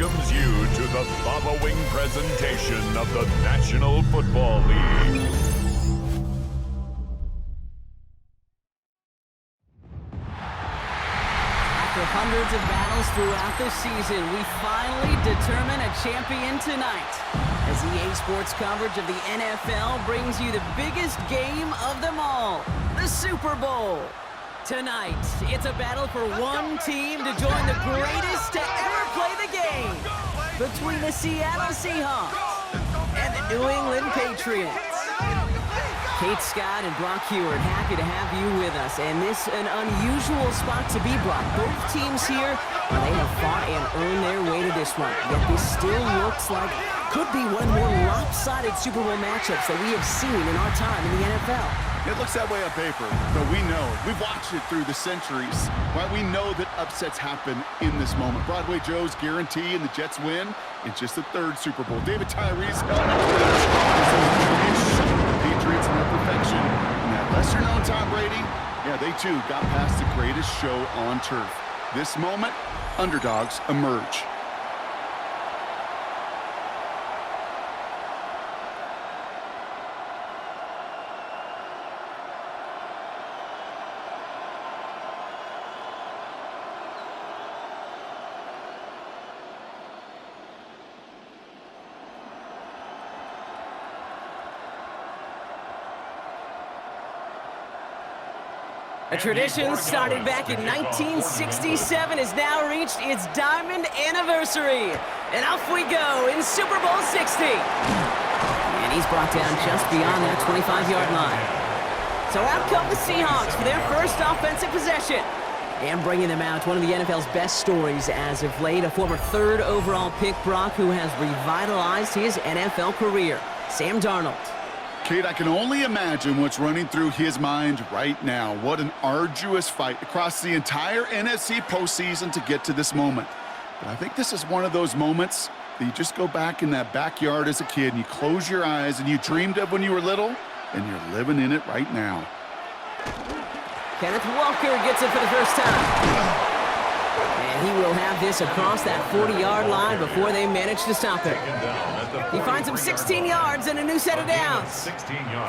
welcomes you to the following presentation of the National Football League. After hundreds of battles throughout the season, we finally determine a champion tonight. As EA Sports coverage of the NFL brings you the biggest game of them all, the Super Bowl. Tonight, it's a battle for one team to join the greatest to ever play the game, between the Seattle Seahawks and the New England Patriots. Kate Scott and Brock Heward, happy to have you with us. And this an unusual spot to be, Brock. Both teams here, well, they have fought and earned their way to this one. Yet this still looks like could be one of the more lopsided Super Bowl matchups that we have seen in our time in the NFL. It looks that way on paper, but we know. We've watched it through the centuries. Right? We know that upsets happen in this moment. Broadway Joe's guarantee and the Jets win in just the third Super Bowl. David Tyree's Patriots in their perfection. And that lesser-known Tom Brady, yeah, they too got past the greatest show on turf. This moment, underdogs emerge. A tradition started back in 1967 has now reached its diamond anniversary. And off we go in Super Bowl 60. And he's brought down just beyond that 25-yard line. So out come the Seahawks for their first offensive possession. And bringing them out, one of the NFL's best stories as of late, a former third overall pick, Brock, who has revitalized his NFL career, Sam Darnold. Kate, I can only imagine what's running through his mind right now. What an arduous fight across the entire NFC postseason to get to this moment. But I think this is one of those moments that you just go back in that backyard as a kid and you close your eyes and you dreamed of when you were little, and you're living in it right now. Kenneth Walker gets it for the first time. And he will have this across that 40-yard line before they manage to stop it. He finds him 16 yards and a new set of downs.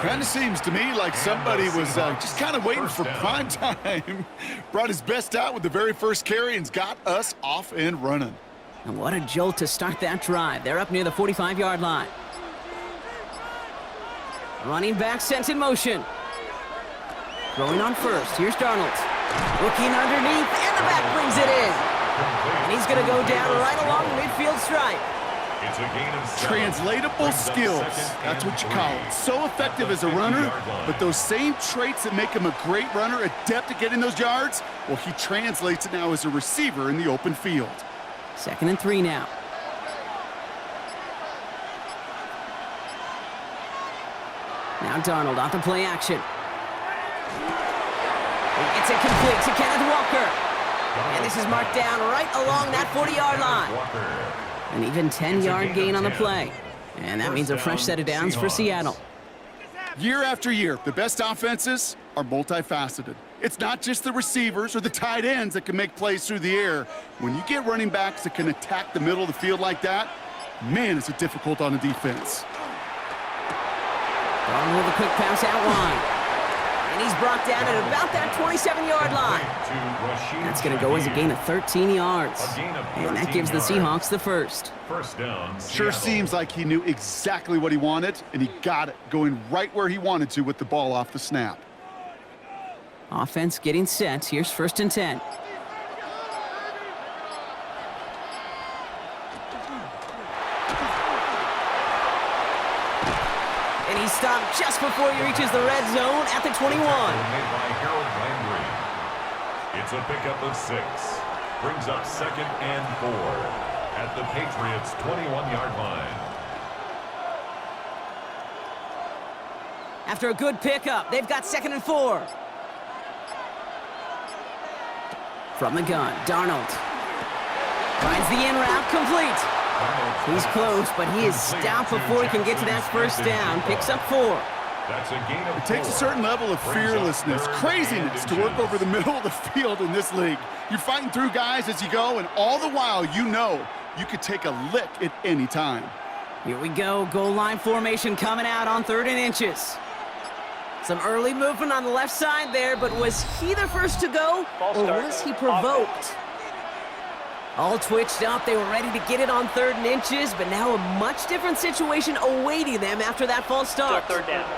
Kind of seems to me like somebody was just kind of waiting for prime time. Brought his best out with the very first carry and's got us off and running. And what a jolt to start that drive. They're up near the 45-yard line. Running back sent in motion. Throwing on first. Here's Darnold. Looking underneath, and the back brings it in. And he's going to go down right along the midfield stripe. It's a gain of Translatable skills. That's what you call it. So effective as a runner, but those same traits that make him a great runner, adept at getting those yards, well, he translates it now as a receiver in the open field. 2nd and 3 now. Now Darnold off the play action. It's a complete to Kenneth Walker. And this is marked down right along that 40-yard line. An even 10-yard gain on the play. And that means a fresh set of downs for Seattle. Year after year, the best offenses are multifaceted. It's not just the receivers or the tight ends that can make plays through the air. When you get running backs that can attack the middle of the field like that, man, is it difficult on the defense. Darnold with a quick pass out wide. And he's brought down at about that 27-yard line. That's going to go as a gain of 13 yards. And that gives the Seahawks the first. First down. Sure seems like he knew exactly what he wanted, and he got it, going right where he wanted to with the ball off the snap. Offense getting set. Here's 1st and 10. And he stopped just before he reaches the red zone at the 21. It's a pickup of 6. Brings up 2nd and 4 at the Patriots' 21-yard line. After a good pickup, they've got 2nd and 4. From the gun, Darnold finds the in route complete. He's close, but he is stopped before he can get to that first down. Picks up 4. It takes a certain level of fearlessness, craziness to work over the middle of the field in this league. You're fighting through guys as you go, and all the while you know you could take a lick at any time. Here we go. Goal line formation coming out on 3rd and inches. Some early movement on the left side there, but was he the first to go, or was he provoked? All twitched up. They were ready to get it on 3rd and inches, but now a much different situation awaiting them after that false start. 3rd down.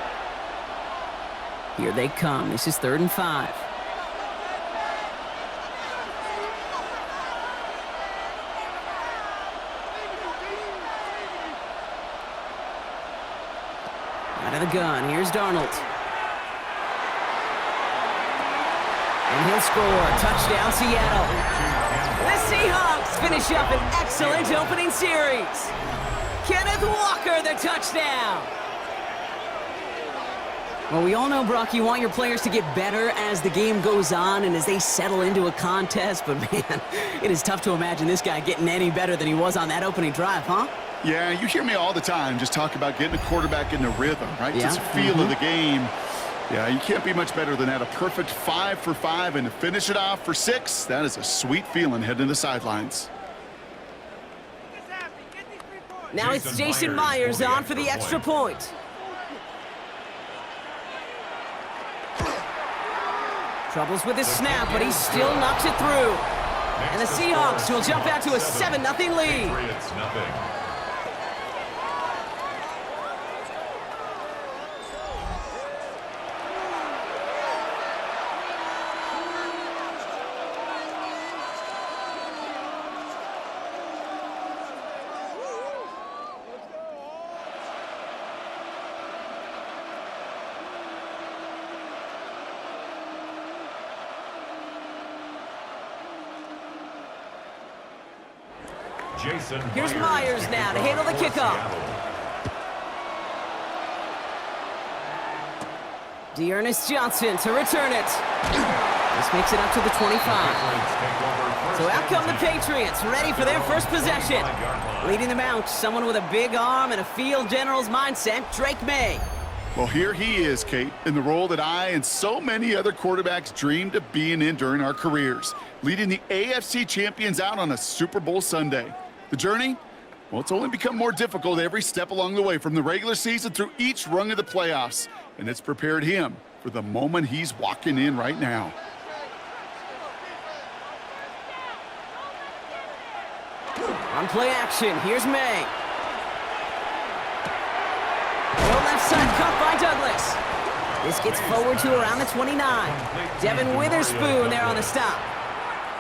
Here they come. This is 3rd and 5. Out of the gun. Here's Darnold. And he'll score. Touchdown, Seattle. The Seahawks finish up an excellent opening series. Kenneth Walker, the touchdown. Well, we all know, Brock, you want your players to get better as the game goes on and as they settle into a contest. But, man, it is tough to imagine this guy getting any better than he was on that opening drive, huh? Yeah, you hear me all the time just talk about getting a quarterback in the rhythm, right? Yeah. Just feel of the game. Yeah, you can't be much better than that. A perfect 5 for 5, and to finish it off for 6, that is a sweet feeling heading to the sidelines. Now it's Jason Myers on for the extra point. Troubles with his snap, but he still knocks it through. And the Seahawks will jump out to a 7-0 lead. Patriots, nothing. Here's Myers now to handle the kickoff. Dearness Johnson to return it. This makes it up to the 25. So out come the Patriots, ready for their first possession. Leading them out, someone with a big arm and a field general's mindset, Drake May. Well, here he is, Kate, in the role that I and so many other quarterbacks dreamed of being in during our careers, leading the AFC champions out on a Super Bowl Sunday. The journey? Well, it's only become more difficult every step along the way, from the regular season through each rung of the playoffs. And it's prepared him for the moment he's walking in right now. On play action, here's May. No left side cut by Douglas. This gets forward to around the 29. Devin Witherspoon there on the stop.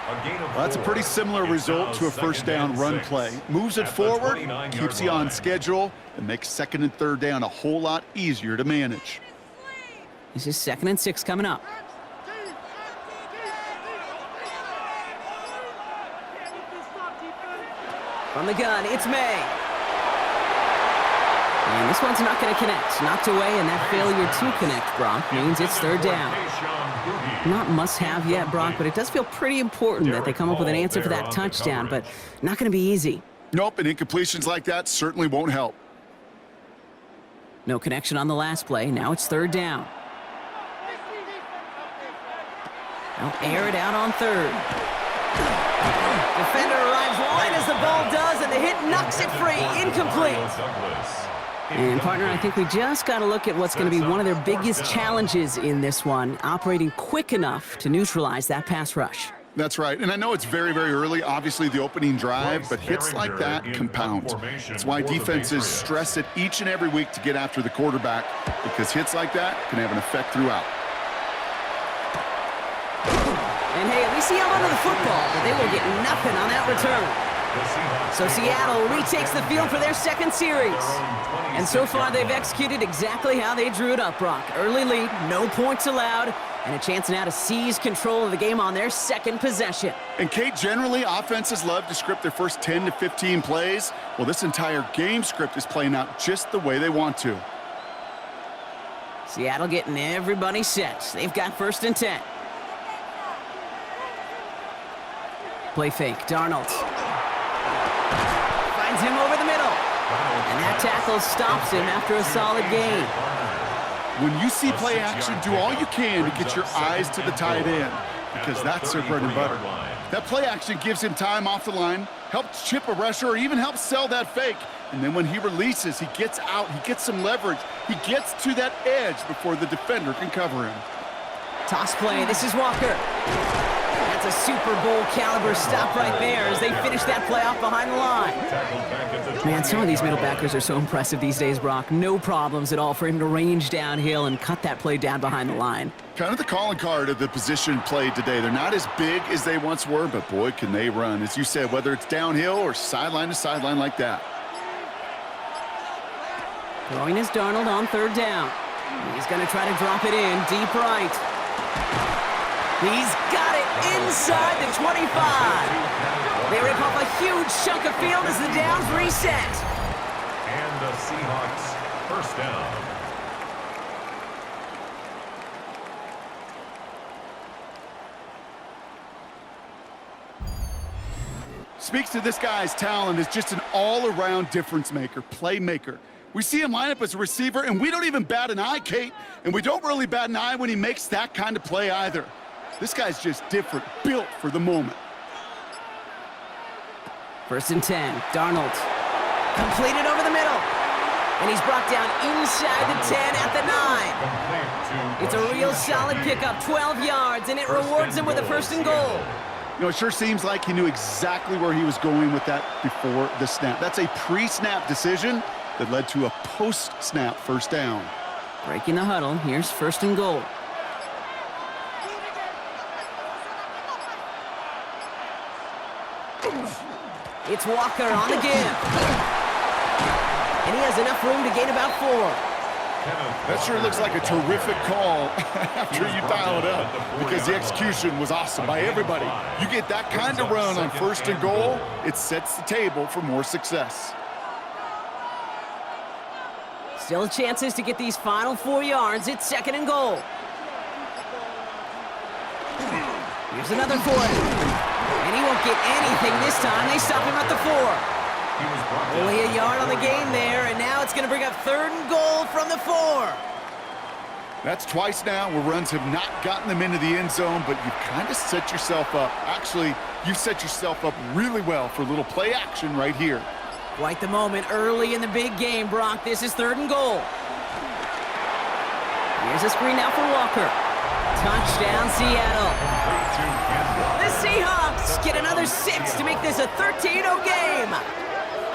Well, that's a pretty similar result to a first down run play. Moves it forward, keeps you on schedule, and makes 2nd and 3rd down a whole lot easier to manage. This is 2nd and 6 coming up. From the gun, it's May. And this one's not going to connect. Knocked away, and that failure to connect, Brock, means it's 3rd down. Not must-have yet, Brock, but it does feel pretty important that they come up with an answer for that touchdown, but not going to be easy. Nope, and incompletions like that certainly won't help. No connection on the last play. Now it's 3rd down. They'll air it out on 3rd. Defender arrives wide as the ball does, and the hit knocks it free. Incomplete. And, partner, I think we just got to look at what's going to be one of their biggest challenges in this one, operating quick enough to neutralize that pass rush. That's right, and I know it's very, very early, obviously the opening drive, but hits like that compound. That's why defenses stress it each and every week to get after the quarterback, because hits like that can have an effect throughout. And, hey, at least he held onto the football, but they will get nothing on that return. So Seattle retakes the field for their 2nd series. And so far, they've executed exactly how they drew it up, Brock. Early lead, no points allowed, and a chance now to seize control of the game on their 2nd possession. And, Kate, generally, offenses love to script their first 10 to 15 plays. Well, this entire game script is playing out just the way they want to. Seattle getting everybody set. They've got 1st and 10. Play fake, Darnold. Finds him over the middle. And that tackle stops him after a solid gain. When you see play action, do all you can to get your eyes to the tight end, because that's their bread and butter. That play action gives him time off the line, helps chip a rusher, or even helps sell that fake. And then when he releases, he gets out, he gets some leverage. He gets to that edge before the defender can cover him. Toss play, this is Walker. That's a Super Bowl caliber stop right there as they finish that play off behind the line. Man, some of these middle backers are so impressive these days, Brock. No problems at all for him to range downhill and cut that play down behind the line. Kind of the calling card of the position played today. They're not as big as they once were, but boy, can they run. As you said, whether it's downhill or sideline to sideline like that. Throwing is Darnold on third down. He's going to try to drop it in deep right. He's got it inside the 25. They rip off a huge chunk of field as the downs reset. And the Seahawks first down. Speaks to this guy's talent as just an all-around difference maker, playmaker. We see him line up as a receiver, and we don't even bat an eye, Kate, and we don't really bat an eye when he makes that kind of play either. This guy's just different, built for the moment. First and 10, Darnold. Completed over the middle. And he's brought down inside the 10 at the 9. It's a real solid pickup, 12 yards, and it rewards him with a first and goal. You know, it sure seems like he knew exactly where he was going with that before the snap. That's a pre-snap decision that led to a post-snap first down. Breaking the huddle, here's first and goal. It's Walker on the give. And he has enough room to gain about 4. That sure looks like a terrific call after you dial it up, because the execution was awesome by everybody. You get that kind of run on first and goal, it sets the table for more success. Still chances to get these final 4 yards. It's second and goal. Here's another 4. And he won't get anything this time. They stop him at the 4. Only a yard on the game there, and now it's going to bring up third and goal from the 4. That's twice now where runs have not gotten them into the end zone, but you've kind of set yourself up. Actually, you've set yourself up really well for a little play action right here. Quite the moment early in the big game, Brock. This is third and goal. Here's a screen now for Walker. Touchdown, Seattle. The Seahawks get another 6 to make this a 13-0 game.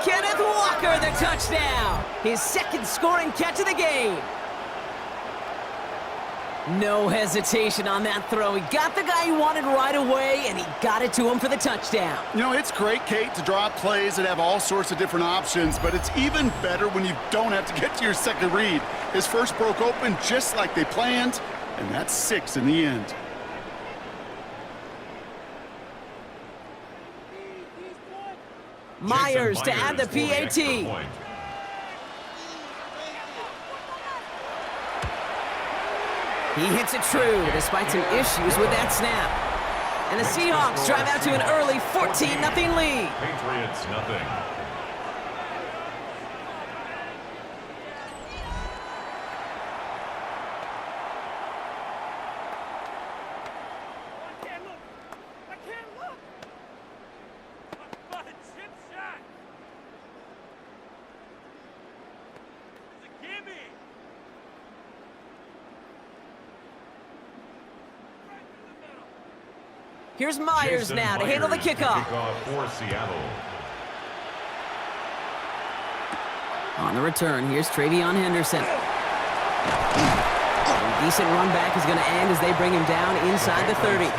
Kenneth Walker, the touchdown. His second scoring catch of the game. No hesitation on that throw. He got the guy he wanted right away, and he got it to him for the touchdown. You know, it's great, Kate, to draw up plays that have all sorts of different options, but it's even better when you don't have to get to your second read. His first broke open just like they planned, and that's 6 in the end. Myers to add the PAT. He hits it true despite some issues with that snap. And the Seahawks drive out to an early 14-0 lead. Patriots nothing. Here's Myers now to handle the kickoff. For Seattle. On the return, here's Travion Henderson. A decent run back is going to end as they bring him down inside the 30.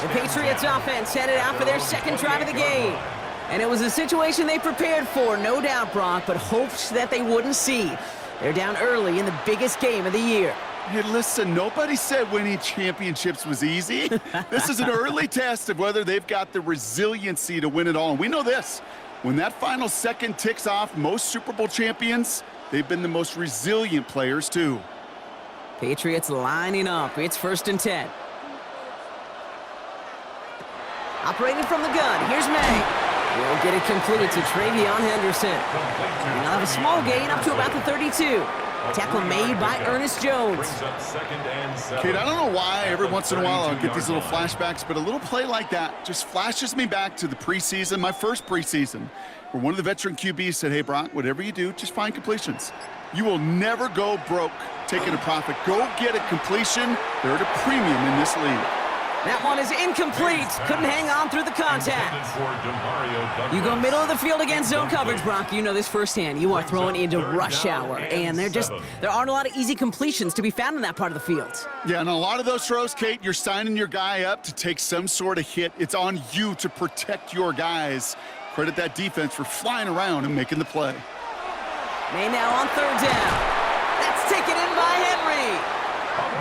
The Patriots offense headed out for their second drive of the game. And it was a situation they prepared for, no doubt, Brock, but hoped that they wouldn't see. They're down early in the biggest game of the year. Hey, listen, nobody said winning championships was easy. This is an early test of whether they've got the resiliency to win it all. And we know this. When that final second ticks off, most Super Bowl champions, they've been the most resilient players, too. Patriots lining up. It's first and 10. Operating from the gun, here's May. We'll get it completed to Travion Henderson. And they'll have a small gain up to about the 32. Tackle made by Ernest Jones. Brings up 2nd and 7. Kate, I don't know why every once in a while I'll get these little flashbacks, but a little play like that just flashes me back to the preseason, my first preseason, where one of the veteran QBs said, hey, Brock, whatever you do, just find completions. You will never go broke taking a profit. Go get a completion. They're at a premium in this league. That one is incomplete. Couldn't hang on through the contact. You go middle of the field against zone coverage, Brock. You know this firsthand. You are throwing into rush hour, and there aren't a lot of easy completions to be found in that part of the field. Yeah, and a lot of those throws, Kate, you're signing your guy up to take some sort of hit. It's on you to protect your guys. Credit that defense for flying around and making the play. May now on 3rd down. That's taken in by Henry.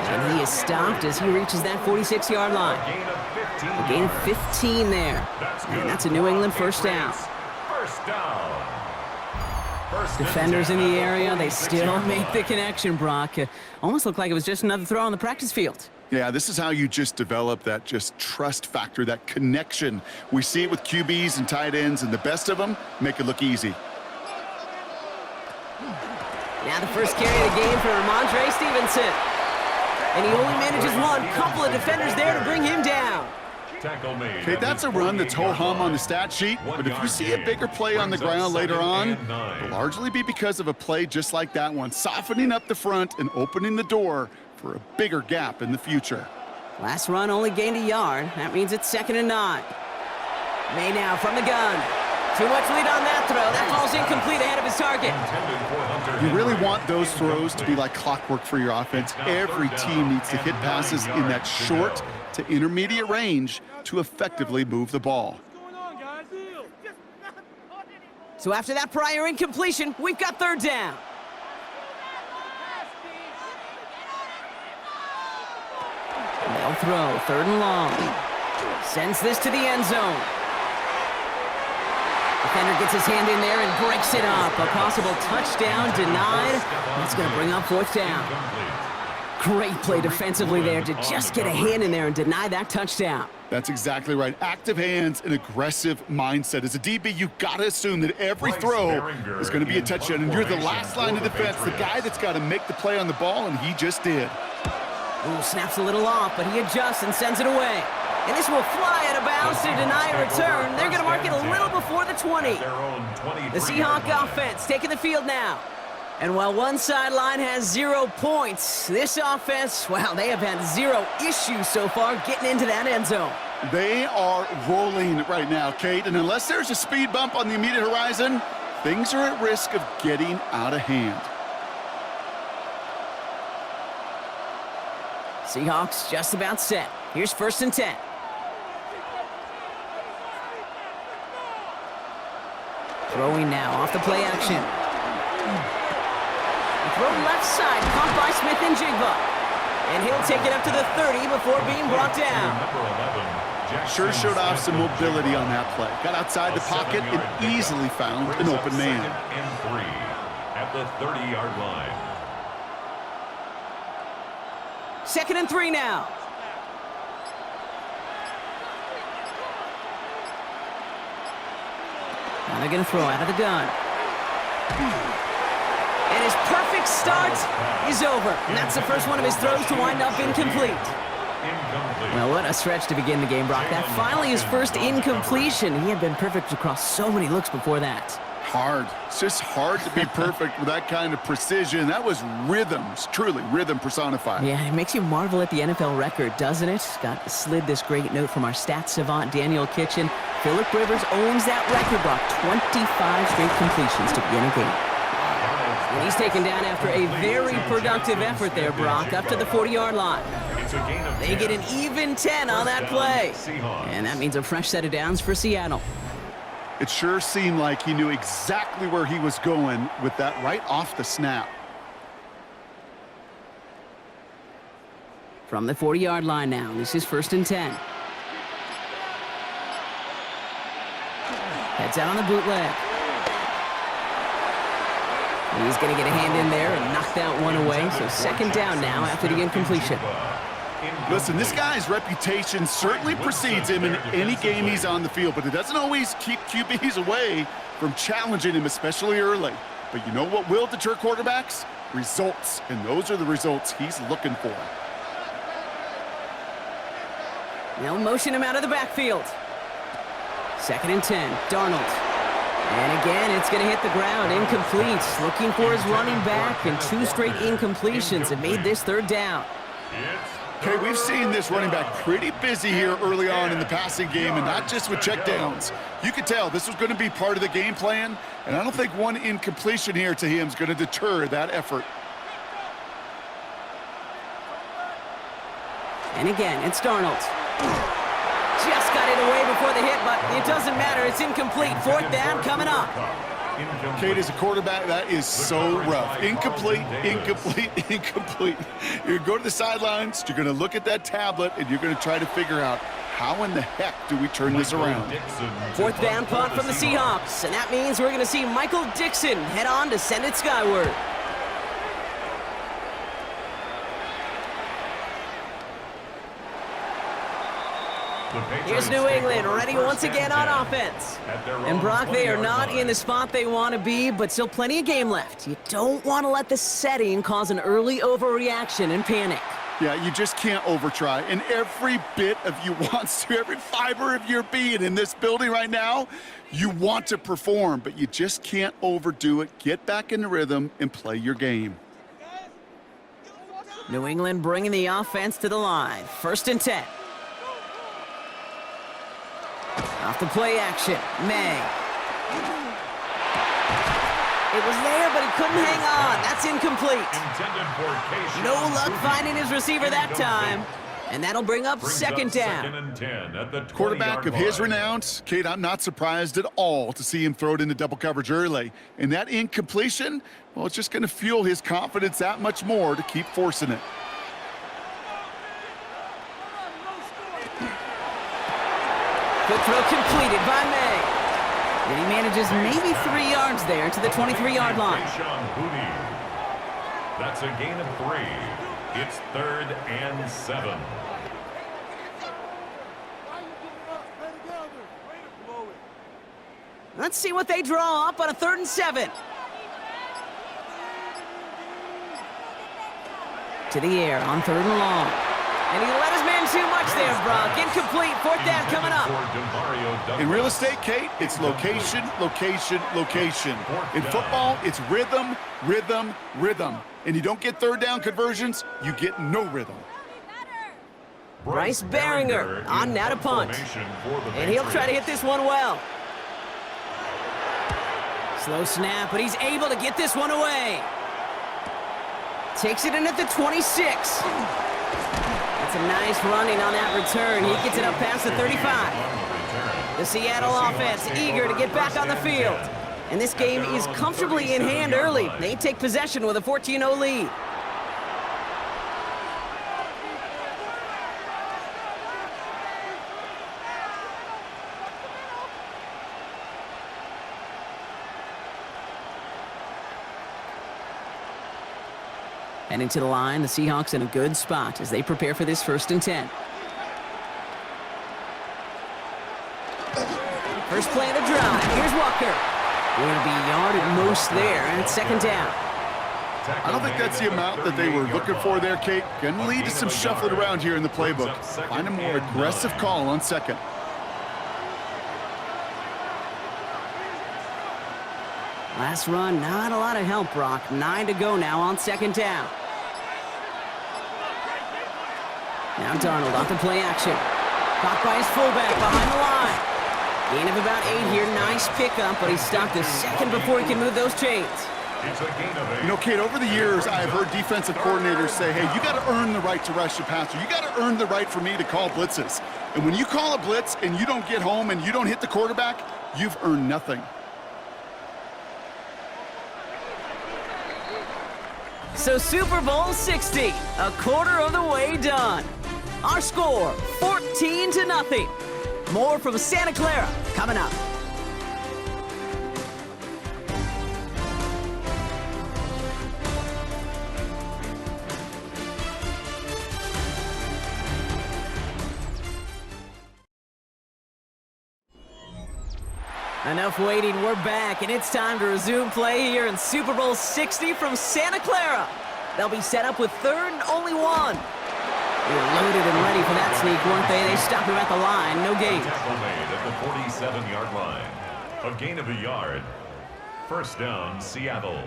And he is stopped as he reaches that 46-yard line. A gain of 15 there. And that's a New England first down. Defenders in the area, they still make the connection, Brock. Almost looked like it was just another throw on the practice field. Yeah, this is how you just develop that just trust factor, that connection. We see it with QBs and tight ends, and the best of them make it look easy. Now the first carry of the game for Ramondre Stevenson. And he only manages one. Couple of defenders there to bring him down. Okay, that's a run that's ho-hum on the stat sheet, but if you see a bigger play on the ground later on, it'll largely be because of a play just like that one, softening up the front and opening the door for a bigger gap in the future. Last run only gained a yard. That means it's 2nd and 9. May now from the gun. Too much lead on that throw. That falls incomplete ahead of his target. You really want those throws to be like clockwork for your offense. Every team needs to hit passes in that short to intermediate range to effectively move the ball. So after that prior incompletion, we've got 3rd down. They'll throw 3rd and long. Sends this to the end zone. Defender gets his hand in there and breaks it up. A possible touchdown denied. That's going to bring up 4th down. Great play defensively there to just get a hand in there and deny that touchdown. That's exactly right. Active hands and aggressive mindset. As a DB, you've got to assume that every throw is going to be a touchdown, and you're the last line of defense, the guy that's got to make the play on the ball, and he just did. Ooh, snaps a little off, but he adjusts and sends it away. And this will fly out of bounds to deny a return. They're going to mark it a little before the 20. The Seahawks offense taking the field now. And while one sideline has 0 points, this offense, well, they have had 0 issues so far getting into that end zone. They are rolling right now, Kate, and unless there's a speed bump on the immediate horizon, things are at risk of getting out of hand. Seahawks just about set. Here's 1st and 10. Throwing now off the play action. Throw left side, caught by Smith and Jigba. And he'll take it up to the 30 before being brought down. Sure showed off some mobility on that play. Got outside the pocket and easily found an open man. 2nd and 3 at the 30-yard line. 2nd and 3 now. Now they're going to throw out of the gun. And his perfect start is over. And that's the first one of his throws to wind up incomplete. Well, what a stretch to begin the game, Brock. That finally his first incompletion. He had been perfect across so many looks before that. Hard. It's just hard to be perfect with that kind of precision. That was rhythms, truly rhythm personified. Yeah, it makes you marvel at the NFL record, doesn't it? Got slid this great note from our stats savant, Daniel Kitchen. Phillip Rivers owns that record, Brock. 25 straight completions to begin a game. And he's taken down after a very productive effort there, Brock, up to the 40-yard line. They get an even 10 on that play. And that means a fresh set of downs for Seattle. It sure seemed like he knew exactly where he was going with that right off the snap. From the 40-yard line now, this is 1st and 10. Heads out on the bootleg. He's going to get a hand in there and knock that one away. So 2nd down now after the incompletion. Listen, this guy's reputation certainly precedes him in any game he's on the field, but it doesn't always keep QBs away from challenging him, especially early. But you know what will deter quarterbacks? results, and those are the results he's looking for. They'll motion him out of the backfield. 2nd and 10, Darnold. And again, it's going to hit the ground, incomplete. Looking for his running back, and 2 straight incompletions have made this 3rd down. Okay, we've seen this running back pretty busy here early on in the passing game, and not just with checkdowns. You could tell this was going to be part of the game plan, and I don't think one incompletion here to him is going to deter that effort. And again, it's Darnold. Just got it away before the hit, but it doesn't matter. It's incomplete. 4th down coming up. Kate, as a quarterback, that is so rough. Incomplete, incomplete, incomplete. You're going to go to the sidelines, you're going to look at that tablet, and you're going to try to figure out how in the heck do we turn this around. 4th down punt from the Seahawks, and that means we're going to see Michael Dixon head on to send it skyward. Here's New England, ready once again on offense. And Brock, they are not in the spot they want to be, but still plenty of game left. You don't want to let the setting cause an early overreaction and panic. Yeah, you just can't overtry. And every bit of you wants to, every fiber of your being in this building right now, you want to perform, but you just can't overdo it. Get back in the rhythm and play your game. New England bringing the offense to the line. 1st and 10. Off the play action, May. It was there, but he couldn't hang on. That's incomplete. No luck finding his receiver that time. And that'll bring up 2nd down. Quarterback of his renown, Kate, I'm not surprised at all to see him throw it into double coverage early. And that incompletion, well, it's just going to fuel his confidence that much more to keep forcing it. Good throw completed by May. And he manages maybe 3 yards there to the 23-yard line. That's a gain of 3. It's 3rd and 7. Let's see what they draw up on a 3rd and 7. To the air on 3rd and long. And he let his man too much there, Brock. Incomplete. 4th down coming up. In real estate, Kate, it's location, location, location. In football, it's rhythm, rhythm, rhythm. And you don't get 3rd down conversions, you get no rhythm. Bryce Behringer on now to punt. And he'll try to hit this one well. Slow snap, but he's able to get this one away. Takes it in at the 26. That's a nice running on that return. He gets it up past the 35. The Seattle offense eager to get back on the field. And this game is comfortably in hand early. They take possession with a 14-0 lead. Heading to the line, the Seahawks in a good spot as they prepare for this 1st and 10. First play of the drive. Here's Walker. Going to be yard at most there, and it's 2nd down. I don't think that's the amount that they were looking for there, Kate. Going to lead to some shuffling around here in the playbook. Find a more aggressive call on 2nd. Last run, not a lot of help, Brock. 9 to go now on 2nd down. Now Darnold off the play action. Caught by his fullback behind the line. Gain of about 8 here. Nice pickup, but he stopped a second before he can move those chains. You know, Kate, over the years, I've heard defensive coordinators say, hey, you got to earn the right to rush the passer. You got to earn the right for me to call blitzes. And when you call a blitz and you don't get home and you don't hit the quarterback, you've earned nothing. So Super Bowl 60, a quarter of the way done. Our score, 14-0. More from Santa Clara coming up. Enough waiting, we're back, and it's time to resume play here in Super Bowl 60 from Santa Clara. They'll be set up with third and only one. They were loaded and ready for that sneak, weren't they? They stopped him at the line, no gain. Tackle made at the 47-yard line. A gain of a yard. First down, Seattle.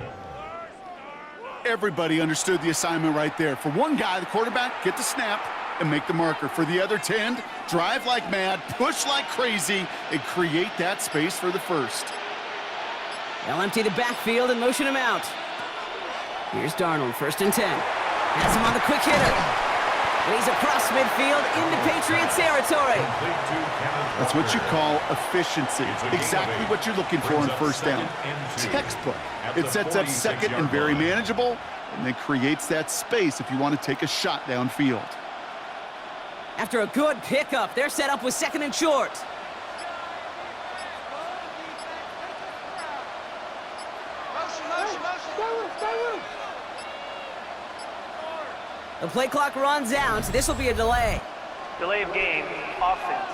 Everybody understood the assignment right there. For one guy, the quarterback, get the snap and make the marker. For the other 10, drive like mad, push like crazy, and create that space for the first. They'll empty the backfield and motion him out. Here's Darnold, 1st and 10. Has him on the quick hitter. And he's across midfield into Patriots territory. That's what you call efficiency. Exactly what you're looking for on first down. Textbook. It sets up second and very manageable, and then creates that space if you want to take a shot downfield. After a good pickup, they're set up with 2nd and short. The play clock runs out, so this will be a delay. Delay of game, offense.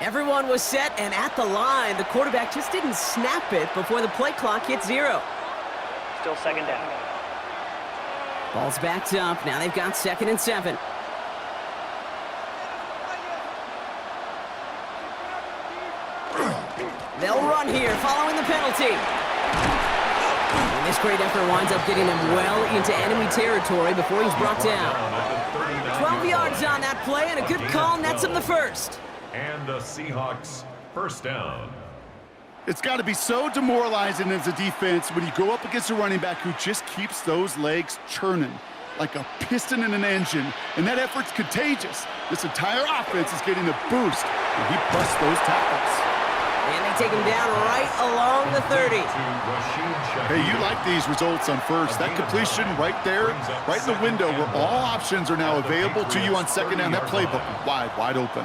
Everyone was set and at the line. The quarterback just didn't snap it before the play clock hit 0. Still 2nd down. Ball's backed up. Now they've got 2nd and 7. They'll run here following the penalty. And this great effort winds up getting him well into enemy territory before he's brought down. 12 yards on that play, and a good call nets him the first. And the Seahawks first down. It's got to be so demoralizing as a defense when you go up against a running back who just keeps those legs churning like a piston in an engine, and that effort's contagious. This entire offense is getting a boost when he busts those tackles. And they take him down right along the 30. Hey, you like these results on first. That completion right there, right in the window where all options are now available to you on second down. That playbook wide open.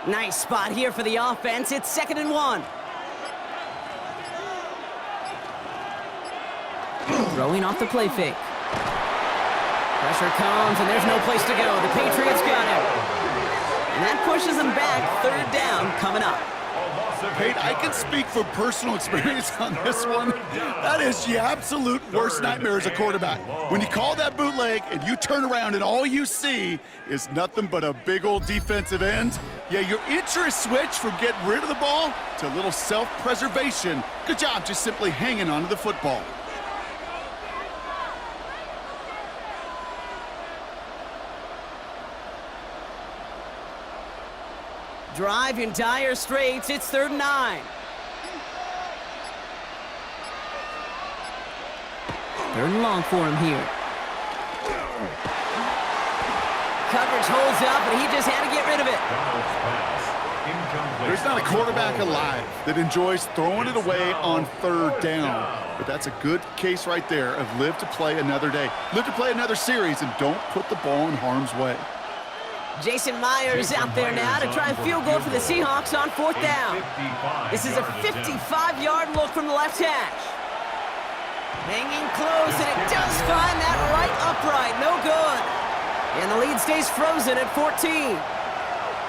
Nice spot here for the offense. It's 2nd and 1. Throwing off the play fake. Pressure comes, and there's no place to go. The Patriots got him. And that pushes them back. 3rd down coming up. Pete, I can speak from personal experience on this one. That is the absolute worst nightmare as a quarterback. When you call that bootleg and you turn around and all you see is nothing but a big old defensive end, yeah, your interest switch from getting rid of the ball to a little self-preservation. Good job just simply hanging onto the football. Drive in dire straits. It's 3rd and 9. 3rd and long for him here. Coverage holds up, and he just had to get rid of it. There's not a quarterback alive that enjoys throwing it away on 3rd down. But that's a good case right there of live to play another day. Live to play another series and don't put the ball in harm's way. Jason Myers out there now to try a field goal for the Seahawks on 4th down. This is a 55-yard look from the left hash. Hanging close, and it does find that right upright. No good. And the lead stays frozen at 14.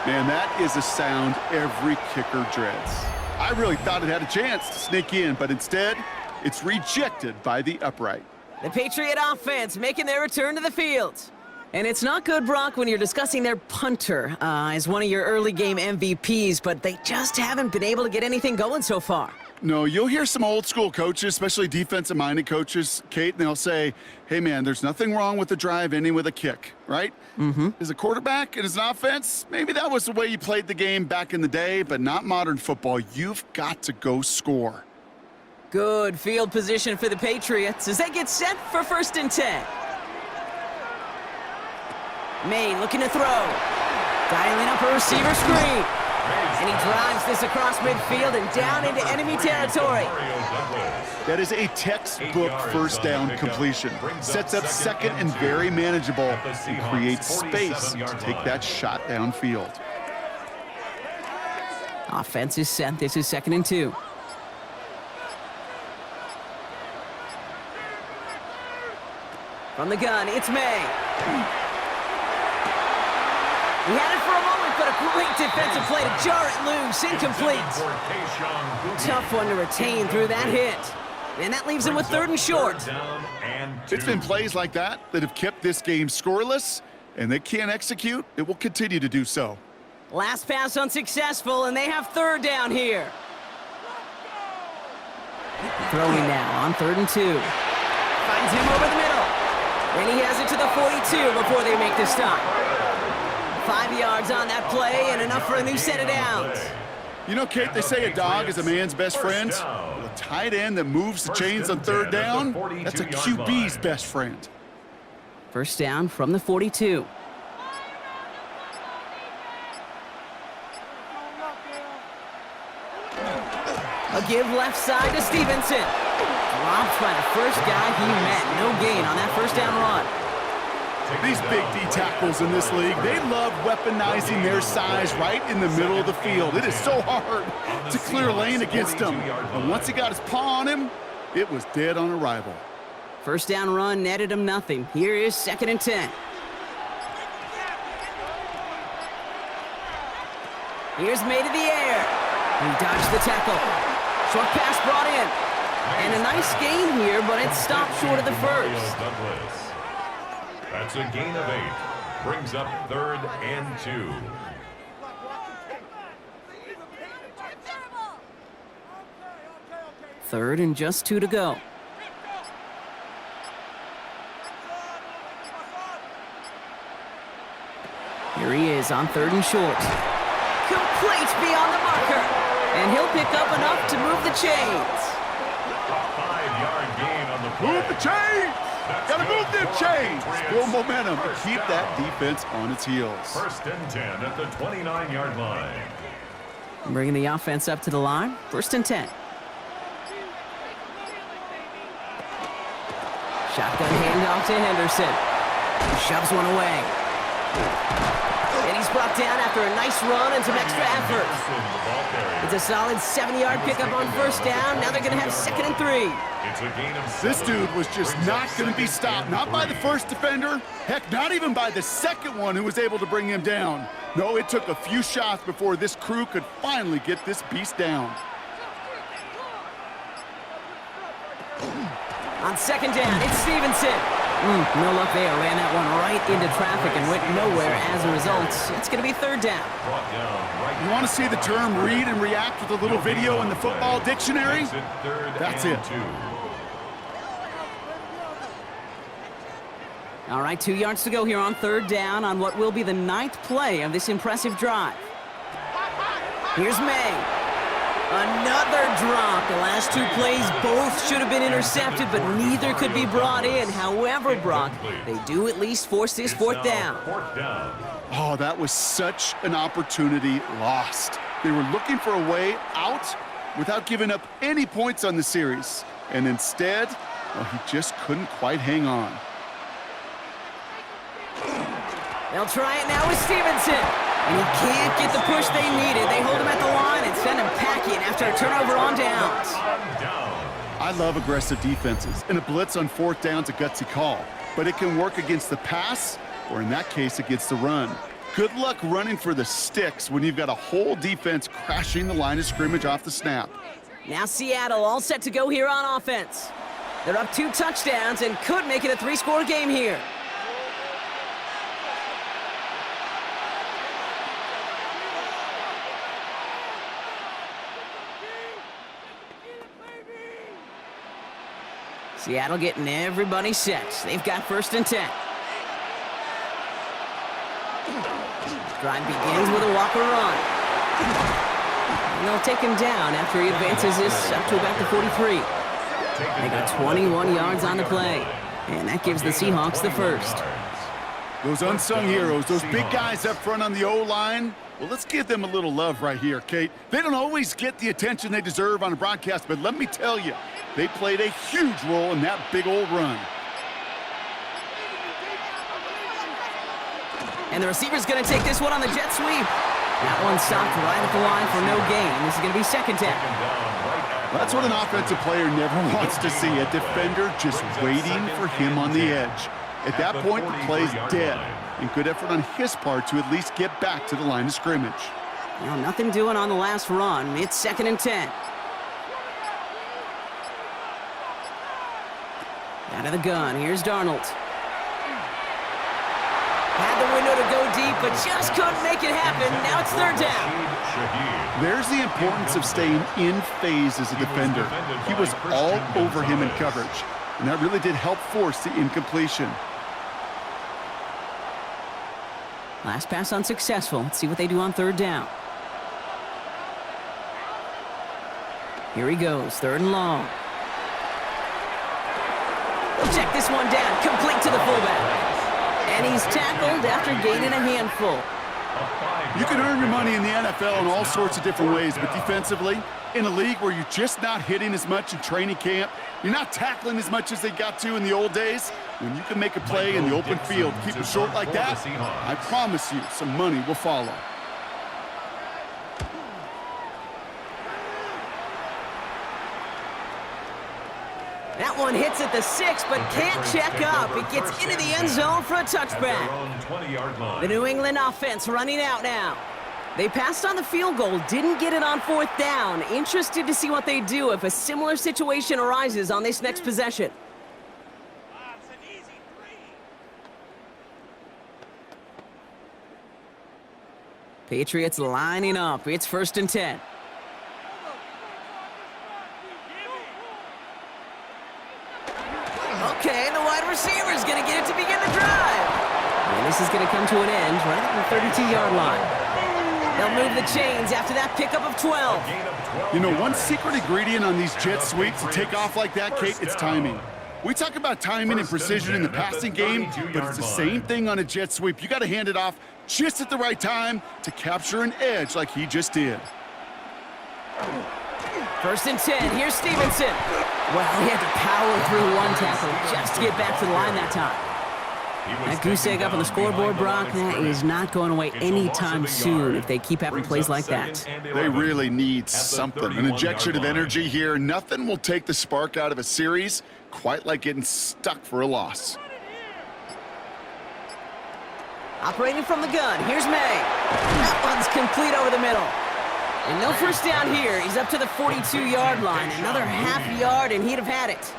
Man, that is a sound every kicker dreads. I really thought it had a chance to sneak in, but instead, it's rejected by the upright. The Patriot offense making their return to the field. And it's not good, Brock, when you're discussing their punter as one of your early game MVPs, but they just haven't been able to get anything going so far. No, you'll hear some old school coaches, especially defensive-minded coaches, Kate, and they'll say, hey, man, there's nothing wrong with the drive ending with a kick, right? Mm-hmm. As a quarterback and as an offense, maybe that was the way you played the game back in the day, but not modern football. You've got to go score. Good field position for the Patriots as they get set for 1st and 10. May looking to throw. Dialing up a receiver screen. And he drives this across midfield and down into enemy territory. That is a textbook first down completion. Sets up second and very manageable and creates space to take that shot downfield. Offense is set. This is 2nd and 2. From the gun, it's May. He had it for a moment, but a great defensive play to jar it loose. Incomplete. Tough one to retain through that hit. And that leaves him with 3rd and short. It's been plays like that that have kept this game scoreless, and they can't execute. It will continue to do so. Last pass unsuccessful, and they have 3rd down here. Throwing now on 3rd and 2. Finds him over the middle. And he has it to the 42 before they make the stop. 5 yards on that play and enough for a new set of downs. You know, Kate, they say a dog is a man's best friend. Well, a tight end that moves the chains on 3rd down, that's a QB's best friend. 1st down from the 42. A give left side to Stevenson. Dropped by the first guy he met. No gain on that 1st down run. These big D tackles in this league, they love weaponizing their size right in the middle of the field. It is so hard to clear lane against them. And once he got his paw on him, it was dead on arrival. 1st down run netted him nothing. Here is 2nd and 10. Here's made in the air. He dodged the tackle. Short pass brought in. And a nice gain here, but it stopped short of the 1st. That's a gain of 8. Brings up 3rd and 2. Third and just 2 to go. Here he is on 3rd and short. Complete beyond the marker. And he'll pick up enough to move the chains. A 5-yard gain on the play. Move the chains! Gotta move them chains! Build momentum and keep that defense on its heels. 1st and 10 at the 29-yard line. Bringing the offense up to the line. 1st and 10. Shotgun handoff to Henderson. He shoves one away. And he's brought down after a nice run and some extra effort. It's a solid 7-yard pickup on 1st down. Now they're going to have 2nd and 3. It's a gain of 7. This dude was just not going to be stopped. Not by the 1st defender. Heck, not even by the 2nd one who was able to bring him down. No, it took a few shots before this crew could finally get this beast down. On 2nd down, it's Stevenson. No luck there. Ran that one right into traffic and went nowhere as a result. It's going to be 3rd down. You want to see the term read and react with a little video in the football dictionary? That's it. All right, 2 yards to go here on 3rd down on what will be the 9th play of this impressive drive. Here's May. Another drop. The last 2 plays both should have been intercepted, but neither could be brought in. However, Brock, they do at least force this 4th down. Oh, that was such an opportunity lost. They were looking for a way out without giving up any points on the series. And instead, well, he just couldn't quite hang on. They'll try it now with Stevenson. And he can't get the push they needed. They hold him at the line and send him packing after a turnover on downs. I love aggressive defenses, and a blitz on 4th down's a gutsy call. But it can work against the pass, or in that case, against the run. Good luck running for the sticks when you've got a whole defense crashing the line of scrimmage off the snap. Now Seattle all set to go here on offense. They're up 2 touchdowns and could make it a 3-score game here. Seattle getting everybody set. They've got 1st and 10. Drive begins with a Walker run. And they'll take him down after he advances this up to about the 43. They got 21 yards on the play. And that gives the Seahawks the 1st. Those unsung heroes, those big guys up front on the O-line, well, let's give them a little love right here, Kate. They don't always get the attention they deserve on a broadcast, but let me tell you, they played a huge role in that big old run. And the receiver's going to take this one on the jet sweep. That one stopped right at the line for no gain. This is going to be 2nd down. That's what an offensive player never wants to see, a defender just waiting for him on the edge. At that point, the play's dead. And good effort on his part to at least get back to the line of scrimmage. Well, nothing doing on the last run. It's 2nd and 10. Out of the gun, here's Darnold. Had the window to go deep, but just couldn't make it happen. Now it's 3rd down. There's the importance of staying in phase as a defender. He was all over him in coverage, and that really did help force the incompletion. Last pass unsuccessful. Let's see what they do on 3rd down. Here he goes, 3rd and long. We'll check this one down, complete to the fullback. And he's tackled after gaining a handful. You can earn your money in the NFL in all sorts of different ways, but defensively, in a league where you're just not hitting as much in training camp, you're not tackling as much as they got to in the old days, when you can make a play in the open field, keep it short like that, I promise you some money will follow. That one hits at the 6, but can't check up. It gets into the end zone for a touchback. The New England offense running out now. They passed on the field goal, didn't get it on 4th down. Interested to see what they do if a similar situation arises on this next possession. Patriots lining up. It's 1st and 10. Okay, the wide receiver is going to get it to begin the drive. And this is going to come to an end right at the 32-yard line. They'll move the chains after that pickup of 12. You know, one secret ingredient on these jet sweeps to take off like that, Kate, it's timing. We talk about timing and precision in the passing game, but it's the same thing on a jet sweep. You got to hand it off just at the right time to capture an edge like he just did. 1st and 10. Here's Stevenson. Well, he had to power through one tackle just to get back to the line that time. That goose egg up on the scoreboard, Brock, that is not going away anytime soon if they keep having plays like that. They really need something, an injection of energy here. Nothing will take the spark out of a series quite like getting stuck for a loss. Operating from the gun, here's May. That one's complete over the middle. And no 1st down here. He's up to the 42-yard line. Another half yard, and he'd have had it.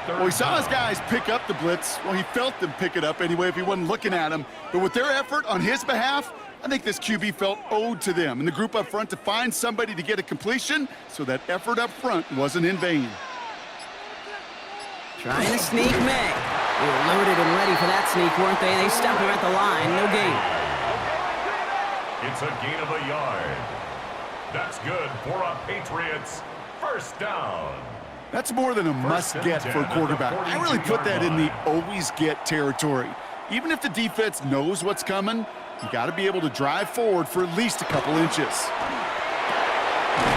Well, he saw his guys pick up the blitz. Well, he felt them pick it up anyway if he wasn't looking at him. But with their effort on his behalf, I think this QB felt owed to them and the group up front to find somebody to get a completion, so that effort up front wasn't in vain. Trying to sneak May. They were loaded and ready for that sneak, weren't they? They stopped him at the line. No gain. It's a gain of a yard. That's good for a Patriots 1st down. That's more than a must-get for a quarterback. I really put that in the always-get territory. Even if the defense knows what's coming, you got to be able to drive forward for at least a couple inches.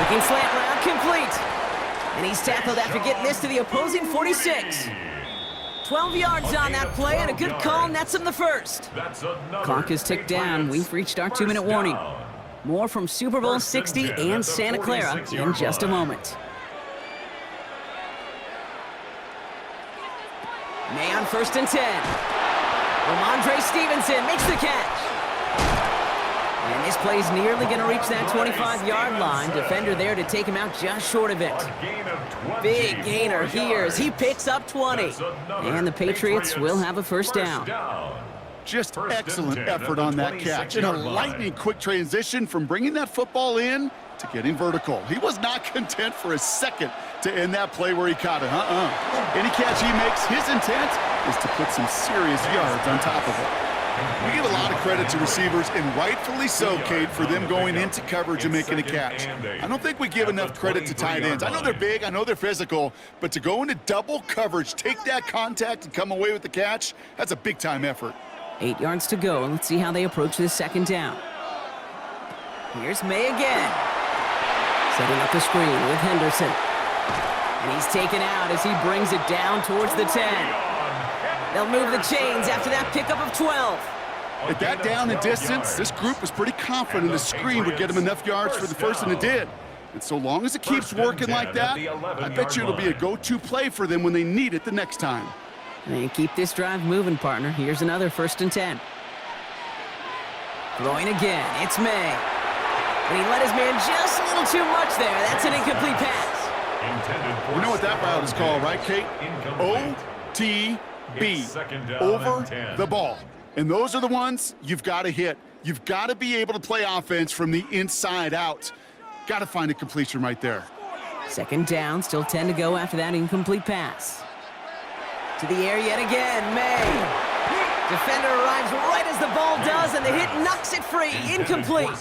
Looking slant route, complete. And he's tackled after getting this to the opposing 46. 12 yards on that play, and a good call nets him the 1st. Clock is ticked down. We've reached our 2-minute warning. More from Super Bowl 60 and Santa Clara in just a moment. May on 1st and 10. Ramondre Stevenson makes the catch. And this play's nearly going to reach that 25-yard line. Defender there to take him out just short of it. Big gainer here as he picks up 20. And the Patriots will have a 1st down. Just excellent effort on that catch. And a lightning quick transition from bringing that football in to getting vertical. He was not content for a second to end that play where he caught it. Any catch he makes, his intent is to put some serious yards on top of it. We give a lot of credit to receivers, and rightfully so, Kate, for them going into coverage and making a catch. I don't think we give enough credit to tight ends. I know they're big, I know they're physical, but to go into double coverage, take that contact, and come away with the catch, that's a big-time effort. 8 yards to go, and let's see how they approach this 2nd down. Here's May again. Setting up the screen with Henderson. And he's taken out as he brings it down towards the 10. They'll move the chains after that pickup of 12. At that down and distance, this group was pretty confident the screen would get him enough yards for the 1st, and it did. And so long as it keeps working like that, I bet you it'll be a go-to play for them when they need it the next time. And keep this drive moving, partner. Here's another 1st and 10. Throwing again. It's May. And he let his man just a little too much there. That's an incomplete pass. You know what that route is called, right, Kate? OTB. Over the ball. And those are the ones you've got to hit. You've got to be able to play offense from the inside out. Got to find a completion right there. 2nd down, still 10 to go after that incomplete pass. To the air yet again, May. Defender arrives right as the ball does, and the hit knocks it free. Incomplete.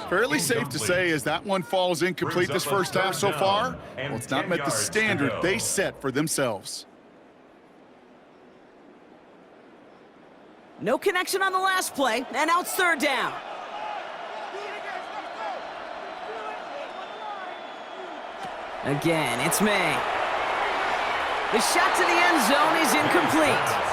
Fairly safe to say as that one falls incomplete this first half so far, well, it's not met the standard they set for themselves. No connection on the last play, and now it's 3rd down. Again, it's May. The shot to the end zone is incomplete.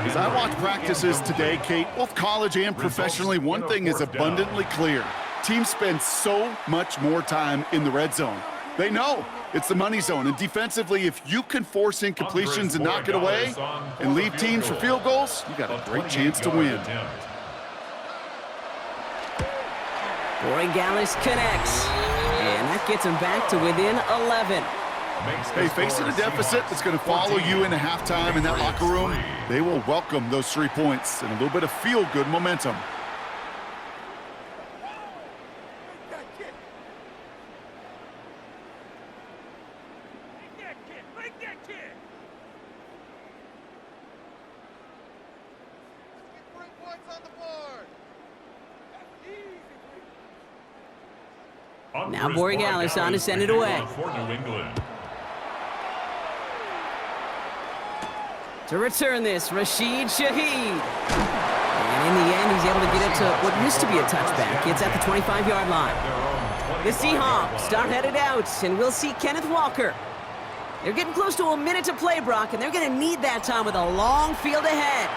As I watch practices today, Kate, both college and professionally, one thing is abundantly clear. Teams spend so much more time in the red zone. They know it's the money zone, and defensively, if you can force incompletions and knock it away and leave teams for field goals, you got a great chance to win. Gallis connects, and that gets him back to within 11. Hey, facing a deficit that's going to follow you into halftime in that locker room, they will welcome those 3 points and a little bit of feel-good momentum. Now Gallis on to send it away. To return this, Rashid Shaheed. And in the end, he's able to get it to what used to be a touchback. It's at the 25-yard line. The Seahawks start headed out, and we'll see Kenneth Walker. They're getting close to a minute to play, Brock, and they're going to need that time with a long field ahead.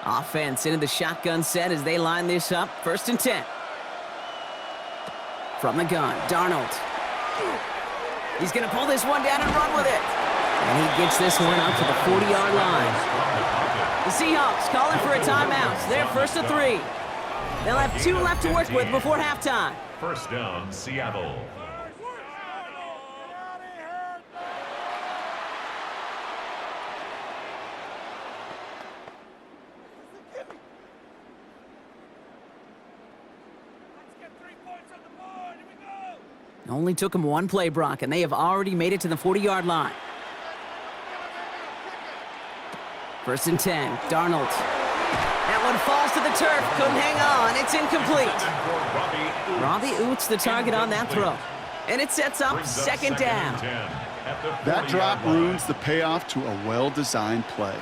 Offense into the shotgun set as they line this up. 1st and 10. From the gun, Darnold. He's going to pull this one down and run with it. And he gets this one up to the 40-yard line. The Seahawks calling for a timeout. They're 1st and 3. They'll have 2 left to work with before halftime. 1st down, Seattle. Only took him 1 play, Brock, and they have already made it to the 40-yard line. 1st and 10, Darnold. That one falls to the turf, couldn't hang on, it's incomplete. Robbie Oots the target on that throw. And it sets up 2nd down. That drop ruins the payoff to a well-designed play.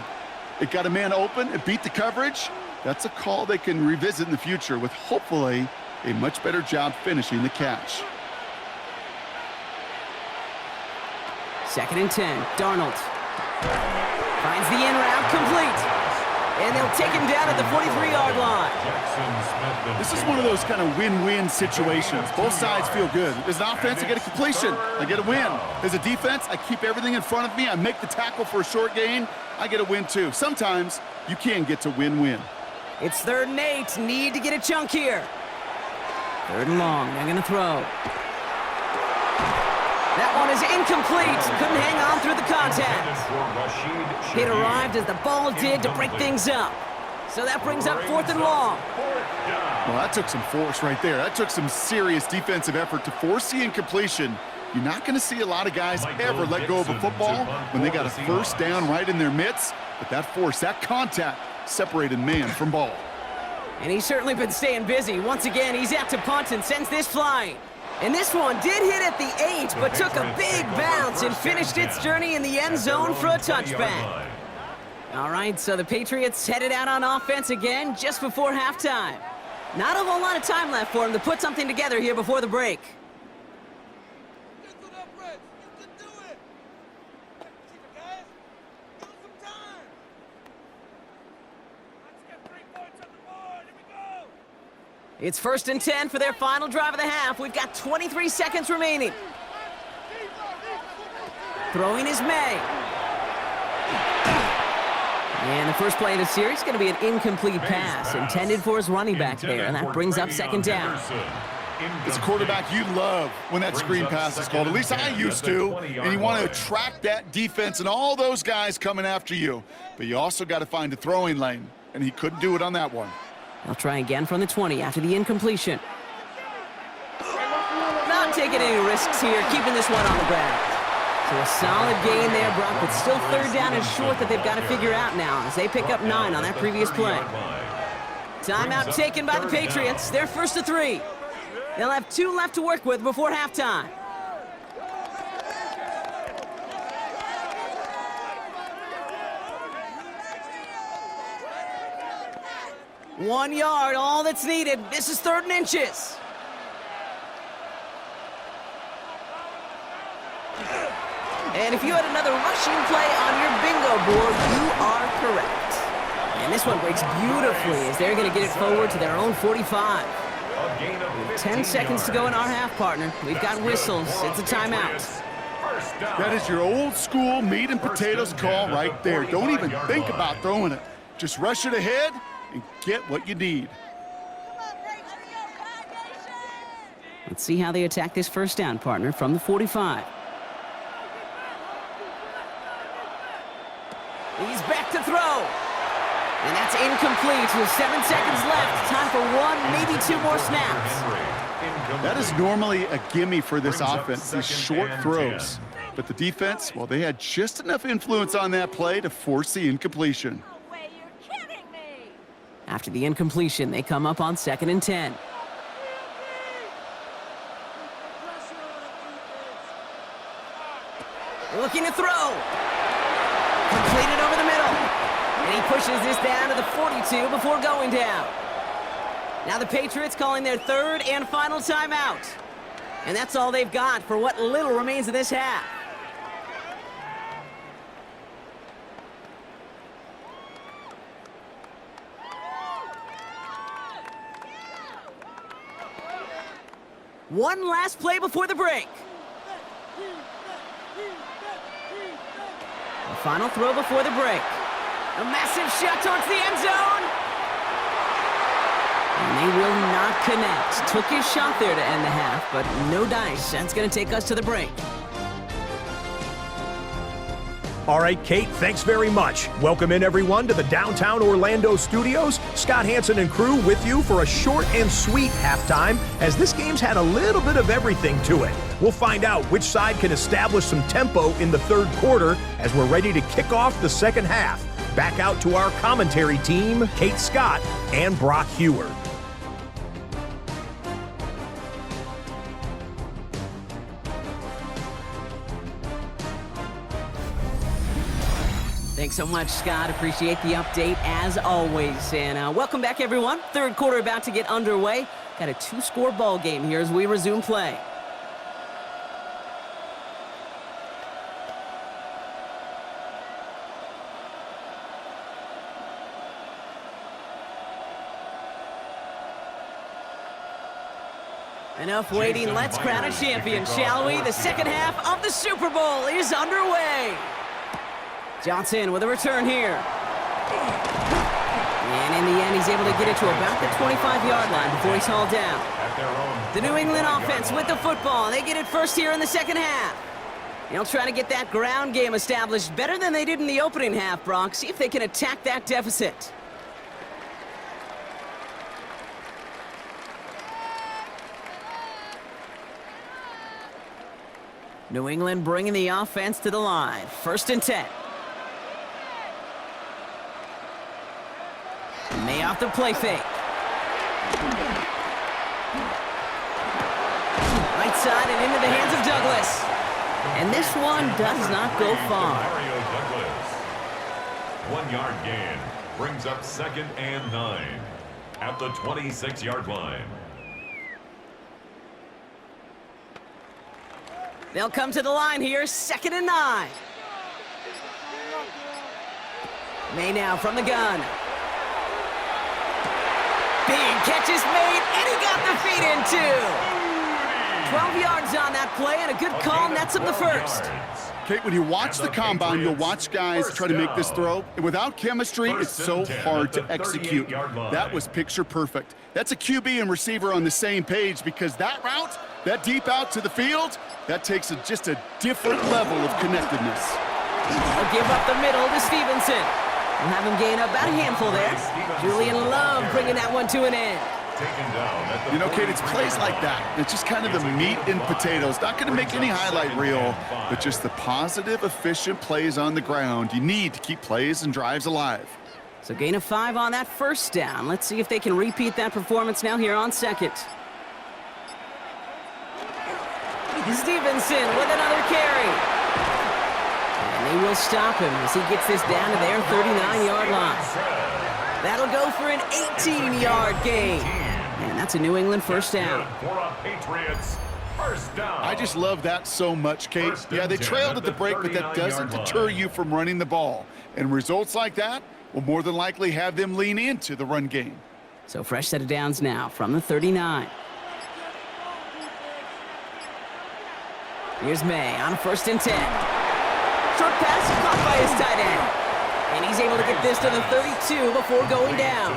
It got a man open, it beat the coverage. That's a call they can revisit in the future with hopefully a much better job finishing the catch. 2nd and 10, Darnold. Finds the in route complete. And they'll take him down at the 43-yard line. This is one of those kind of win-win situations. Both sides feel good. As an offense, I get a completion. I get a win. As a defense, I keep everything in front of me. I make the tackle for a short gain. I get a win, too. Sometimes you can get to win-win. It's 3rd and 8. Need to get a chunk here. 3rd and long. They're going to throw. That one is incomplete. Couldn't hang on through the contact. It arrived as the ball did to break things up. So that brings up 4th and long. Well, that took some force right there. That took some serious defensive effort to force the incompletion. You're not going to see a lot of guys ever let go of a football when they got a 1st down right in their midst. But that force, that contact, separated man from ball. And he's certainly been staying busy. Once again, he's out to punt and sends this flying. And this one did hit at the 8, but took a big bounce and finished its journey in the end zone for a touchback. All right, so the Patriots headed out on offense again just before halftime. Not a whole lot of time left for them to put something together here before the break. It's 1st and 10 for their final drive of the half. We've got 23 seconds remaining. Throwing is May. And the first play of the series is going to be an incomplete pass intended for his running back there, and that brings up 2nd down. As a quarterback, you love when that screen pass is called. At least I used to. And you want to attract that defense and all those guys coming after you. But you also got to find a throwing lane, and he couldn't do it on that one. They'll try again from the 20 after the incompletion. Not taking any risks here, keeping this one on the ground. So a solid gain there, Brock, but still 3rd down and short that they've got to figure out now as they pick up 9 on that previous play. Timeout taken by the Patriots. They're 1st to 3. They'll have 2 left to work with before halftime. One yard, all that's needed. This is 3rd and inches. And if you had another rushing play on your bingo board, you are correct. And this one breaks beautifully as they're going to get it forward to their own 45. 10 seconds to go in our half, partner. We've got whistles. It's a timeout. That is your old school meat and potatoes call right there. Don't even think about throwing it. Just rush it ahead and get what you need. Let's see how they attack this 1st down, partner, from the 45. He's back to throw. And that's incomplete with 7 seconds left. Time for 1, maybe 2 more snaps. That is normally a gimme for this offense, these short throws. But the defense, well, they had just enough influence on that play to force the incompletion. No way, you're kidding me. After the incompletion, they come up on 2nd and 10. Looking to throw. Completed over the middle. And he pushes this down to the 42 before going down. Now the Patriots calling their 3rd and final timeout. And that's all they've got for what little remains of this half. One last play before the break. The final throw before the break. A massive shot towards the end zone. And they will not connect. Took his shot there to end the half, but no dice. That's going to take us to the break. All right, Kate, thanks very much. Welcome in, everyone, to the downtown Orlando studios. Scott Hansen and crew with you for a short and sweet halftime, as this game's had a little bit of everything to it. We'll find out which side can establish some tempo in the 3rd quarter as we're ready to kick off the 2nd half. Back out to our commentary team, Kate Scott and Brock Heward. Thanks so much, Scott. Appreciate the update as always. And welcome back, everyone. 3rd quarter about to get underway. Got a 2-score ball game here as we resume play. Enough waiting. Let's crown a champion, shall we? The 2nd half of the Super Bowl is underway. Johnson with a return here. And in the end, he's able to get it to about the 25-yard line before he's hauled down. The New England offense with the football. They get it first here in the 2nd half. They'll try to get that ground game established better than they did in the opening half, Brock. See if they can attack that deficit. New England bringing the offense to the line. 1st and 10. May off the play fake. Right side and into the hands of Douglas. And this one does not go far. 1-yard gain brings up 2nd and 9 at the 26-yard line. They'll come to the line here, 2nd and 9. May now from the gun. Big catch is made, and he got the feet in too. 12 yards on that play, and a good call nets him the first. Kate, when you watch the combine, you'll watch guys try to make this throw, and without chemistry, it's so hard to execute. That was picture perfect. That's a QB and receiver on the same page, because that route, that deep out to the field, that takes just a different level of connectedness. They'll give up the middle to Stevenson. We'll have him gain about a handful there. Julian Love bringing that one to an end. You know, Kate, it's plays like that. It's just kind of the meat and potatoes. Not going to make any highlight reel, but just the positive, efficient plays on the ground. You need to keep plays and drives alive. So gain of 5 on that first down. Let's see if they can repeat that performance now here on second. Stevenson with another carry. And they will stop him as he gets this down to their 39-yard line. That'll go for an 18-yard gain. And that's a New England first down. I just love that so much, Kate. Yeah, they trailed at the break, but that doesn't deter you from running the ball. And results like that will more than likely have them lean into the run game. So fresh set of downs now from the 39. Here's May on 1st and 10. Short pass caught by his tight end. And he's able to get this to the 32 before going down.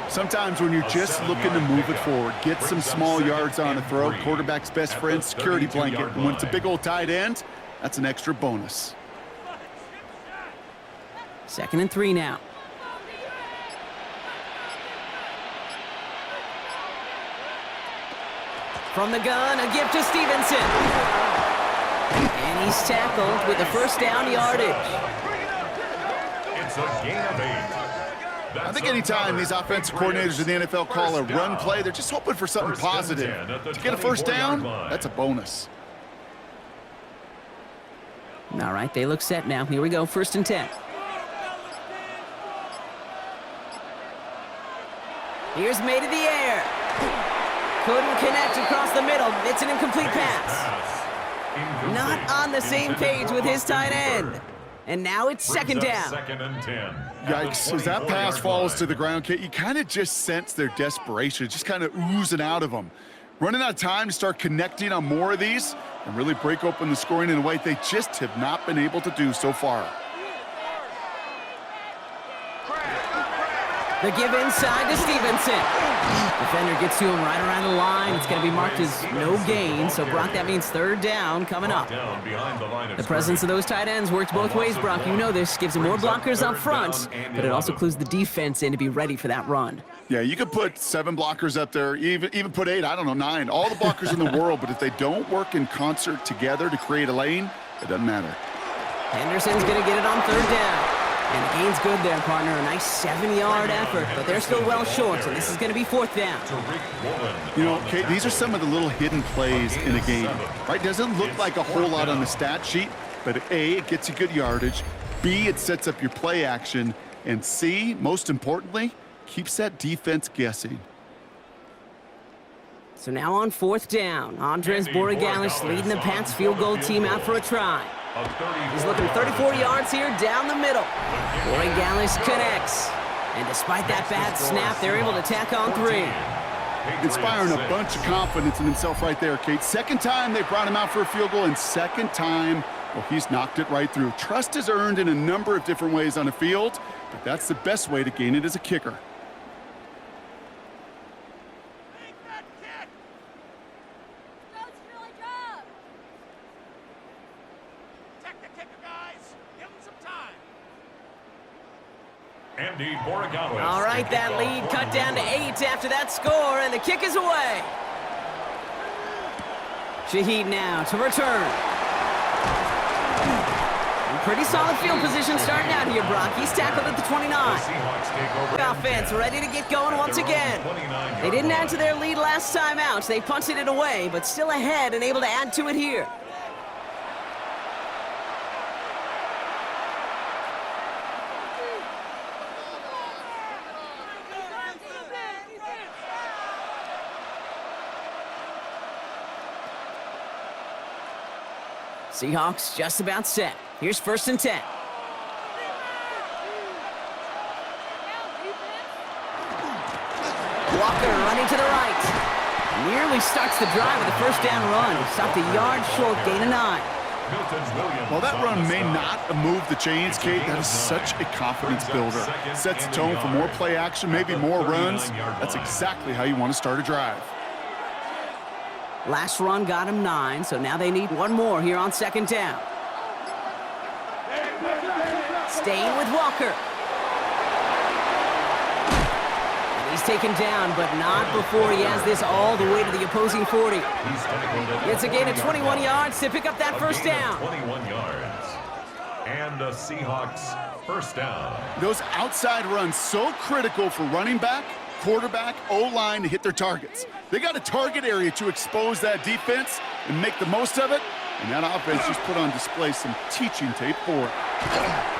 Sometimes when you're just looking to move it forward, get some small yards on a throw, quarterback's best friend, security blanket. And when it's a big old tight end, that's an extra bonus. 2nd and 3 now. From the gun, a gift to Stevenson. And he's tackled with the first down yardage. It's a gain of 8. I think anytime these offensive coordinators in the NFL call a run play, they're just hoping for something positive. To get a first down, that's a bonus. All right, they look set now. Here we go, 1st and 10. Here's May to the air. Couldn't connect across the middle. It's an incomplete pass. Not on the same page with his tight end. And now it's 2nd down. 2nd and 10. Yikes, as that pass falls to the ground, Kate, you kind of just sense their desperation, just kind of oozing out of them. Running out of time to start connecting on more of these and really break open the scoring in a way they just have not been able to do so far. The give inside to Stevenson. Defender gets to him right around the line. It's going to be marked as no gain. So, Brock, that means 3rd down coming up. The presence of those tight ends works both ways, Brock. You know this. Gives them more blockers up front, but it also clues the defense in to be ready for that run. Yeah, you could put 7 blockers up there, even put 8, I don't know, 9. All the blockers in the world, but if they don't work in concert together to create a lane, it doesn't matter. Henderson's going to get it on 3rd down. And the gain's good there, partner. A nice 7-yard effort, but they're still well short, so this is going to be 4th down. You know, Kate, these are some of the little hidden plays in a game, right? Doesn't look like a whole lot on the stat sheet, but A, it gets you good yardage, B, it sets up your play action, and C, most importantly, keeps that defense guessing. So now on 4th down, Andres Borregales leading the Pats field goal team out for a try. He's looking 34 yards here down the middle. Borregales connects. And despite that bad snap, they're able to tack on 3. Inspiring a bunch of confidence in himself right there, Kate. 2nd time they brought him out for a field goal, and 2nd time, well, he's knocked it right through. Trust is earned in a number of different ways on a field, but that's the best way to gain it as a kicker. All right, that lead cut down to 8 after that score, and the kick is away. Shaheed now to return. Pretty solid field position starting out here, Brock. He's tackled at the 29. Offense ready to get going once again. They didn't add to their lead last time out. They punted it away, but still ahead and able to add to it here. Seahawks just about set. Here's 1st and 10. Walker running to the right. Nearly starts the drive with a first down run. Stopped a yard short, gain of 9. Well, that run may not have moved the chains, Kate. That is such a confidence builder. Sets the tone for more play action, maybe more runs. That's exactly how you want to start a drive. Last run got him 9, so now they need one more here on second down. Staying with Walker. And he's taken down, but not before he has this all the way to the opposing 40. It's a gain of 21 yards to pick up that first down. 21 yards. And the Seahawks first down. Those outside runs so critical for running back, quarterback, O-line to hit their targets. They got a target area to expose that defense and make the most of it, and that offense just put on display some teaching tape for it.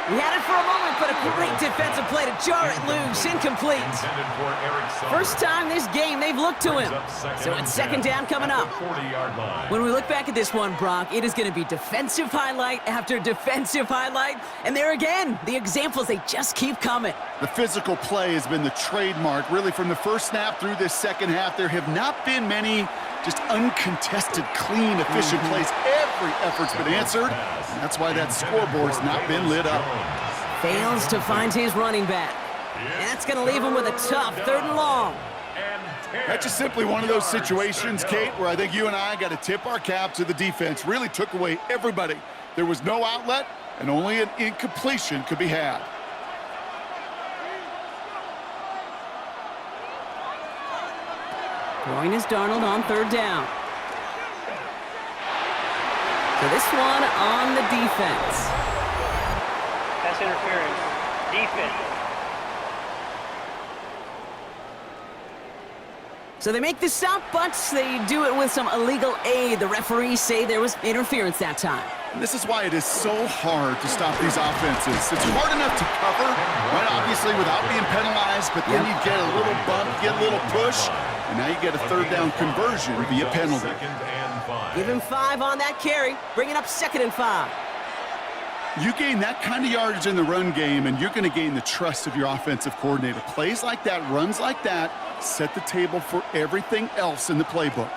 We had it for a moment, but a great defensive play to jar it loose. Incomplete. First time this game they've looked to him. So it's second down coming up. When we look back at this one, Brock, it is going to be defensive highlight after defensive highlight. And there again, the examples, they just keep coming. The physical play has been the trademark. Really, from the first snap through this second half, there have not been many just uncontested, clean, efficient plays. Every effort's been answered, and that's why that scoreboard's not been lit up. Fails to find his running back. And that's going to leave him with a tough 3rd and long. That's just simply one of those situations, Kate, where I think you and I got to tip our cap to the defense. Really took away everybody. There was no outlet, and only an incompletion could be had. Throwing is Darnold on 3rd down. So this one on the defense. Pass interference. Defense. So they make the stop, but they do it with some illegal aid. The referees say there was interference that time. And this is why it is so hard to stop these offenses. It's hard enough to cover, right, obviously, without being penalized, but then you get a little bump, get a little push, and now you get a 3rd down conversion via penalty. Give him 5 on that carry, bring it up 2nd and 5. You gain that kind of yardage in the run game, and you're going to gain the trust of your offensive coordinator. Plays like that, runs like that, set the table for everything else in the playbook.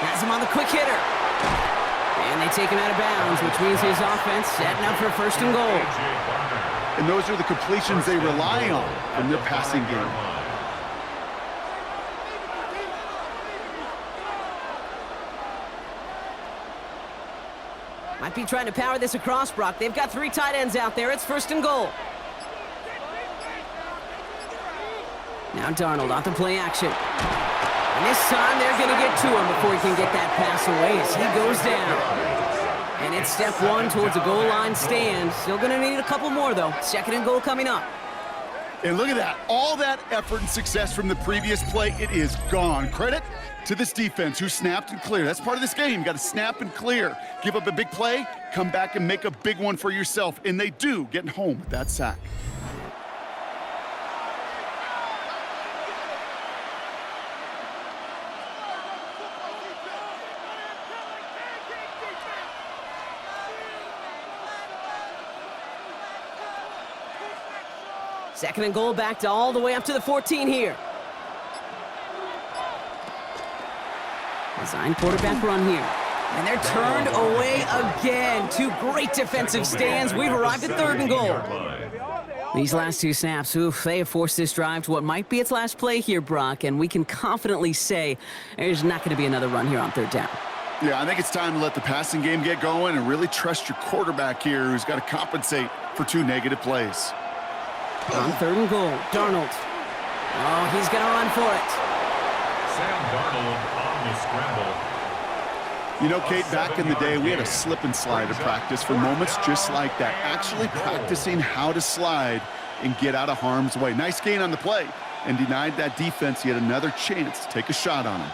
Has him on the quick hitter. And they take him out of bounds, which means his offense setting up for 1st and goal. And those are the completions they rely on in their passing game. Might be trying to power this across, Brock. They've got 3 tight ends out there. It's 1st and goal. Now Darnold off the play action. And this time they're going to get to him before he can get that pass away as he goes down. And it's step 1 towards a goal line stand. Still going to need a couple more, though. 2nd and goal coming up. And look at that. All that effort and success from the previous play, it is gone. Credit to this defense who snapped and cleared. That's part of this game. You got to snap and clear. Give up a big play, come back and make a big one for yourself. And they do, getting home with that sack. Second and goal, back to all the way up to the 14 here. Design quarterback run here. And they're turned away again. 2 great defensive stands. We've arrived at 3rd and goal. These last 2 snaps, oof, they have forced this drive to what might be its last play here, Brock, and we can confidently say there's not going to be another run here on 3rd down. Yeah, I think it's time to let the passing game get going and really trust your quarterback here who's got to compensate for 2 negative plays. On 3rd and goal, Darnold. Oh, he's going to run for it. Sam Darnold on the scramble. You know, Kate, back in the day, we had a slip and slide to practice for moments just like that. Actually practicing how to slide and get out of harm's way. Nice gain on the play and denied that defense yet another chance to take a shot on him.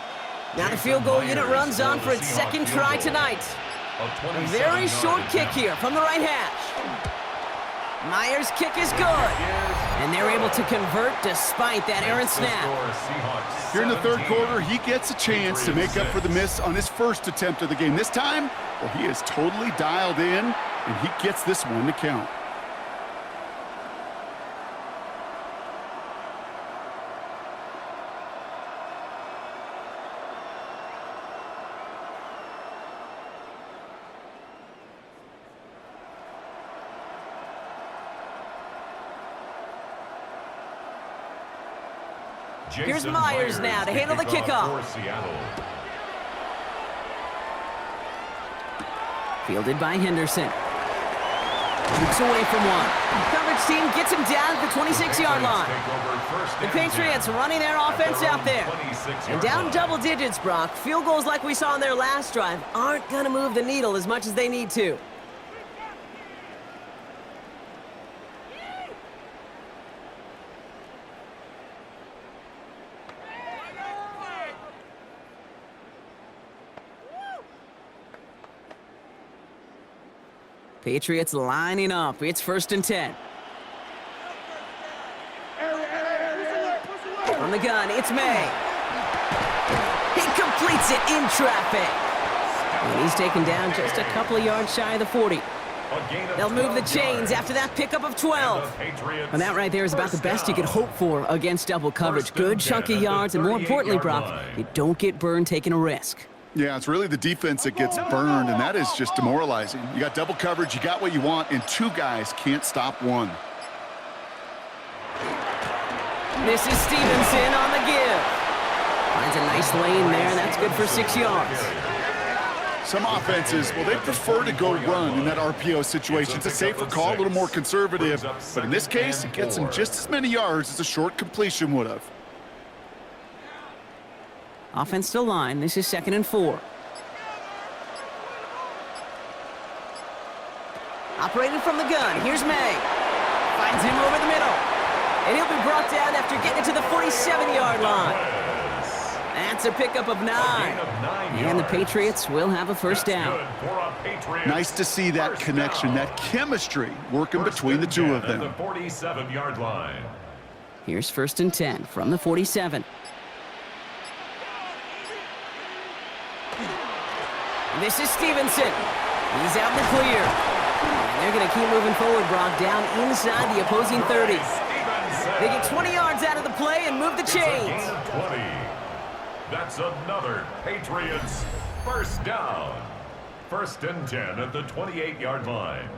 Now the field goal unit runs on for its 2nd try tonight. A very short kick here from the right hash. Myers' kick is good. And they're able to convert despite that errant snap. Here in the 3rd quarter, he gets a chance to make up for the miss on his first attempt of the game. This time, well, he is totally dialed in, and he gets this one to count. Here's Myers now to handle the kickoff. Fielded by Henderson. Jukes away from one. Coverage team gets him down at the 26-yard line. The Patriots running their offense out there. And down double digits, Brock. Field goals like we saw on their last drive aren't going to move the needle as much as they need to. Patriots lining up. It's 1st and 10. From the gun, it's May. He completes it in traffic. And he's taken down just a couple of yards shy of the 40. They'll move the chains after that pickup of 12. And that right there is about the best you could hope for against double coverage. Good chunky yards, and more importantly, Brock, you don't get burned taking a risk. Yeah, it's really the defense that gets burned, and that is just demoralizing. You got double coverage, you got what you want, and two guys can't stop one. This is Stevenson on the give. Finds a nice lane there, and that's good for 6 yards. Some offenses, well, they prefer to go run in that RPO situation. It's a safer call, a little more conservative. But in this case, it gets them just as many yards as a short completion would have. Offense still line. This is 2nd and 4. Operating from the gun. Here's May. Finds him over the middle. And he'll be brought down after getting to the 47-yard line. That's a pickup of 9. And the Patriots will have a first down. Nice to see that connection, that chemistry working between the two of them. The 47-yard line. Here's 1st and 10 from the 47. This is Stevenson. He's out in the clear. And they're going to keep moving forward, Brock, down inside the opposing 30. They get 20 yards out of the play and move the chains. 20. That's another Patriots first down. 1st and 10 at the 28-yard line.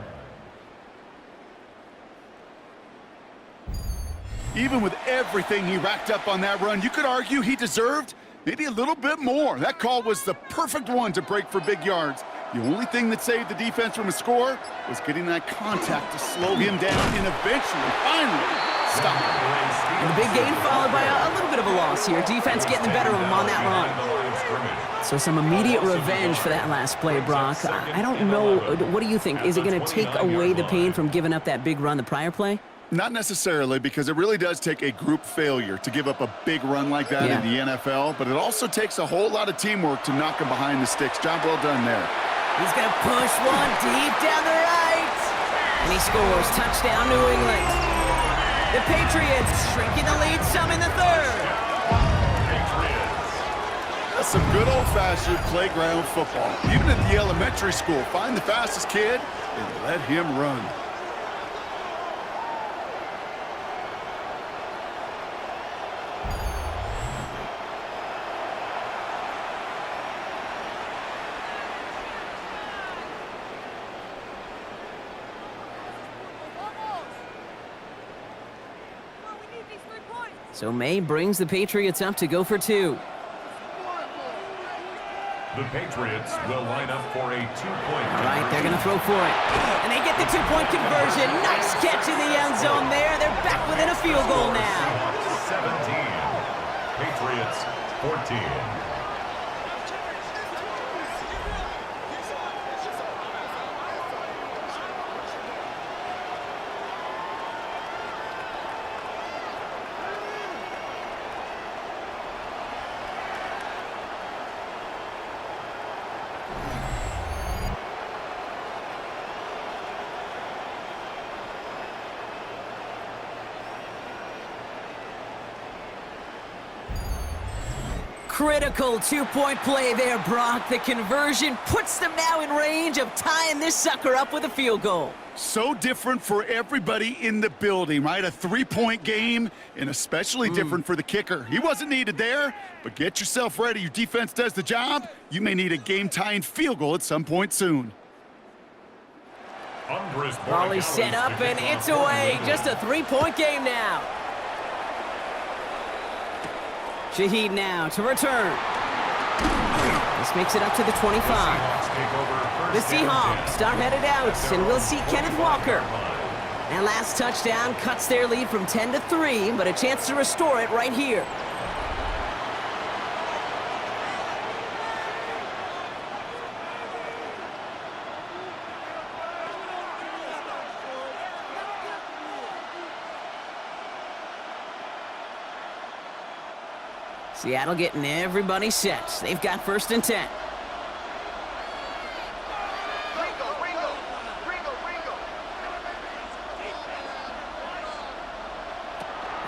Even with everything he racked up on that run, you could argue he deserved maybe a little bit more. That call was the perfect one to break for big yards. The only thing that saved the defense from a score was getting that contact to slow him down and eventually, finally, stop him. And the big gain followed by a little bit of a loss here. Defense getting the better of him on that run. So some immediate revenge for that last play, Brock. I don't know. What do you think? Is it going to take away the pain from giving up that big run the prior play? Not necessarily, because it really does take a group failure to give up a big run like that in the NFL, but it also takes a whole lot of teamwork to knock him behind the sticks. Job well done there. He's going to push one deep down the right. And he scores. Touchdown, New England. The Patriots shrinking the lead some in the 3rd. That's some good old-fashioned playground football. Even at the elementary school, find the fastest kid and let him run. So May brings the Patriots up to go for 2. The Patriots will line up for a 2-point. All right, they're going to throw for it. And they get the 2-point conversion. Nice catch in the end zone there. They're back within a field goal now. 17. Patriots 14. Critical 2-point play there, Brock. The conversion puts them now in range of tying this sucker up with a field goal. So different for everybody in the building, right? A 3-point game, and especially different for the kicker. He wasn't needed there, but get yourself ready. Your defense does the job. You may need a game-tying field goal at some point soon. Volley set up, and it's away. Just a 3-point game now. Shaheed now to return. This makes it up to the 25. The Seahawks are headed out, and we'll see Kenneth Walker. That last touchdown cuts their lead from 10-3, but a chance to restore it right here. Seattle getting everybody set. They've got 1st and 10.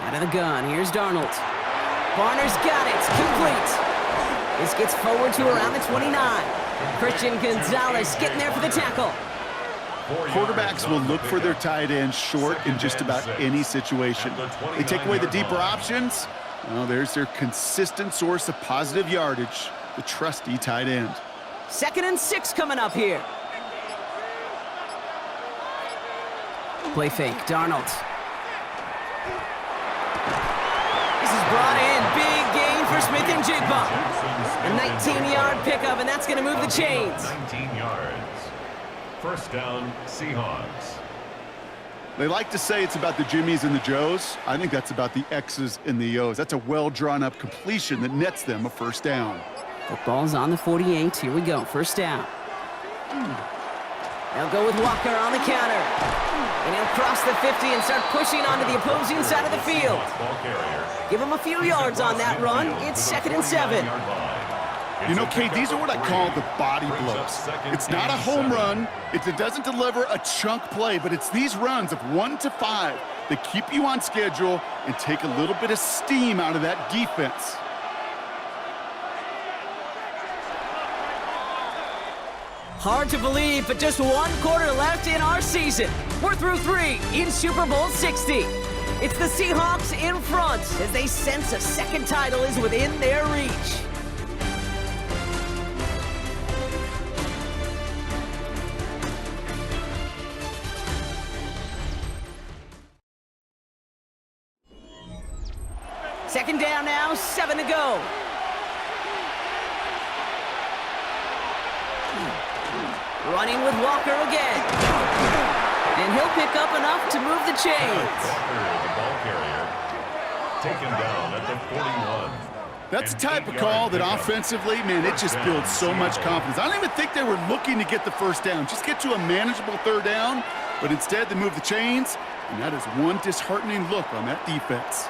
Out of the gun, here's Darnold. Barner's got it, complete. This gets forward to around the 29. Christian Gonzalez getting there for the tackle. Quarterbacks will look for their tight end short in just about any situation. They take away the deeper options. Well, there's their consistent source of positive yardage, the trusty tight end. 2nd and 6 coming up here. Play fake, Darnold. This is brought in. Big gain for Smith and Jigba. A 19-yard pickup, and that's going to move the chains. 19 yards. 1st down, Seahawks. They like to say it's about the Jimmies and the Joes. I think that's about the X's and the O's. That's a well-drawn-up completion that nets them a 1st down. Football's on the 48. Here we go. 1st down. They'll go with Walker on the counter. And he'll cross the 50 and start pushing onto the opposing side of the field. Give him a few yards on that run. It's 2nd and 7. You know, Kate, these are what I call the body blows. It's not a home run. It doesn't deliver a chunk play, but it's these runs of 1 to 5 that keep you on schedule and take a little bit of steam out of that defense. Hard to believe, but just 1 quarter left in our season. We're through 3 in Super Bowl 60. It's the Seahawks in front as they sense a 2nd title is within their reach. Second down now, 7 to go. Running with Walker again. And he'll pick up enough to move the chains. Walker, the ball carrier, taken down at the 41. That's the type of call that offensively, man, it just builds so much confidence. I don't even think they were looking to get the 1st down. Just get to a manageable 3rd down, but instead they move the chains, and that is one disheartening look on that defense.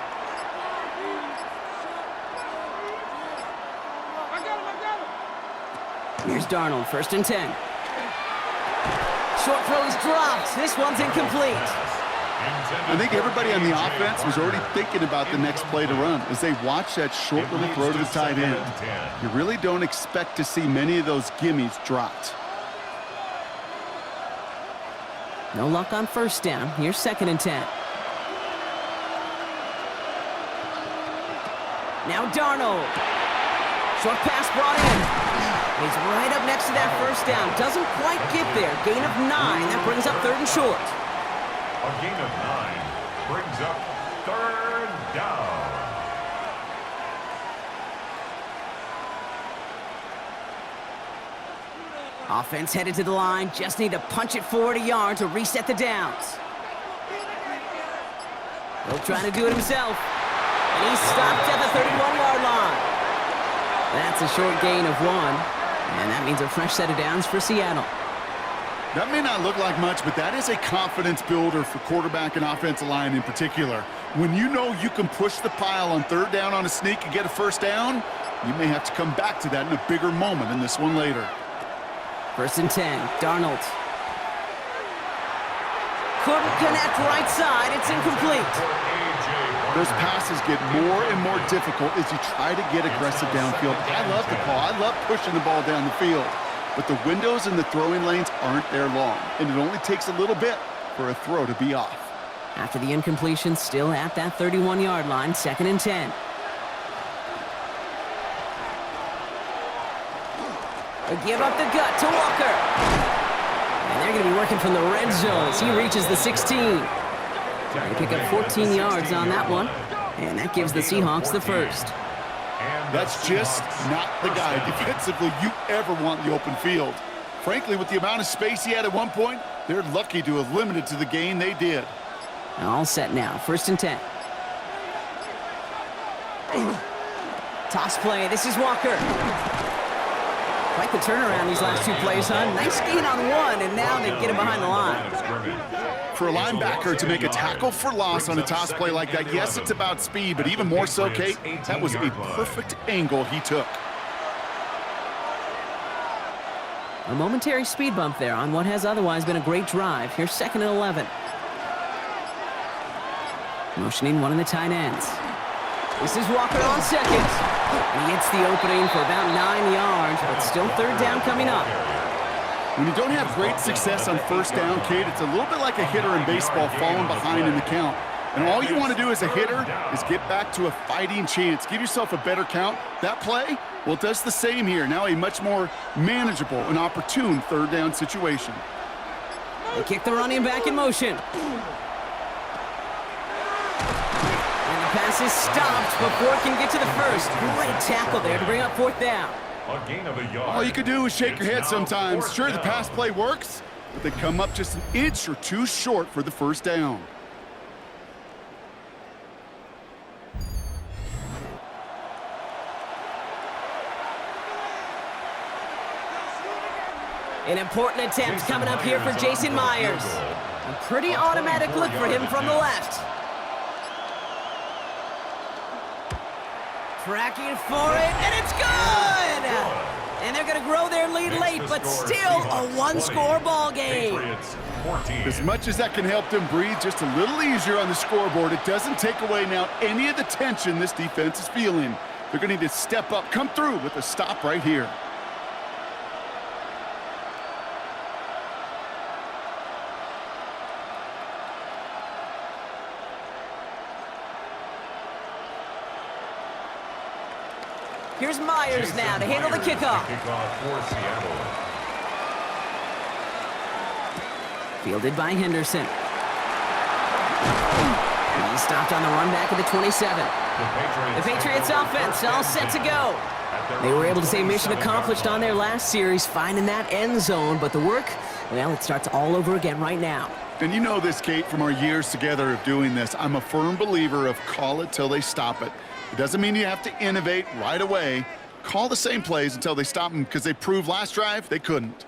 Here's Darnold, 1st and 10. Short throw's dropped. This one's incomplete. I think everybody on the offense was already thinking about the next play to run as they watch that short little throw to the tight end. You really don't expect to see many of those gimmies dropped. No luck on 1st down. Here's 2nd and 10. Now Darnold. Short pass brought in. He's right up next to that 1st down. Doesn't quite get there. Gain of 9. That brings up 3rd and short. A gain of 9 brings up 3rd down. Offense headed to the line. Just need to punch it forward a yard to reset the downs. He'll try to do it himself. And he's stopped at the 31-yard line. That's a short gain of 1. And that means a fresh set of downs for Seattle. That may not look like much, but that is a confidence builder for quarterback and offensive line in particular. When you know you can push the pile on 3rd down on a sneak and get a 1st down, you may have to come back to that in a bigger moment in this one later. 1st and 10, Darnold. Couldn't connect right side, it's incomplete. Those passes get more and more difficult as you try to get aggressive downfield. I love the call. I love pushing the ball down the field. But the windows in the throwing lanes aren't there long, and it only takes a little bit for a throw to be off. After the incompletion, still at that 31-yard line, 2nd and 10. A give up the gut to Walker. And they're going to be working from the red zone as he reaches the 16. They pick up 14 yards on that one, and that gives the Seahawks the 1st. That's just not the guy defensively you ever want in the open field. Frankly, with the amount of space he had at one point, they're lucky to have limited to the gain they did. All set now, 1st and 10. Toss play, this is Walker. Quite the turnaround these last 2 plays, huh? Nice gain on 1, and now they get him behind the line. For a linebacker to make a tackle for loss on a toss play like that, yes, it's about speed, but even more so, Kate, that was a perfect angle he took. A momentary speed bump there on what has otherwise been a great drive. Here's 2nd and 11. Motioning one of the tight ends. This is Walker on 2nd. And he hits the opening for about 9 yards, but still 3rd down coming up. When you don't have great success on 1st down, Kate, it's a little bit like a hitter in baseball falling behind in the count. And all you want to do as a hitter is get back to a fighting chance. Give yourself a better count. That play, well, it does the same here. Now a much more manageable and opportune 3rd down situation. They kick the running back in motion. And the pass is stopped before it can get to the 1st. Great tackle there to bring up 4th down. A gain of a yard. All you can do is shake your head sometimes. Sure, the pass play works, but they come up just an inch or 2 short for the 1st down. An important attempt coming up here for Jason Myers. A pretty automatic look for him from the left. Tracking for it, and it's good! And they're going to grow their lead late, but still a 1-score ball game. As much as that can help them breathe just a little easier on the scoreboard, it doesn't take away now any of the tension this defense is feeling. They're going to need to step up, come through with a stop right here. Here's Myers now to handle the kickoff. Fielded by Henderson. He's stopped on the run back at the 27. The Patriots offense all set to go. They were able to say mission accomplished on their last series, finding that end zone, but the work, well, it starts all over again right now. And you know this, Kate, from our years together of doing this. I'm a firm believer of call it till they stop it. It doesn't mean you have to innovate right away. Call the same plays until they stop them, because they proved last drive they couldn't.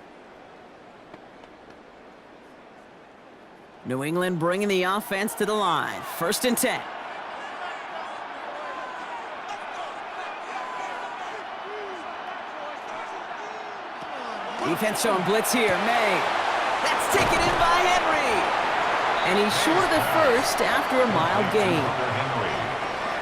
New England bringing the offense to the line. 1st and 10. Defense showing blitz here. May. That's taken in by Henry. And he's short of the 1st after a mild gain.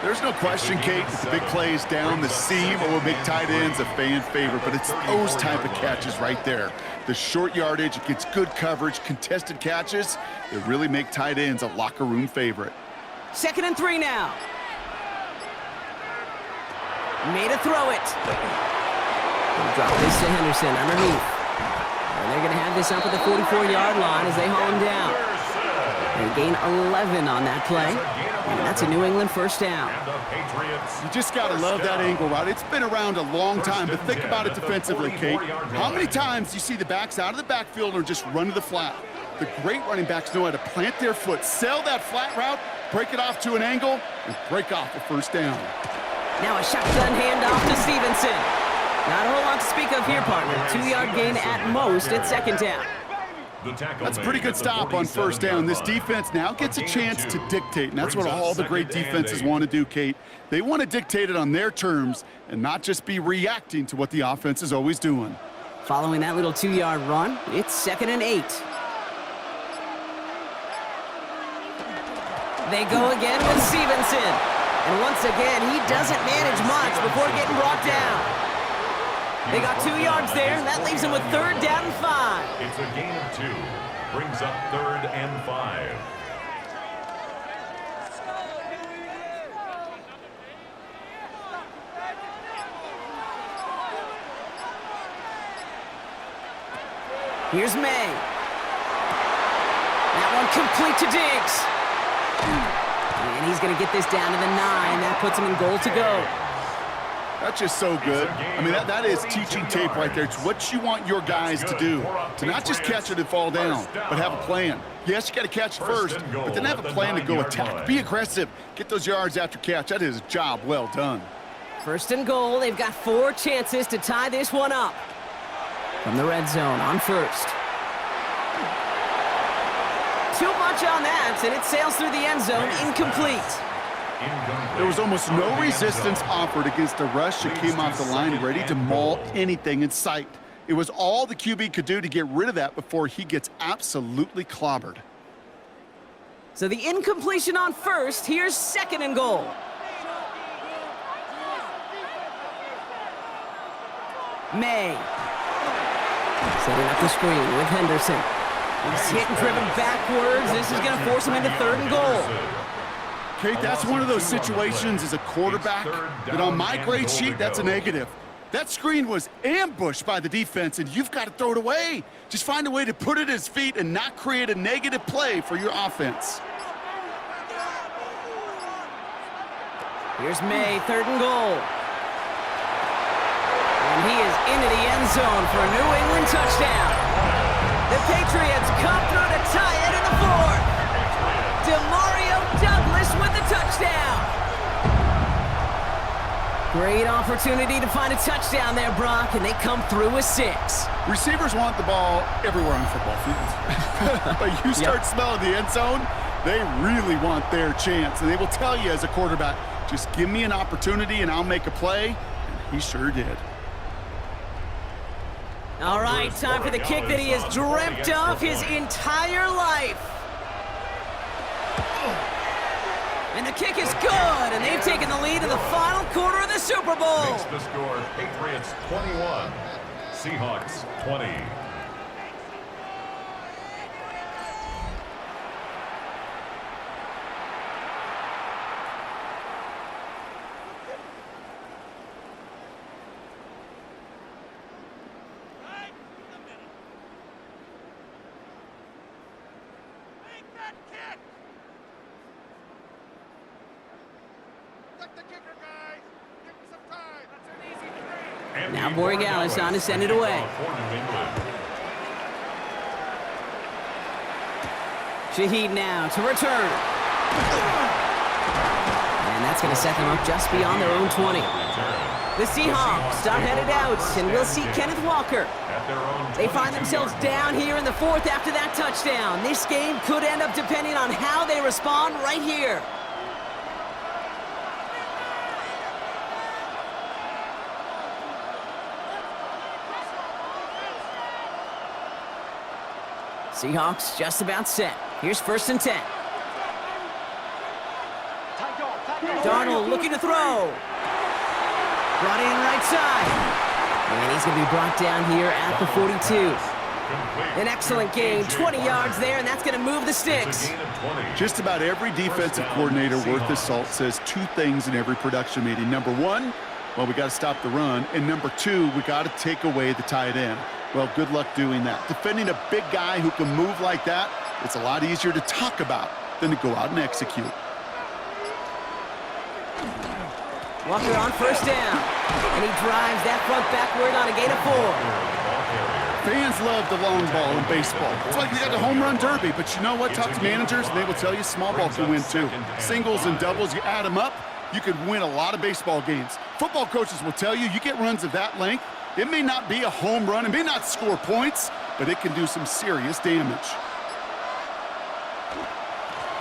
There's no question, Kate, that the big plays down the seam or big tight ends a fan favorite, but it's those type of catches right there. The short yardage, it gets good coverage, contested catches, they really make tight ends a locker room favorite. 2nd and 3 now. Made a throw it. Drop this to Henderson underneath. And they're going to have this up at the 44-yard line as they haul him down. They gain 11 on that play. And that's a New England 1st down. You just got to love that angle, right? It's been around a long time, but think about it defensively, Kate. How many times do you see the backs out of the backfield or just run to the flat? The great running backs know how to plant their foot, sell that flat route, break it off to an angle, and break off a 1st down. Now a shotgun handoff to Stevenson. Not a whole lot to speak of here, partner. 2-yard gain at most at 2nd down. That's a pretty good stop on 1st down. This defense now gets a chance to dictate, and that's what all the great defenses want to do, Kate. They want to dictate it on their terms and not just be reacting to what the offense is always doing. Following that little 2-yard run, it's 2nd and 8. They go again with Stevenson. And once again, he doesn't manage much before getting brought down. They got 2 yards there, and that leaves them with 3rd down and 5. It's a gain of 2. Brings up 3rd and 5. Here's May. That one complete to Diggs. And he's going to get this down to the 9. That puts him in goal to go. That's just so good. I mean, that is teaching tape right there. It's what you want your guys to do. To not just catch it and fall down, but have a plan. Yes, you got to catch it first, but then have a plan to go attack. Be aggressive. Get those yards after catch. That is a job well done. First and goal. They've got 4 chances to tie this one up. From the red zone on first. Too much on that, and it sails through the end zone, incomplete. There was almost no resistance offered against a rush that came off the line ready to maul anything in sight. It was all the QB could do to get rid of that before he gets absolutely clobbered. So the incompletion on first. Here's second and goal. May. Setting up the screen with Henderson. He's hit and driven backwards. This is going to force him into third and goal. Kate, that's one of those situations as a quarterback that on my grade sheet, that's a negative. That screen was ambushed by the defense, and you've got to throw it away. Just find a way to put it at his feet and not create a negative play for your offense. Here's May, third and goal. And he is into the end zone for a New England touchdown. The Patriots come through to tie it in the fourth. Demario Douglas with the touchdown. Great opportunity to find a touchdown there, Brock, and they come through with 6. Receivers want the ball everywhere on the football field. But you start smelling the end zone, they really want their chance. And they will tell you as a quarterback, just give me an opportunity and I'll make a play. And he sure did. All right, time for the kick that he has dreamt of his entire life. And the kick is good, and they've taken the lead in the final quarter of the Super Bowl. Makes the score Patriots 21, Seahawks 20. Now Borregales on to send it away. Shaheed now to return. And that's going to set them up just beyond their own 20. The Seahawks are headed out, and we'll see Kenneth Walker. They find themselves down here in the fourth after that touchdown. This game could end up depending on how they respond right here. Seahawks just about set. Here's first and 10. Darnold looking to throw. Brought in right side. And he's going to be brought down here at the 42. An excellent gain, 20 yards there, and that's going to move the sticks. Just about every defensive coordinator worth his salt says 2 things in every production meeting. Number 1, well, we got to stop the run. And number 2, we got to take away the tight end. Well, good luck doing that. Defending a big guy who can move like that, it's a lot easier to talk about than to go out and execute. Walker on first down, and he drives that front backward on a gain of 4. Fans love the long ball in baseball. It's like we got the home run derby, but you know what? Talk to managers, and they will tell you small ball can win too. Singles and doubles, you add them up, you could win a lot of baseball games. Football coaches will tell you, you get runs of that length, it may not be a home run, it may not score points, but it can do some serious damage.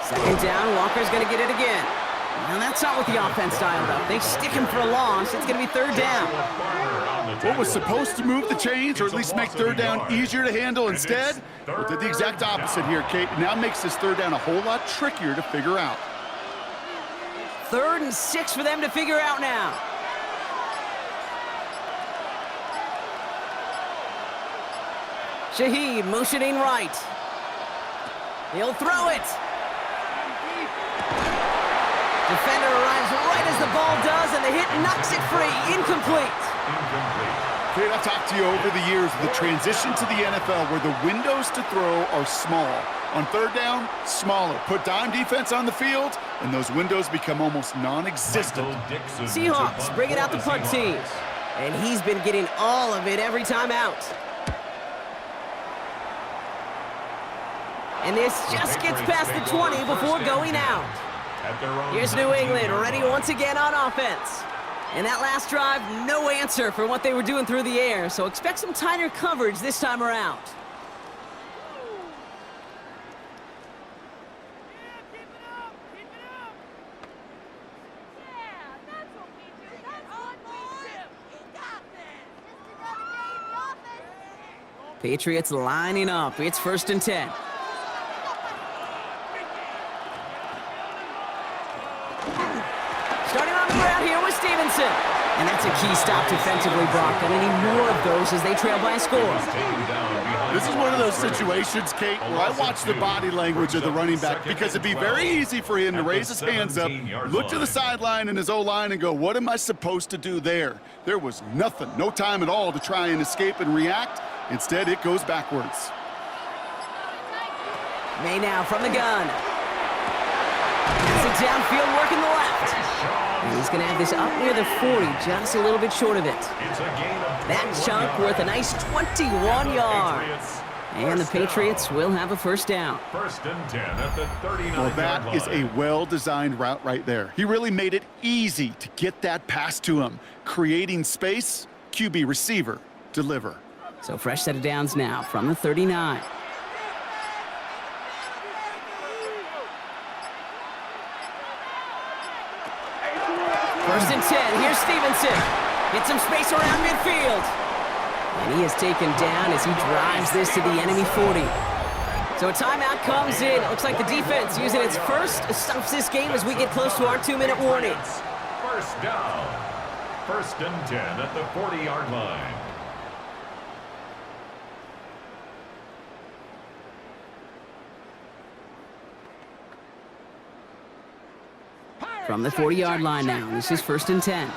Second down, Walker's going to get it again. Now that's not what the offense dialed up. They stick him for a loss. It's going to be third down. What was supposed to move the chains, or at least make third down easier to handle instead, well, did the exact opposite here, Kate. Now makes this third down a whole lot trickier to figure out. 3rd and 6 for them to figure out now. Shaheed motioning right. He'll throw it. Defender arrives right as the ball does, and the hit knocks it free. Incomplete. Kate, I've talked to you over the years of the transition to the NFL where the windows to throw are small. On third down, smaller. Put dime defense on the field, and those windows become almost non-existent. Seahawks bringing out the punt team. And he's been getting all of it every time out. And this just gets past the 20 before going out. Here's New England ready once again on offense. And that last drive, no answer for what they were doing through the air, so expect some tighter coverage this time around. Patriots lining up. It's 1st and 10. Starting on the ground here with Stevenson. And that's a key stop defensively, Brock. And any more of those as they trail by a score. This is one of those situations, Kate, where I watch the body language of the running back because it'd be very easy for him to raise his hands up, look to the sideline and his O-line and go, what am I supposed to do there? There was nothing, no time at all to try and escape and react. Instead, it goes backwards. May now from the gun. That's a downfield work in the left. And he's going to have this up near the 40, just a little bit short of it. That chunk worth a nice 21 yards. And the Patriots will have a 1st down. 1st and 10 at the 39-yard Well, that is a well-designed route right there. He really made it easy to get that pass to him. Creating space, QB receiver, deliver. So fresh set of downs now from the 39. First and 10, here's Stevenson. Get some space around midfield. And he is taken down as he drives this to the enemy 40. So a timeout comes in. It looks like the defense using its first stops this game as we get close to our 2-minute warning. 1st down. 1st and 10 at the 40-yard line. From the 40-yard line now, this is 1st and 10.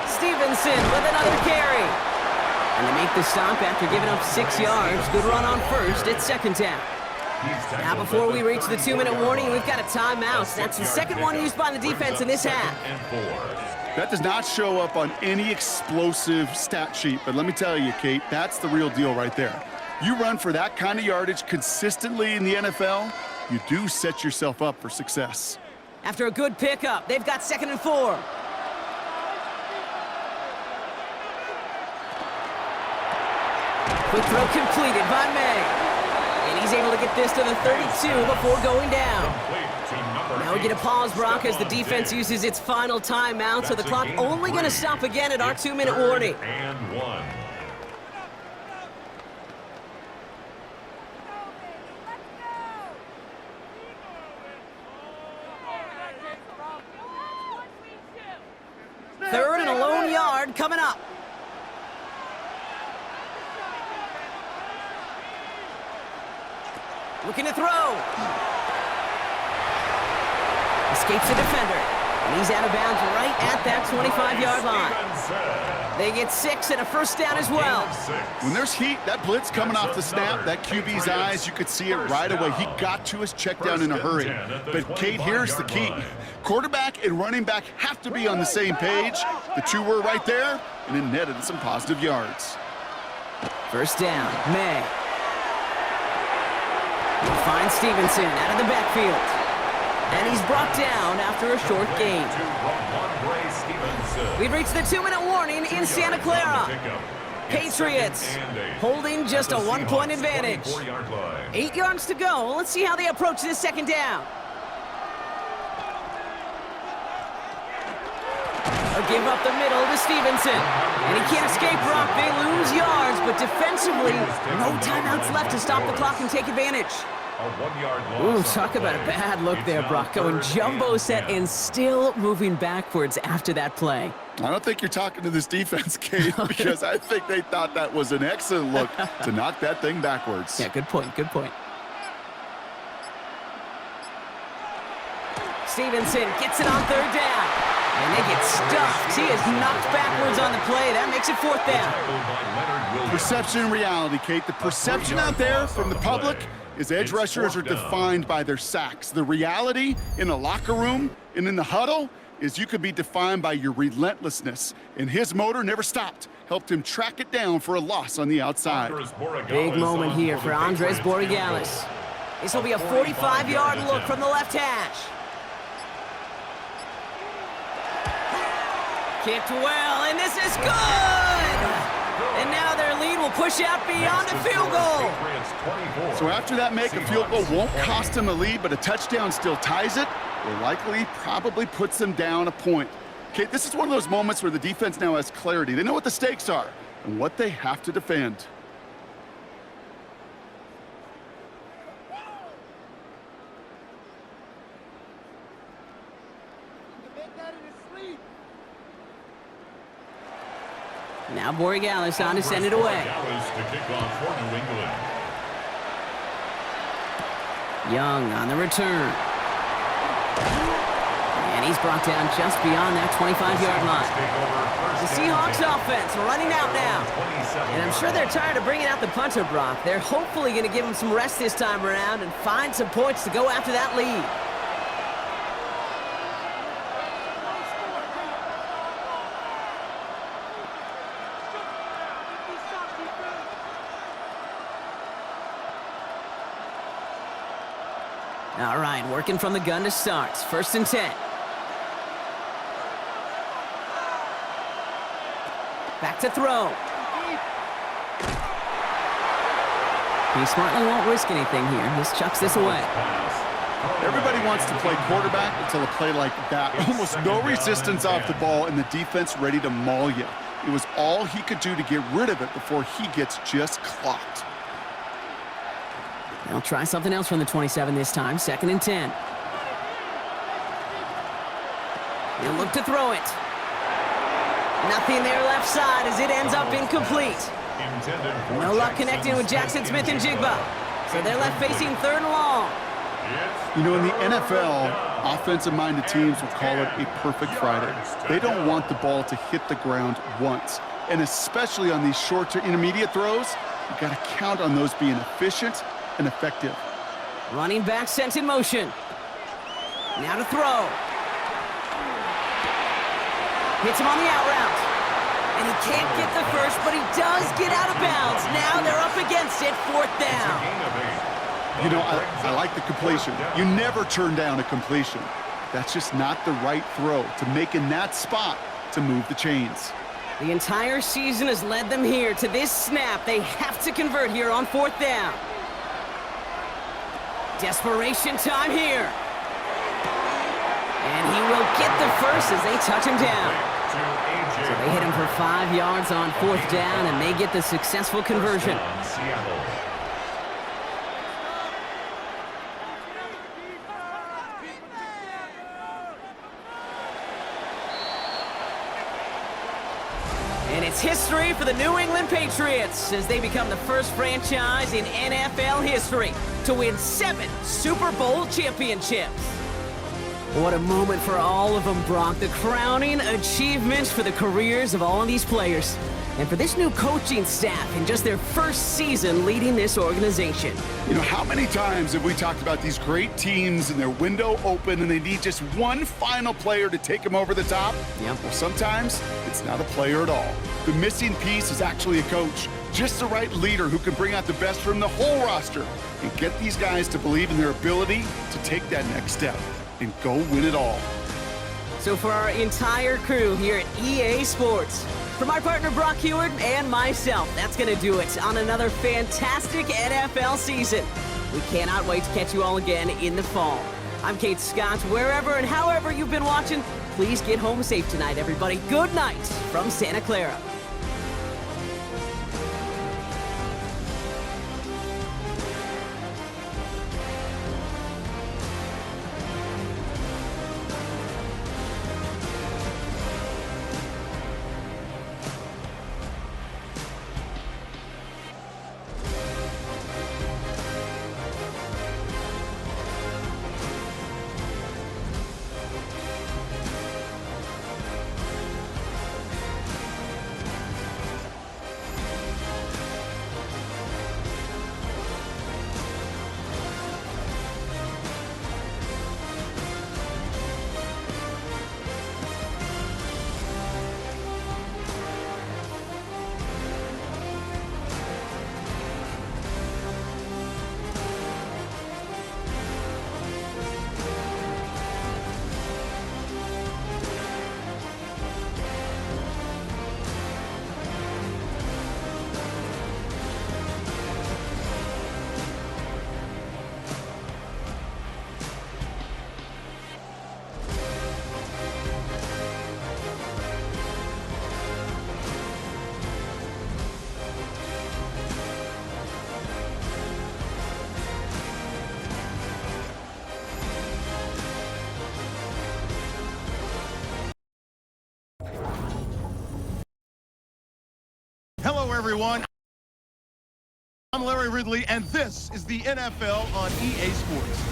Stevenson with another carry. And they make the stop after giving up 6 yards. Good run on first. It's 2nd down. Now before we reach the 2-minute warning, we've got a timeout. That's the second one used by the defense in this half. That does not show up on any explosive stat sheet, but let me tell you, Kate, that's the real deal right there. You run for that kind of yardage consistently in the NFL, you do set yourself up for success. After a good pickup, they've got 2nd and 4. Quick throw completed by May. And he's able to get this to the 32 before going down. Now we get a pause, Brock, as the defense uses its final timeout, so the clock only going to stop again at our 2-minute warning. And 1. Third and a lone yard coming up. Looking to throw. Escapes the defender. And he's out of bounds right at that 25-yard line. They get 6 and a 1st down as well. When there's heat, that blitz coming off the snap, that QB's eyes, you could see it right away. He got to his check down in a hurry. But, Kate, here's the key. Quarterback and running back have to be on the same page. The two were right there, and it netted some positive yards. 1st down, May. He'll find Stevenson out of the backfield. And he's brought down after a short gain. We've reached the 2-minute warning in Santa Clara. Patriots holding just a 1-point advantage. 8 yards to go. Let's see how they approach this 2nd down. A give up the middle to Stevenson. And he can't escape, Brock. They lose yards, but defensively, no timeouts left to stop the clock and take advantage. Ooh, talk about a bad look there, Brock. Going jumbo set and still moving backwards after that play. I don't think you're talking to this defense, Kate, because I think they thought that was an excellent look to knock that thing backwards. Yeah, good point, good point. Stevenson gets it on 3rd down. And they get stuffed. He is knocked backwards on the play. That makes it 4th down. Perception and reality, Kate. The perception out there from the public is edge rushers are defined by their sacks. The reality in the locker room and in the huddle is you could be defined by your relentlessness. And his motor never stopped. Helped him track it down for a loss on the outside. Big moment here for Andres Borregales. This will be a 45-yard look from the left hash. Kicked well, and this is good! And now their lead will push out beyond a field goal. So after that make, a field goal won't cost them a lead, but a touchdown still ties it, or likely probably puts them down a point. Kate, this is one of those moments where the defense now has clarity. They know what the stakes are and what they have to defend. Now Borregales on to send it away. Young on the return. And he's brought down just beyond that 25-yard line. The Seahawks offense running out now. And I'm sure they're tired of bringing out the punter, Brock. They're hopefully going to give him some rest this time around and find some points to go after that lead. All right, working from the gun to start. 1st and 10. Back to throw. He smartly won't risk anything here. Just chucks this away. Everybody wants to play quarterback until a play like that. Almost no resistance off the ball and the defense ready to maul you. It was all he could do to get rid of it before he gets just clocked. They'll try something else from the 27 this time. 2nd and 10. He'll look to throw it. Nothing there left side as it ends up incomplete. No luck connecting with Jackson Smith and Jigba. So they're left facing 3rd and long. You know, in the NFL, offensive-minded teams will call it a perfect Friday. They don't want the ball to hit the ground once. And especially on these short to intermediate throws, you got to count on those being efficient and effective. Running back sent in motion. Now to throw. Hits him on the out route. And he can't get the first, but he does get out of bounds. Now they're up against it, 4th down. You know, I like the completion. You never turn down a completion. That's just not the right throw to make in that spot to move the chains. The entire season has led them here to this snap. They have to convert here on 4th down. Desperation time here. And he will get the first as they touch him down. So they hit him for 5 yards on 4th down, and they get the successful conversion. And it's history for the New England Patriots as they become the first franchise in NFL history to win 7 Super Bowl championships. What a moment for all of them, Brock. The crowning achievements for the careers of all of these players. And for this new coaching staff in just their first season leading this organization. You know, how many times have we talked about these great teams and their window open and they need just one final player to take them over the top? Yep. Well, sometimes it's not a player at all. The missing piece is actually a coach. Just the right leader who can bring out the best from the whole roster and get these guys to believe in their ability to take that next step and go win it all. So for our entire crew here at EA Sports, for my partner Brock Heward and myself, that's going to do it on another fantastic NFL season. We cannot wait to catch you all again in the fall. I'm Kate Scott. Wherever and however you've been watching, please get home safe tonight, everybody. Good night from Santa Clara. everyone. I'm Larry Ridley, and this is the NFL on EA Sports.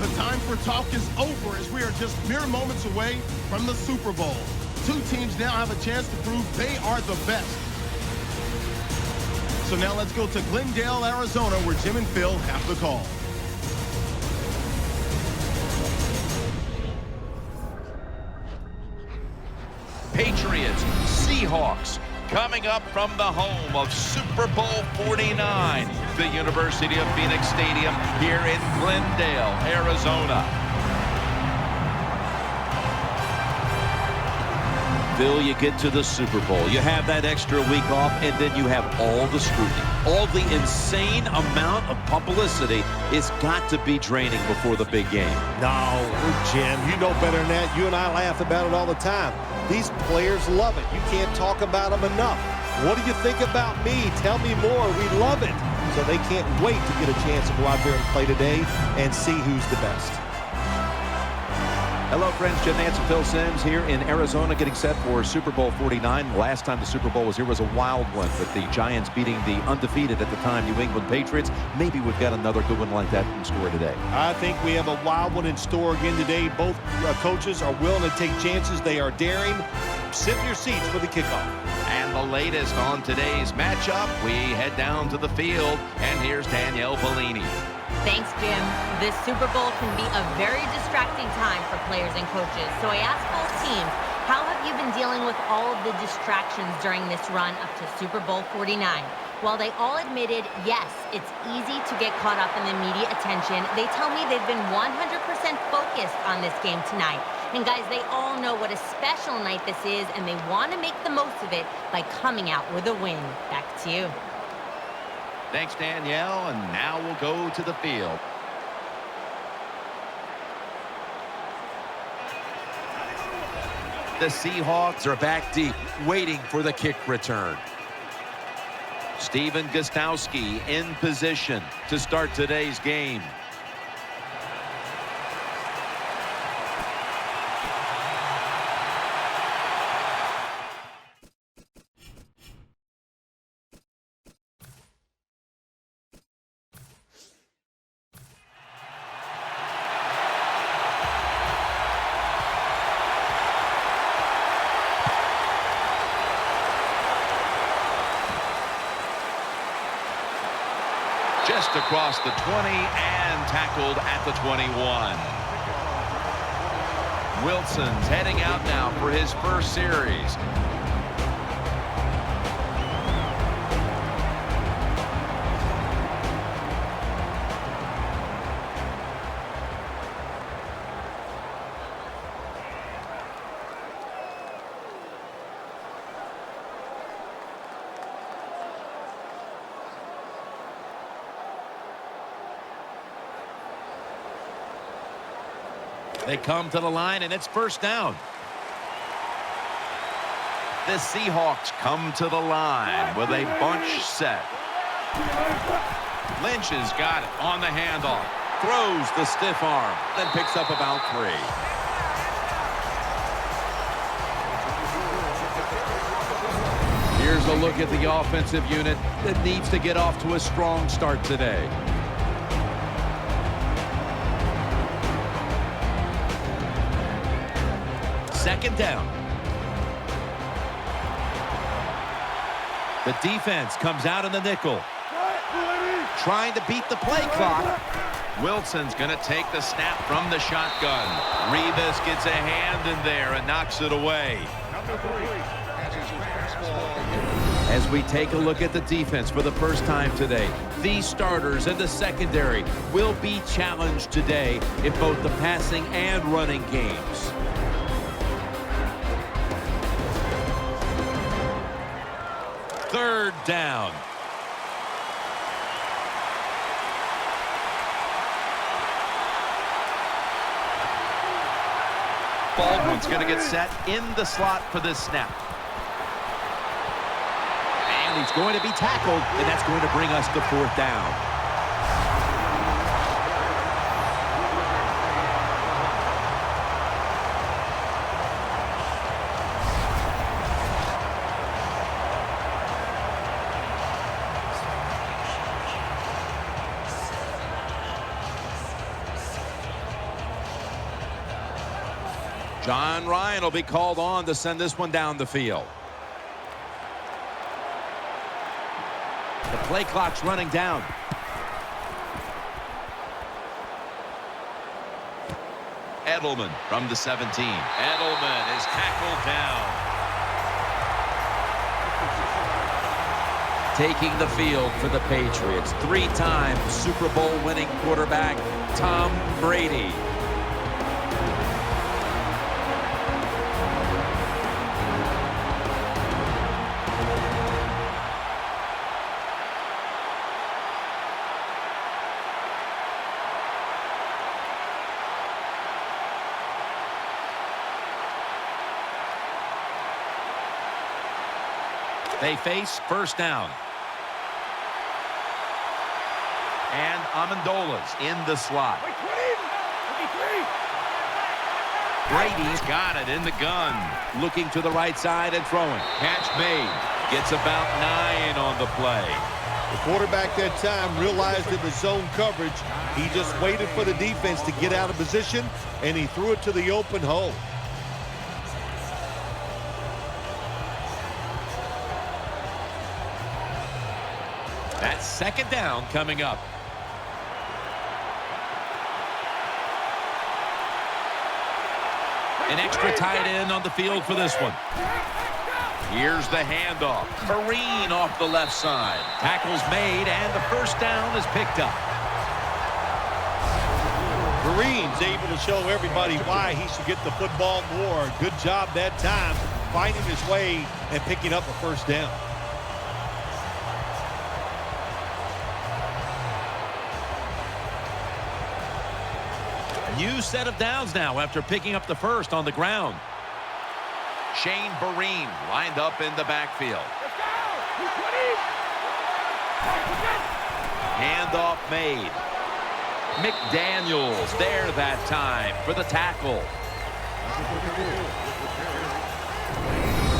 The time for talk is over as we are just mere moments away from the Super Bowl. Two teams now have a chance to prove they are the best. So now let's go to Glendale, Arizona, where Jim and Phil have the call. Patriots, Seahawks, coming up from the home of Super Bowl 49, the University of Phoenix Stadium here in Glendale, Arizona. Phil, you get to the Super Bowl. You have that extra week off, and then you have all the scrutiny. All the insane amount of publicity. It's got to be draining before the big game. No, Jim, you know better than that. You and I laugh about it all the time. These players love it. You can't talk about them enough. What do you think about me? Tell me more. We love it. So they can't wait to get a chance to go out there and play today and see who's the best. Hello, friends. Jim Nance and Phil Simms here in Arizona getting set for Super Bowl 49. Last time the Super Bowl was here was a wild one, with the Giants beating the undefeated at the time New England Patriots. Maybe we've got another good one like that in store today. I think we have a wild one in store again today. Both coaches are willing to take chances. They are daring. Sit in your seats for the kickoff. And the latest on today's matchup, we head down to the field, and here's Danielle Bellini. Thanks, Jim. This Super Bowl can be a very distracting time for players and coaches. So I asked both teams, how have you been dealing with all of the distractions during this run up to Super Bowl 49? While they all admitted, yes, it's easy to get caught up in the media attention, they tell me they've been 100% focused on this game tonight. And guys, they all know what a special night this is, and they want to make the most of it by coming out with a win. Back to you. Thanks, Danielle, and now we'll go to the field. The Seahawks are back deep, waiting for the kick return. Steven Gostkowski in position to start today's game. Just across the 20 and tackled at the 21. Wilson's heading out now for his first series. They come to the line, and it's first down. The Seahawks come to the line with a bunch set. Lynch has got it on the handoff. Throws the stiff arm, then picks up about 3. Here's a look at the offensive unit that needs to get off to a strong start today. Second down. The defense comes out in the nickel. Trying to beat the play clock. Wilson's going to take the snap from the shotgun. Revis gets a hand in there and knocks it away. As we take a look at the defense for the first time today, these starters in the secondary will be challenged today in both the passing and running games. Third down. Baldwin's going to get set in the slot for this snap. And he's going to be tackled, and that's going to bring us to fourth down. John Ryan will be called on to send this one down the field. The play clock's running down. Edelman from the 17. Edelman is tackled down. Taking the field for the Patriots, 3-time Super Bowl winning quarterback, Tom Brady. They face first down. And Amendola's in the slot. Brady's got it in the gun. Looking to the right side and throwing. Catch made. Gets about 9 on the play. The quarterback that time realized in the zone coverage, he just waited for the defense to get out of position, and he threw it to the open hole. That's second down coming up. An extra tight end on the field for this one. Here's the handoff. Marine off the left side. Tackle's made, and the first down is picked up. Marine's able to show everybody why he should get the football more. Good job that time, finding his way and picking up a first down. New set of downs now after picking up the first on the ground. Shane Vereen lined up in the backfield. Handoff made. McDaniels there that time for the tackle.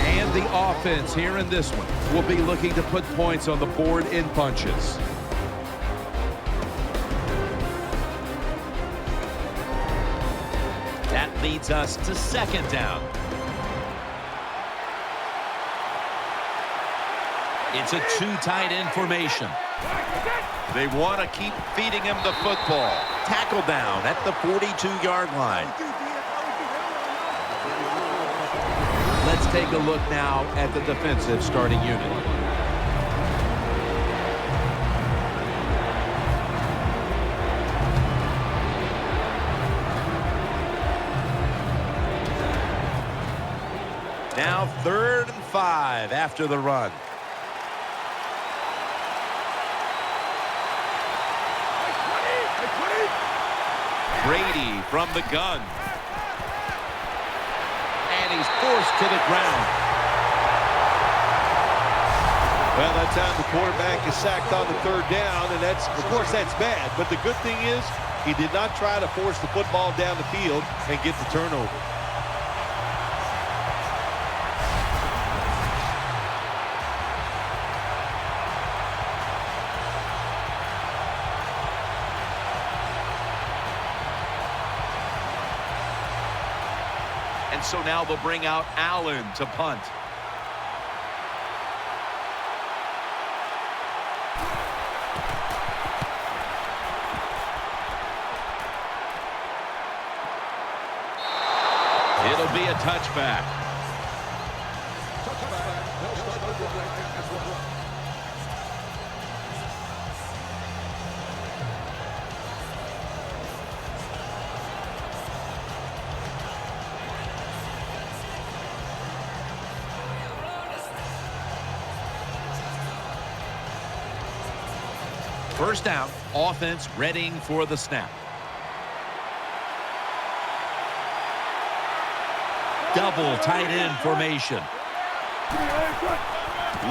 And the offense here in this one will be looking to put points on the board in bunches. That leads us to second down. It's a 2 tight end formation. They want to keep feeding him the football. Tackle down at the 42-yard line. Let's take a look now at the defensive starting unit. Now 3rd and 5 after the run. Brady from the gun. And he's forced to the ground. Well, that time the quarterback is sacked on the 3rd down, and that's, of course, that's bad. But the good thing is he did not try to force the football down the field and get the turnover. And so now they'll bring out Allen to punt. It'll be a touchback. First down, offense readying for the snap. Double tight end formation.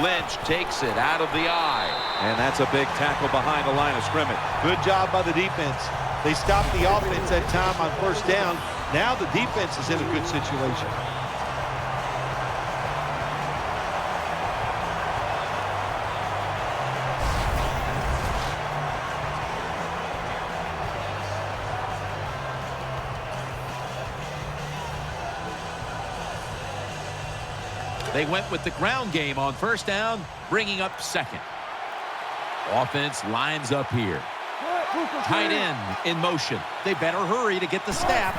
Lynch takes it out of the eye. And that's a big tackle behind the line of scrimmage. Good job by the defense. They stopped the offense that time on first down. Now the defense is in a good situation. They went with the ground game on first down, bringing up second. Offense lines up here. Tight end in motion. They better hurry to get the snap.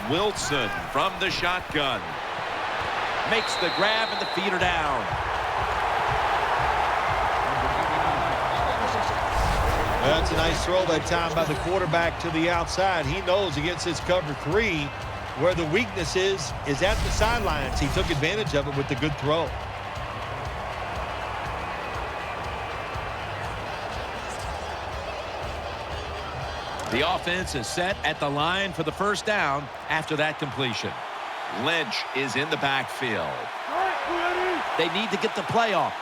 Wilson from the shotgun. Makes the grab and the feeder down. That's a nice throw that time by the quarterback to the outside. He knows against his cover 3 where the weakness is at the sidelines. He took advantage of it with the good throw. The offense is set at the line for the first down after that completion. Lynch is in the backfield. They need to get the play off.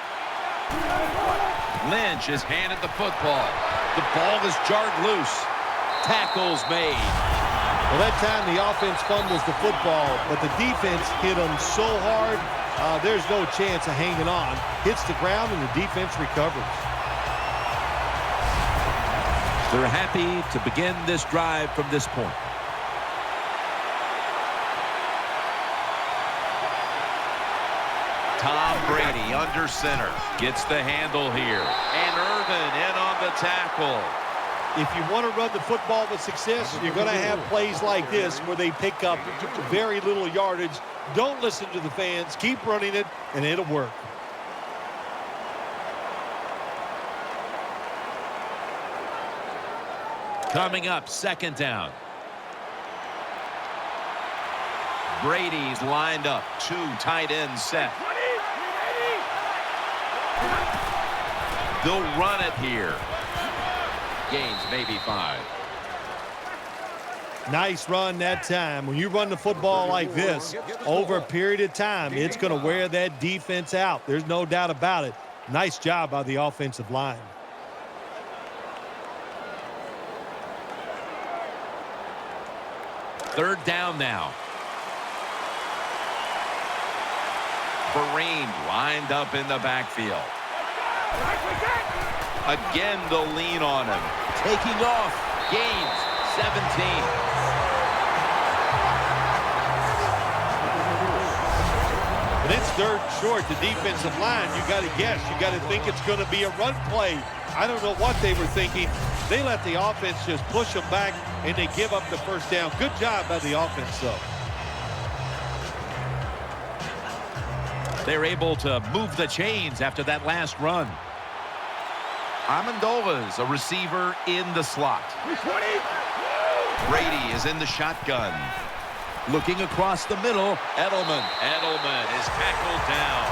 Lynch is handed the football. The ball is jarred loose. Tackles made. Well, that time the offense fumbles the football, but the defense hit them so hard, there's no chance of hanging on. Hits the ground, and the defense recovers. They're happy to begin this drive from this point. Tom Brady under center. Gets the handle here. And Irvin in on the tackle. If you want to run the football with success, you're going to have plays like this where they pick up very little yardage. Don't listen to the fans. Keep running it, and it'll work. Coming up, second down. Brady's lined up. 2 tight ends set. They'll run it here. Gains maybe 5. Nice run that time. When you run the football like this, over a period of time, it's going to wear that defense out. There's no doubt about it. Nice job by the offensive line. Third down now. Kareem lined up in the backfield. Again, they'll lean on him. Taking off. Gains 17. When it's third and short, the defensive line, you got to guess. You got to think it's going to be a run play. I don't know what they were thinking. They let the offense just push them back, and they give up the first down. Good job by the offense, though. They're able to move the chains after that last run. Amendola's a receiver in the slot. Brady is in the shotgun. Looking across the middle, Edelman. Edelman is tackled down.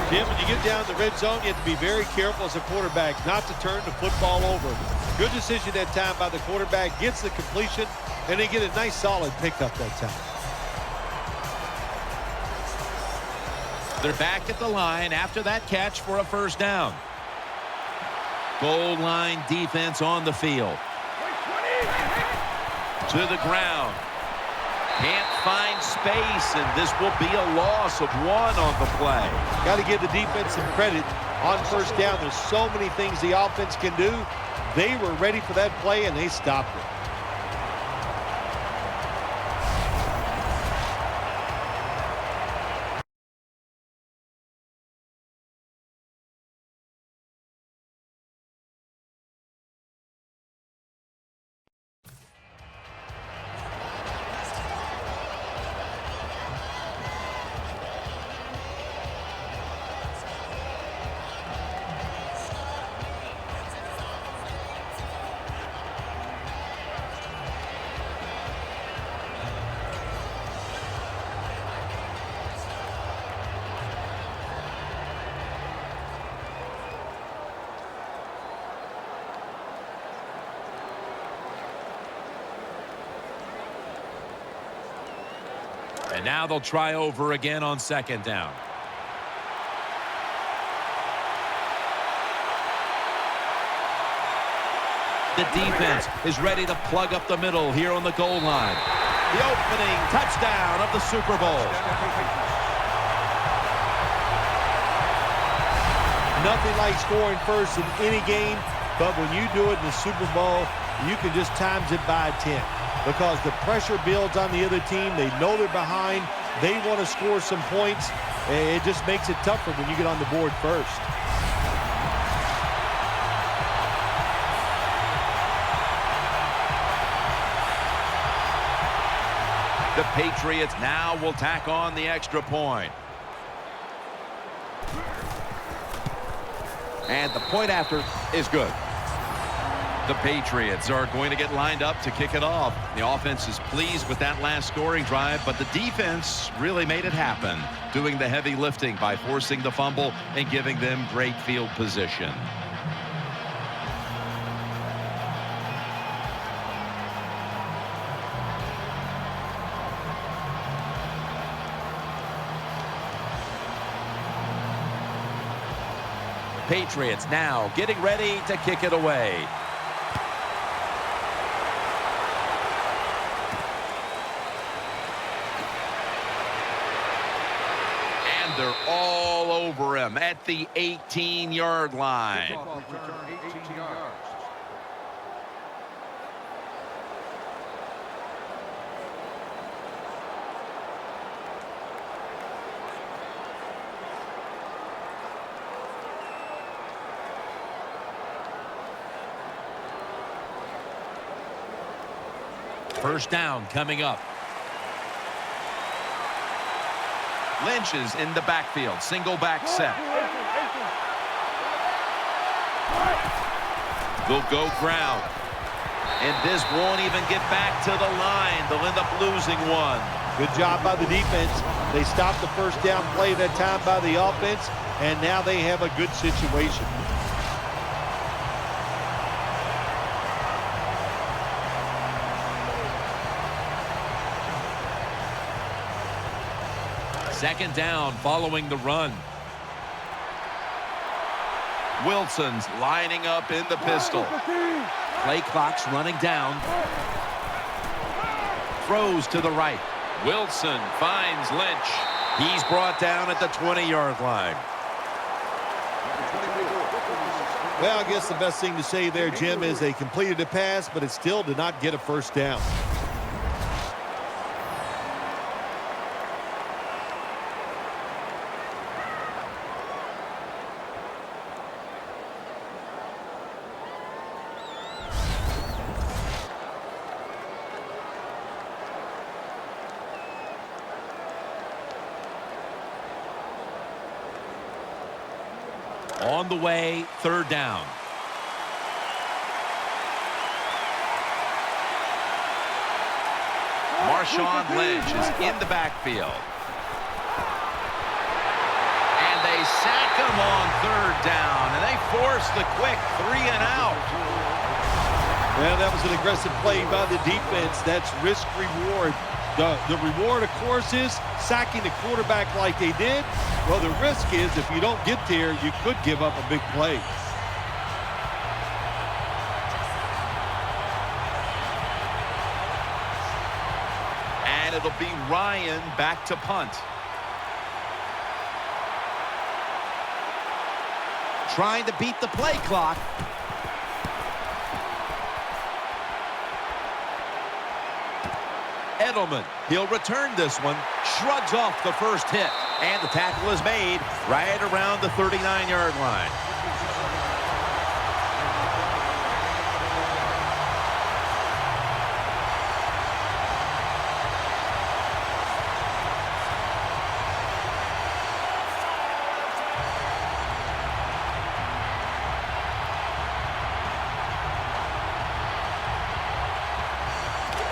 Jim, when you get down the red zone, you have to be very careful as a quarterback not to turn the football over. Good decision that time by the quarterback. Gets the completion, and they get a nice solid pickup that time. They're back at the line after that catch for a first down. Goal line defense on the field. To the ground. Can't find space, and this will be a loss of 1 on the play. Got to give the defense some credit on first down. There's so many things the offense can do. They were ready for that play, and they stopped it. And now they'll try over again on second down. The defense is ready to plug up the middle here on the goal line. The opening touchdown of the Super Bowl. Nothing like scoring first in any game, but when you do it in the Super Bowl, you can just times it by 10. because the pressure builds on the other team. They know they're behind. They want to score some points. It just makes it tougher when you get on the board first. The Patriots now will tack on the extra point. And the point after is good. The Patriots are going to get lined up to kick it off. The offense is pleased with that last scoring drive, but the defense really made it happen, doing the heavy lifting by forcing the fumble and giving them great field position. Patriots now getting ready to kick it away. And they're all over him at the 18-yard line. First down coming up. Lynch is in the backfield. Single back set. They'll go ground. And this won't even get back to the line. They'll end up losing one. Good job by the defense. They stopped the first down play that time by the offense, and now they have a good situation. Second down following the run. Wilson's lining up in the pistol. Play clock's running down. Throws to the right. Wilson finds Lynch. He's brought down at the 20-yard line. Well, I guess the best thing to say there, Jim, is they completed a pass, but it still did not get a first down. On the way, third down. Marshawn Lynch is in the backfield. And they sack him on third down, and they force the quick 3 and out. Well, that was an aggressive play by the defense. That's risk-reward. The reward, of course, is sacking the quarterback like they did. Well, the risk is if you don't get there, you could give up a big play. And it'll be Ryan back to punt. Trying to beat the play clock. Edelman, he'll return this one, shrugs off the first hit, and the tackle is made right around the 39-yard line.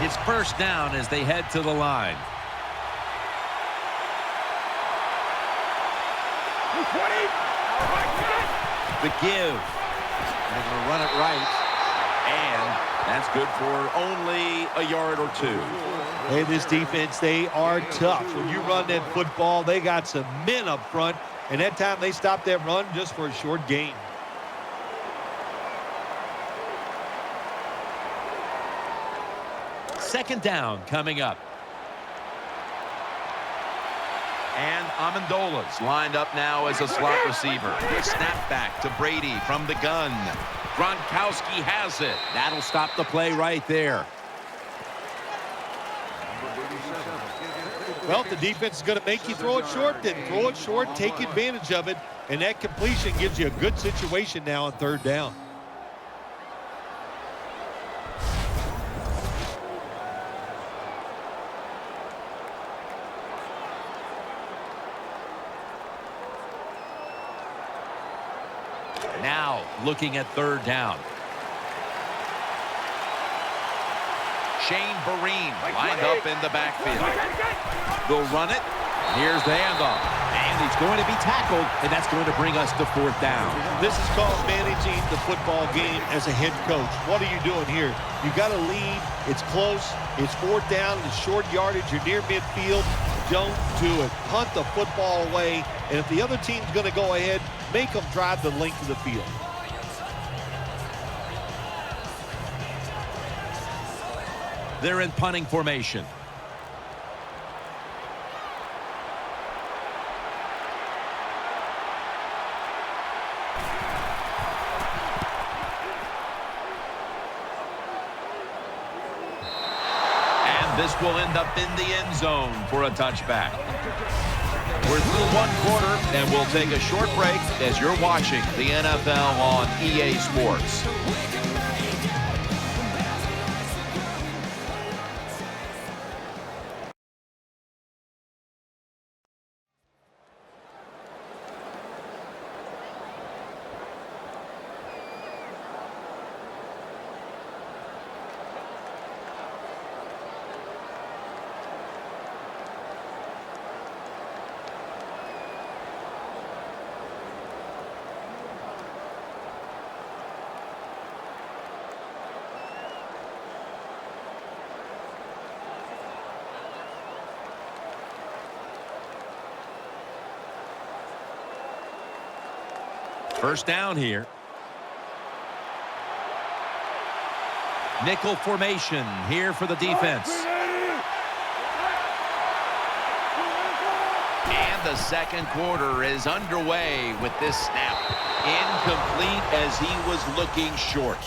It's first down as they head to the line. The give. They're going to run it right. And that's good for only a yard or two. Hey, this defense, they are tough. When you run that football, they got some men up front. And that time they stopped that run just for a short gain. Second down coming up. And Amendola's lined up now as a slot receiver. Snap back to Brady from the gun. Gronkowski has it. That'll stop the play right there. Well, if the defense is going to make you throw it short, then throw it short, take advantage of it, and that completion gives you a good situation now on 3rd down. Now looking at 3rd down. Shane Vereen lined up in the backfield. They'll run it. Here's the handoff. And he's going to be tackled, and that's going to bring us to 4th down. This is called managing the football game as a head coach. What are you doing here? You got to lead. It's close. It's 4th down. It's short yardage. You're near midfield. Don't do it. Punt the football away. And if the other team's going to go ahead, make them drive the length of the field. They're in punting formation. And this will end up in the end zone for a touchback. We're through 1 quarter, and we'll take a short break as you're watching the NFL on EA Sports. First down here. Nickel formation here for the defense. And the 2nd quarter is underway with this snap. Incomplete as he was looking short.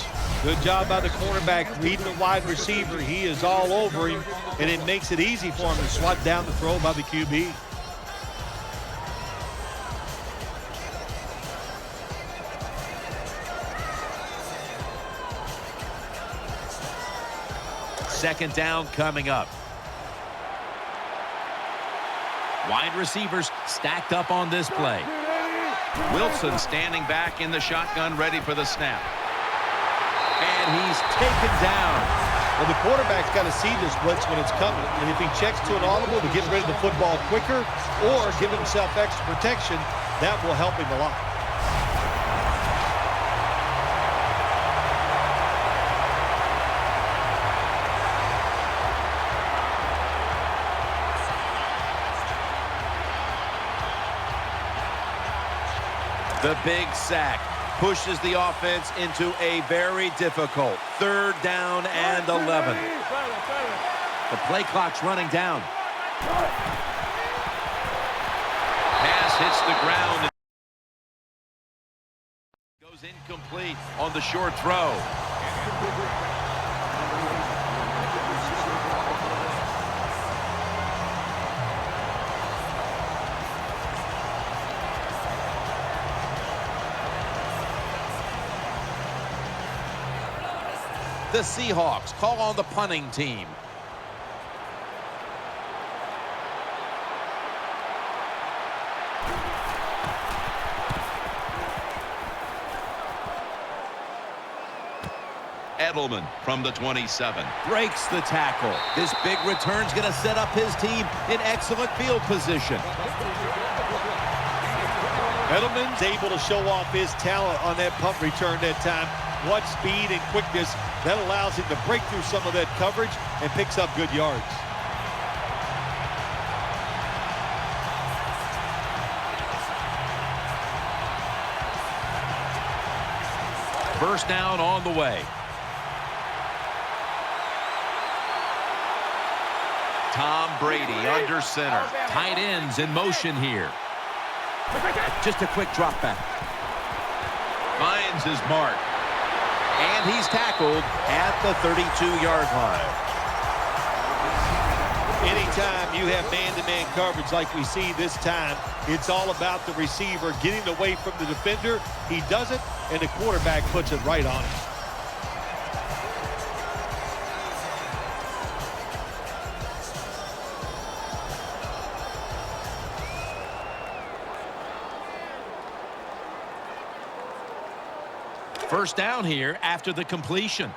Good job by the cornerback reading the wide receiver. He is all over him, and it makes it easy for him to swat down the throw by the QB. Second down coming up. Wide receivers stacked up on this play. Wilson standing back in the shotgun, ready for the snap. And he's taken down. Well, the quarterback's got to see this blitz when it's coming. And if he checks to an audible to get rid of the football quicker or give himself extra protection, that will help him a lot. The big sack pushes the offense into a very difficult 3rd down and 11. The play clock's running down. Pass hits the ground. Goes incomplete on the short throw. The Seahawks call on the punting team. Edelman from the 27 breaks the tackle. This big return's going to set up his team in excellent field position. Edelman's able to show off his talent on that punt return that time. What speed and quickness that allows him to break through some of that coverage and picks up good yards. First down on the way. Tom Brady under center. Tight ends in motion here. Just a quick drop back. Finds his mark. And he's tackled at the 32-yard line. Anytime you have man-to-man coverage like we see this time, it's all about the receiver getting away from the defender. He does it, and the quarterback puts it right on him. First down here after the completion.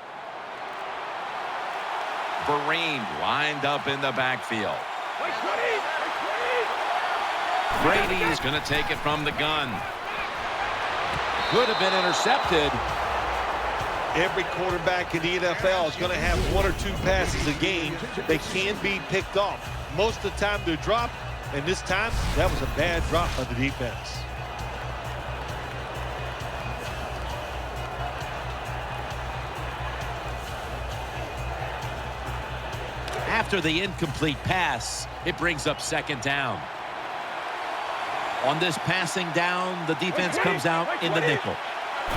Vereen lined up in the backfield. Brady's going to take it from the gun. Could have been intercepted. Every quarterback in the NFL is going to have one or two passes a game that can be picked off. Most of the time they're dropped, and this time that was a bad drop by the defense. After the incomplete pass, it brings up second down. On this passing down, the defense comes out in the nickel.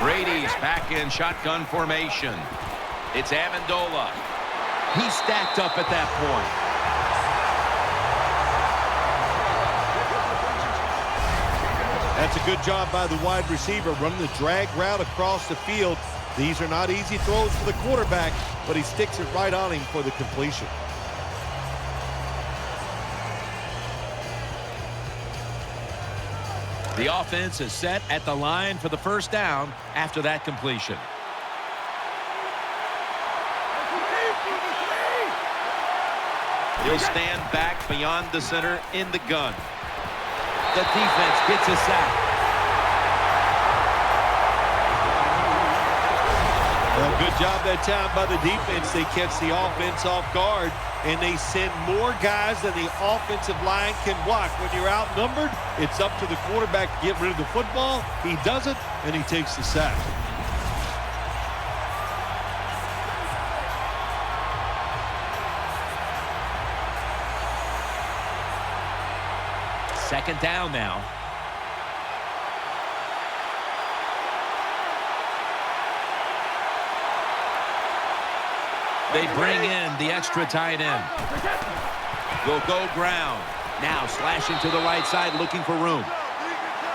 Brady's back in shotgun formation. It's Amendola. He's stacked up at that point. That's a good job by the wide receiver, running the drag route across the field. These are not easy throws for the quarterback, but he sticks it right on him for the completion. The offense is set at the line for the first down after that completion. He'll stand back beyond the center in the gun. The defense gets a sack. Well, good job that time by the defense. They catch the offense off guard, and they send more guys than the offensive line can block. When you're outnumbered, it's up to the quarterback to get rid of the football. He does it, and he takes the sack. Second down now. They bring in the extra tight end. Will go ground. Now slashing to the right side, looking for room.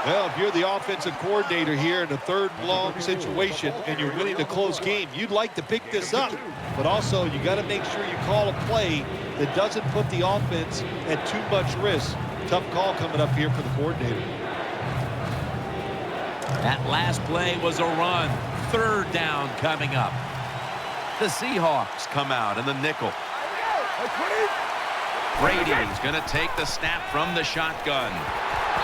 Well, if you're the offensive coordinator here in a third and long situation and you're winning a close game, you'd like to pick this up. But also, you got to make sure you call a play that doesn't put the offense at too much risk. Tough call coming up here for the coordinator. That last play was a run. Third down coming up. The Seahawks come out in the nickel. Brady's going to take the snap from the shotgun.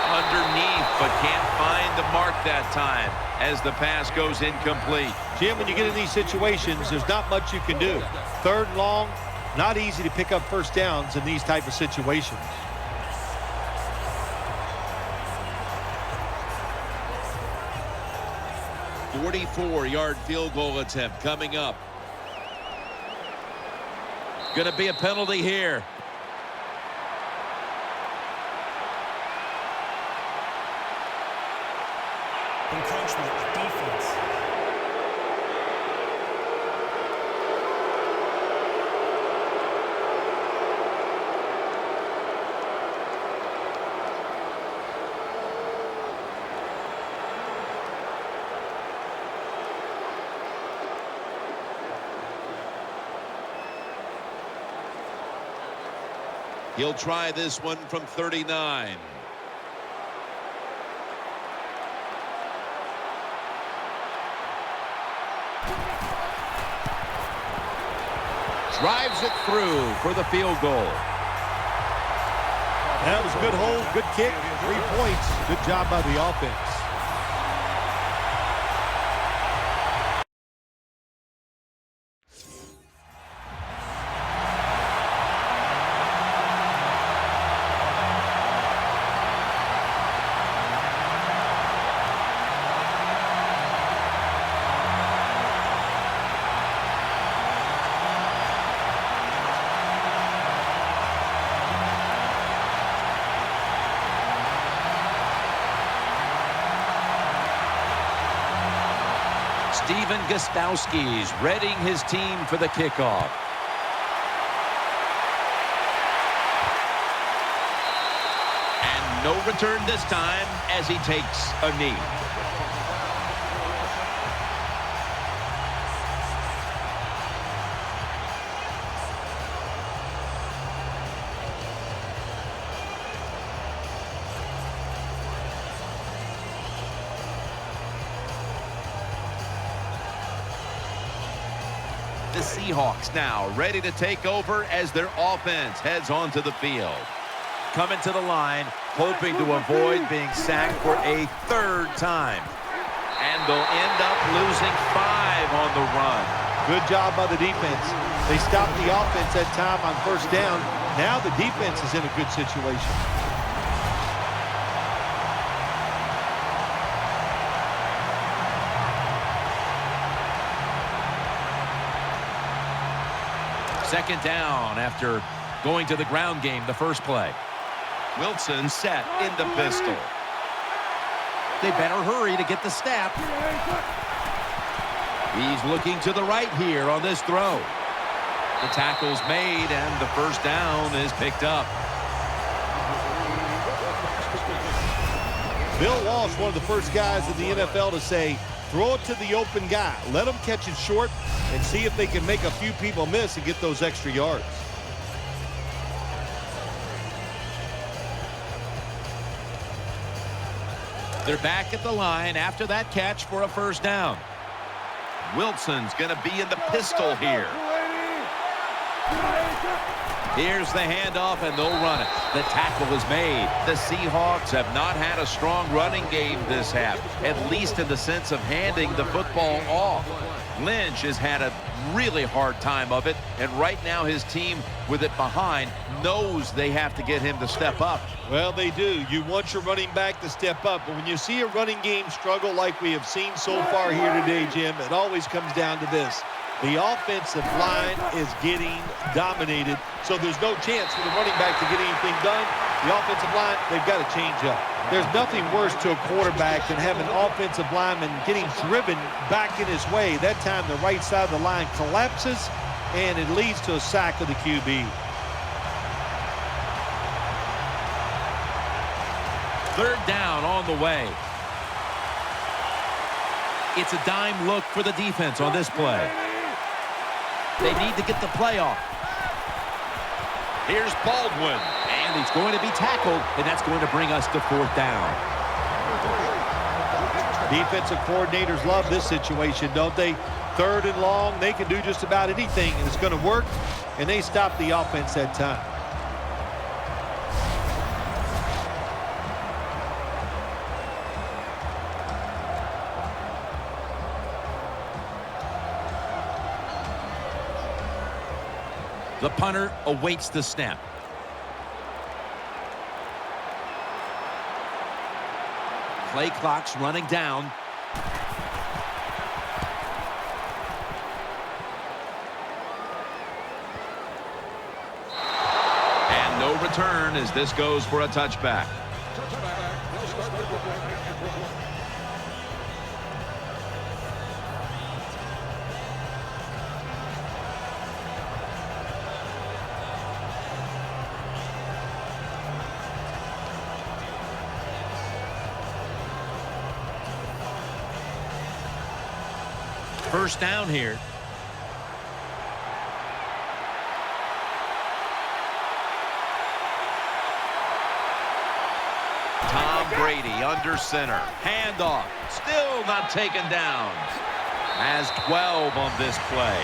Underneath, but can't find the mark that time as the pass goes incomplete. Jim, when you get in these situations, there's not much you can do. Third and long, not easy to pick up first downs in these type of situations. A 44-yard field goal attempt coming up. Going to be a penalty here. Encroachment, defense. He'll try this one from 39. Drives it through for the field goal. That was a good hold, good kick, 3 points. Good job by the offense. Steven Gostowski's readying his team for the kickoff. no return this time as he takes a knee. The Seahawks now ready to take over as their offense heads onto the field. Coming to the line, hoping to avoid being sacked for a third time. And they'll end up losing 5 on the run. Good job by the defense. They stopped the offense that time on first down. Now the defense is in a good situation. Second down after going to the ground game the first play. Wilson set in the pistol. They better hurry to get the snap. He's looking to the right here on this throw. The tackle's made and the first down is picked up. Bill Walsh, one of the first guys in the NFL to say, throw it to the open guy. Let them catch it short and see if they can make a few people miss and get those extra yards. They're back at the line after that catch for a first down. Wilson's going to be in the pistol here. Here's the handoff, and they'll run it. The tackle is made. The Seahawks have not had a strong running game this half, at least in the sense of handing the football off. Lynch has had a really hard time of it, and right now his team, with it behind, knows they have to get him to step up. Well, they do. You want your running back to step up, but when you see a running game struggle like we have seen so far here today, Jim, it always comes down to this. The offensive line is getting dominated, so there's no chance for the running back to get anything done. The offensive line, they've got to change up. There's nothing worse to a quarterback than having an offensive lineman getting driven back in his way. That time the right side of the line collapses, and it leads to a sack of the QB. Third down on the way. It's a dime look for the defense on this play. They need to get the play off. Here's Baldwin, and he's going to be tackled, and that's going to bring us to fourth down. Defensive coordinators love this situation, don't they? Third and long, they can do just about anything, and it's going to work, and they stop the offense that time. The punter awaits the snap. Play clock's running down. And no return as this goes for a touchback. First down here. Tom Brady under center. Handoff. Still not taken down. Has 12 on this play.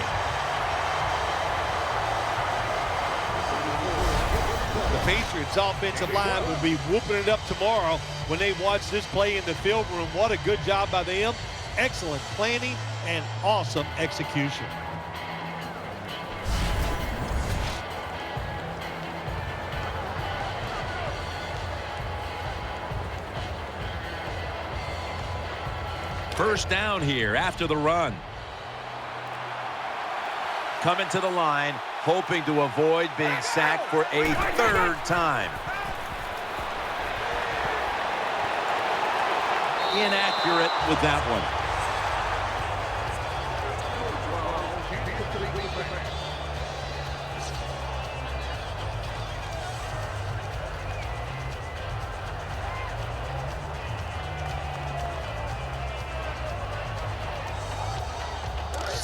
The Patriots offensive line will be whooping it up tomorrow when they watch this play in the film room. What a good job by them. Excellent planning and awesome execution. First down here after the run. Coming to the line, hoping to avoid being sacked for a third time. Inaccurate with that one.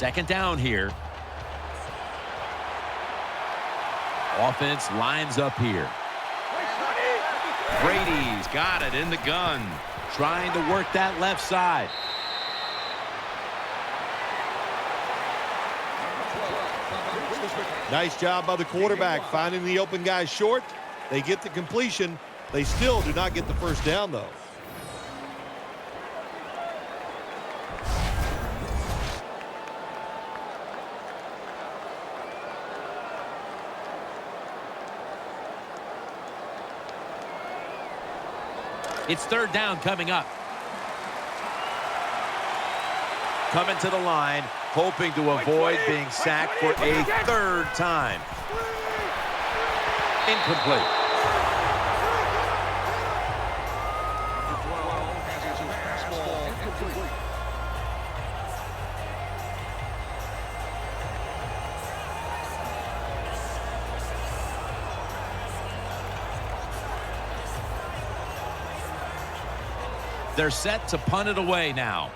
Second down here. Offense lines up here. Brady's got it in the gun. Trying to work that left side. Nice job by the quarterback finding the open guy short. They get the completion. They still do not get the first down, though. It's third down coming up. Coming to the line, hoping to avoid being sacked for a third time. Incomplete. They're set to punt it away now.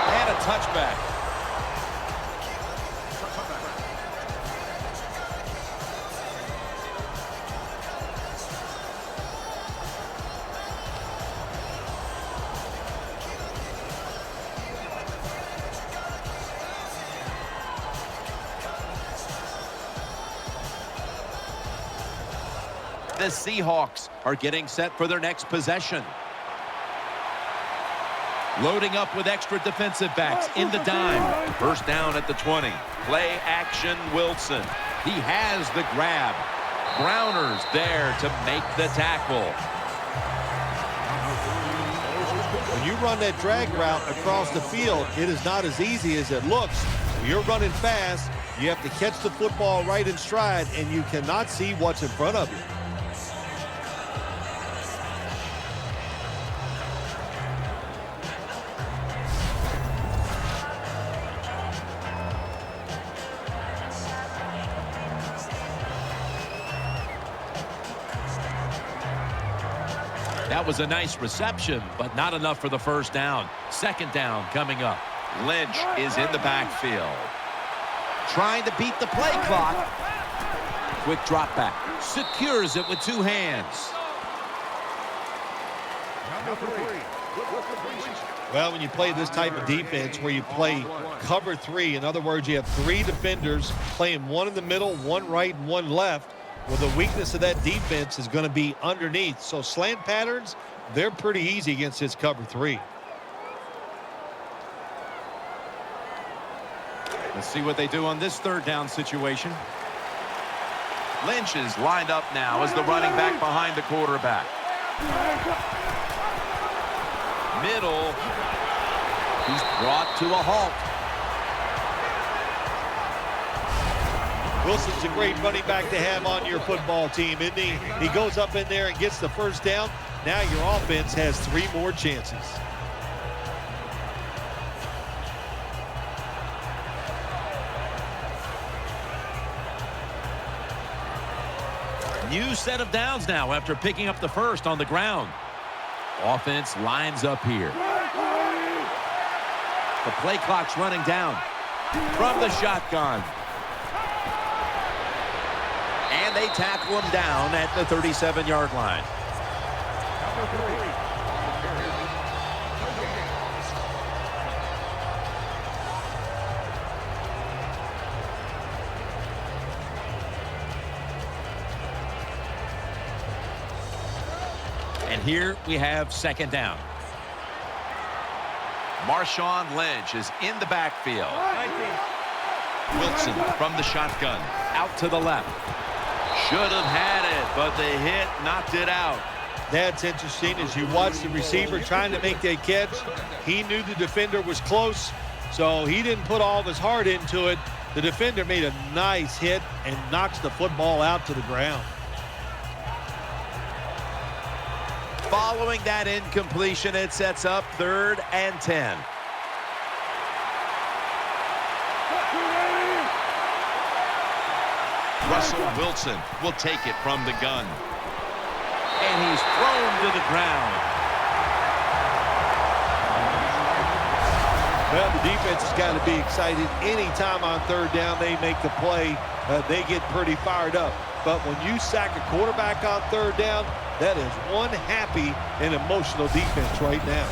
And a touchback. The Seahawks are getting set for their next possession. Loading up with extra defensive backs in the dime. First down at the 20. Play action Wilson. He has the grab. Browner's there to make the tackle. When you run that drag route across the field, it is not as easy as it looks. When you're running fast, you have to catch the football right in stride, and you cannot see what's in front of you. That was a nice reception, but not enough for the first down. Second down coming up. Lynch is in the backfield. Trying to beat the play clock. Quick drop back. Secures it with two hands. Well, when you play this type of defense where you play cover three, in other words, you have three defenders playing one in the middle, one right, and one left. Well, the weakness of that defense is going to be underneath. So slant patterns, they're pretty easy against this cover three. Let's see what they do on this third down situation. Lynch is lined up now as the running back behind the quarterback. Middle. He's brought to a halt. Wilson's a great running back to have on your football team, isn't he? He goes up in there and gets the first down. Now your offense has three more chances. New set of downs now after picking up the first on the ground. Offense lines up here. The play clock's running down from the shotgun. And they tackle him down at the 37-yard line. And here we have second down. Marshawn Lynch is in the backfield. Wilson from the shotgun. Out to the left. Should have had it, but the hit knocked it out. That's interesting. As you watch the receiver trying to make that catch, he knew the defender was close, so he didn't put all of his heart into it. The defender made a nice hit and knocks the football out to the ground. Following that incompletion, it sets up 3rd and 10. Russell Wilson will take it from the gun. And he's thrown to the ground. Well, the defense has got to be excited. Anytime on third down they make the play, they get pretty fired up. But when you sack a quarterback on third down, that is one happy and emotional defense right now.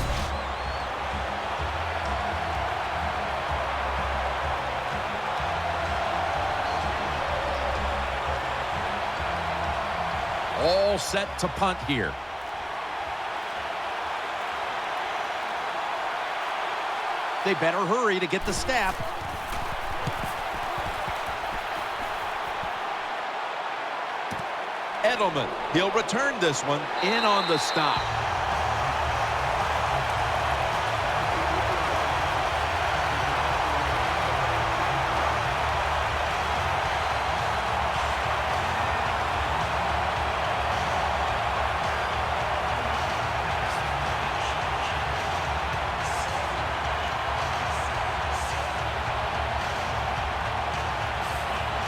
All set to punt here. They better hurry to get the snap. Edelman, he'll return this one in on the stop.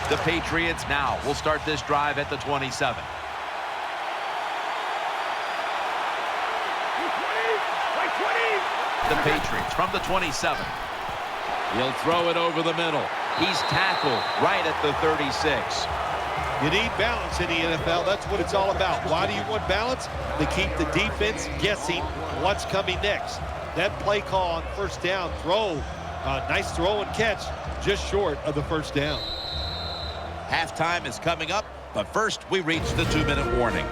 The Patriots now will start this drive at the 27. The Patriots from the 27. He'll throw it over the middle. He's tackled right at the 36. You need balance in the NFL. That's what it's all about. Why do you want balance? To keep the defense guessing what's coming next. That play call on first down throw. Nice throw and catch, just short of the first down. Halftime is coming up, but first we reach the 2-minute warning.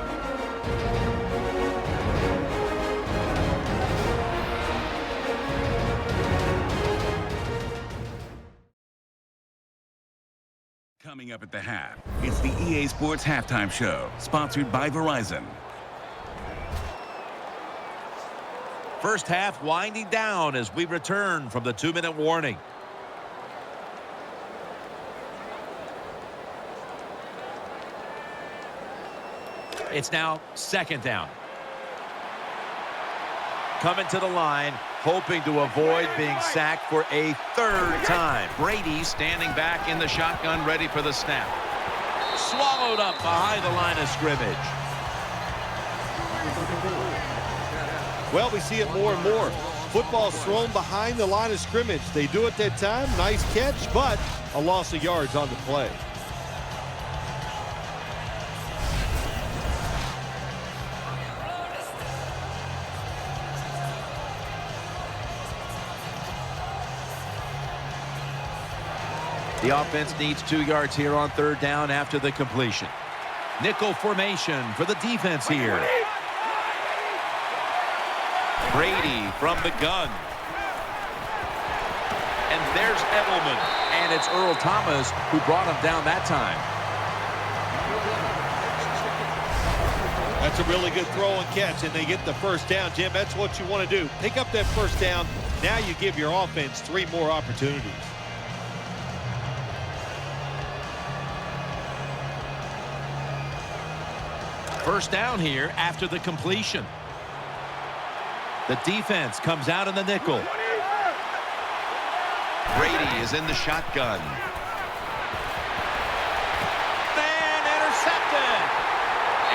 Coming up at the half, it's the EA Sports Halftime Show, sponsored by Verizon. First half winding down as we return from the 2-minute warning. It's now second down. Coming to the line, hoping to avoid being sacked for a third time. Brady standing back in the shotgun, ready for the snap. Swallowed up behind the line of scrimmage. Well, we see it more and more. Football's thrown behind the line of scrimmage. They do it that time. Nice catch, but a loss of yards on the play. The offense needs 2 yards here on third down after the completion. Nickel formation for the defense here. Brady from the gun. And there's Edelman. And it's Earl Thomas who brought him down that time. That's a really good throw and catch, and they get the first down. Jim, that's what you want to do. Pick up that first down. Now you give your offense 3 more opportunities. First down here after the completion. The defense comes out in the nickel. Brady is in the shotgun. And intercepted.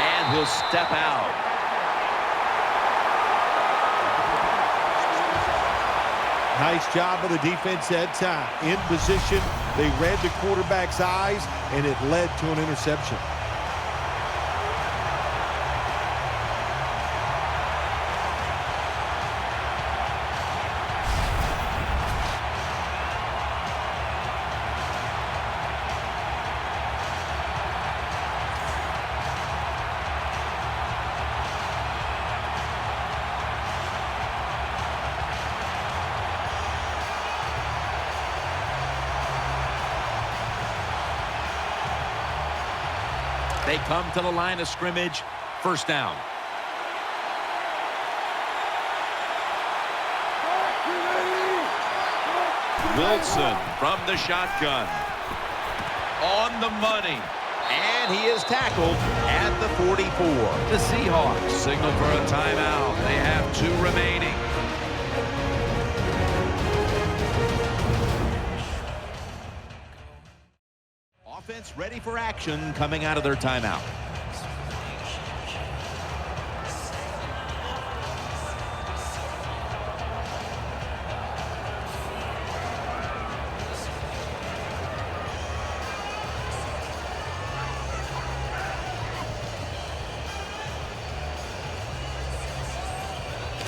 And he'll step out. Nice job of the defense that time. In position, they read the quarterback's eyes, and it led to an interception. They come to the line of scrimmage. First down. Wilson from the shotgun. On the money. And he is tackled at the 44. The Seahawks signal for a timeout. They have 2 remaining. Offense ready for action coming out of their timeout.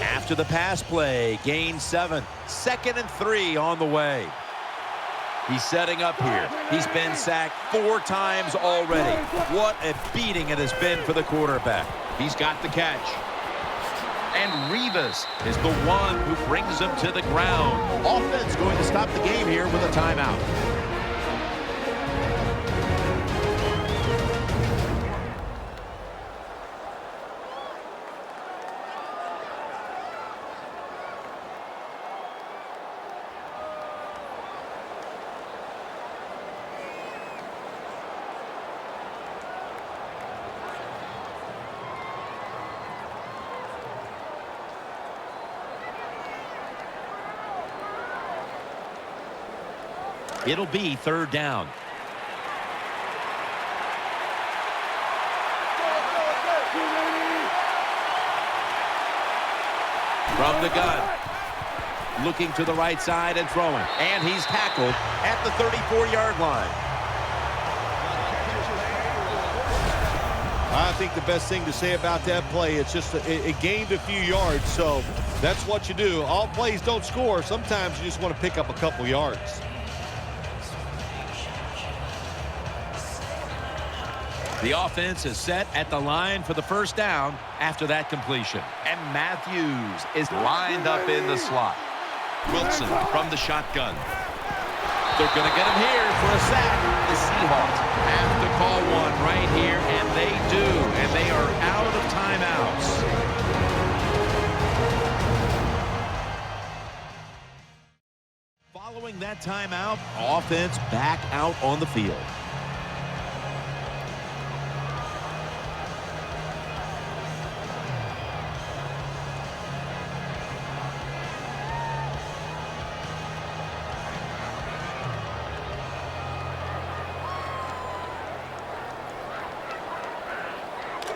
After the pass play, gain 7. 2nd and 3 on the way. He's setting up here. He's been sacked 4 times already. What a beating it has been for the quarterback. He's got the catch. And Rivas is the one who brings him to the ground. Offense going to stop the game here with a timeout. It'll be 3rd down. From the gun. Looking to the right side and throwing. And he's tackled at the 34-yard line. I think the best thing to say about that play, it's just it gained a few yards, so that's what you do. All plays don't score. Sometimes you just want to pick up a couple yards. The offense is set at the line for the 1st down after that completion. And Matthews is lined up in the slot. Wilson from the shotgun. They're going to get him here for a sack. The Seahawks have to call one right here, and they do. And they are out of timeouts. Following that timeout, offense back out on the field.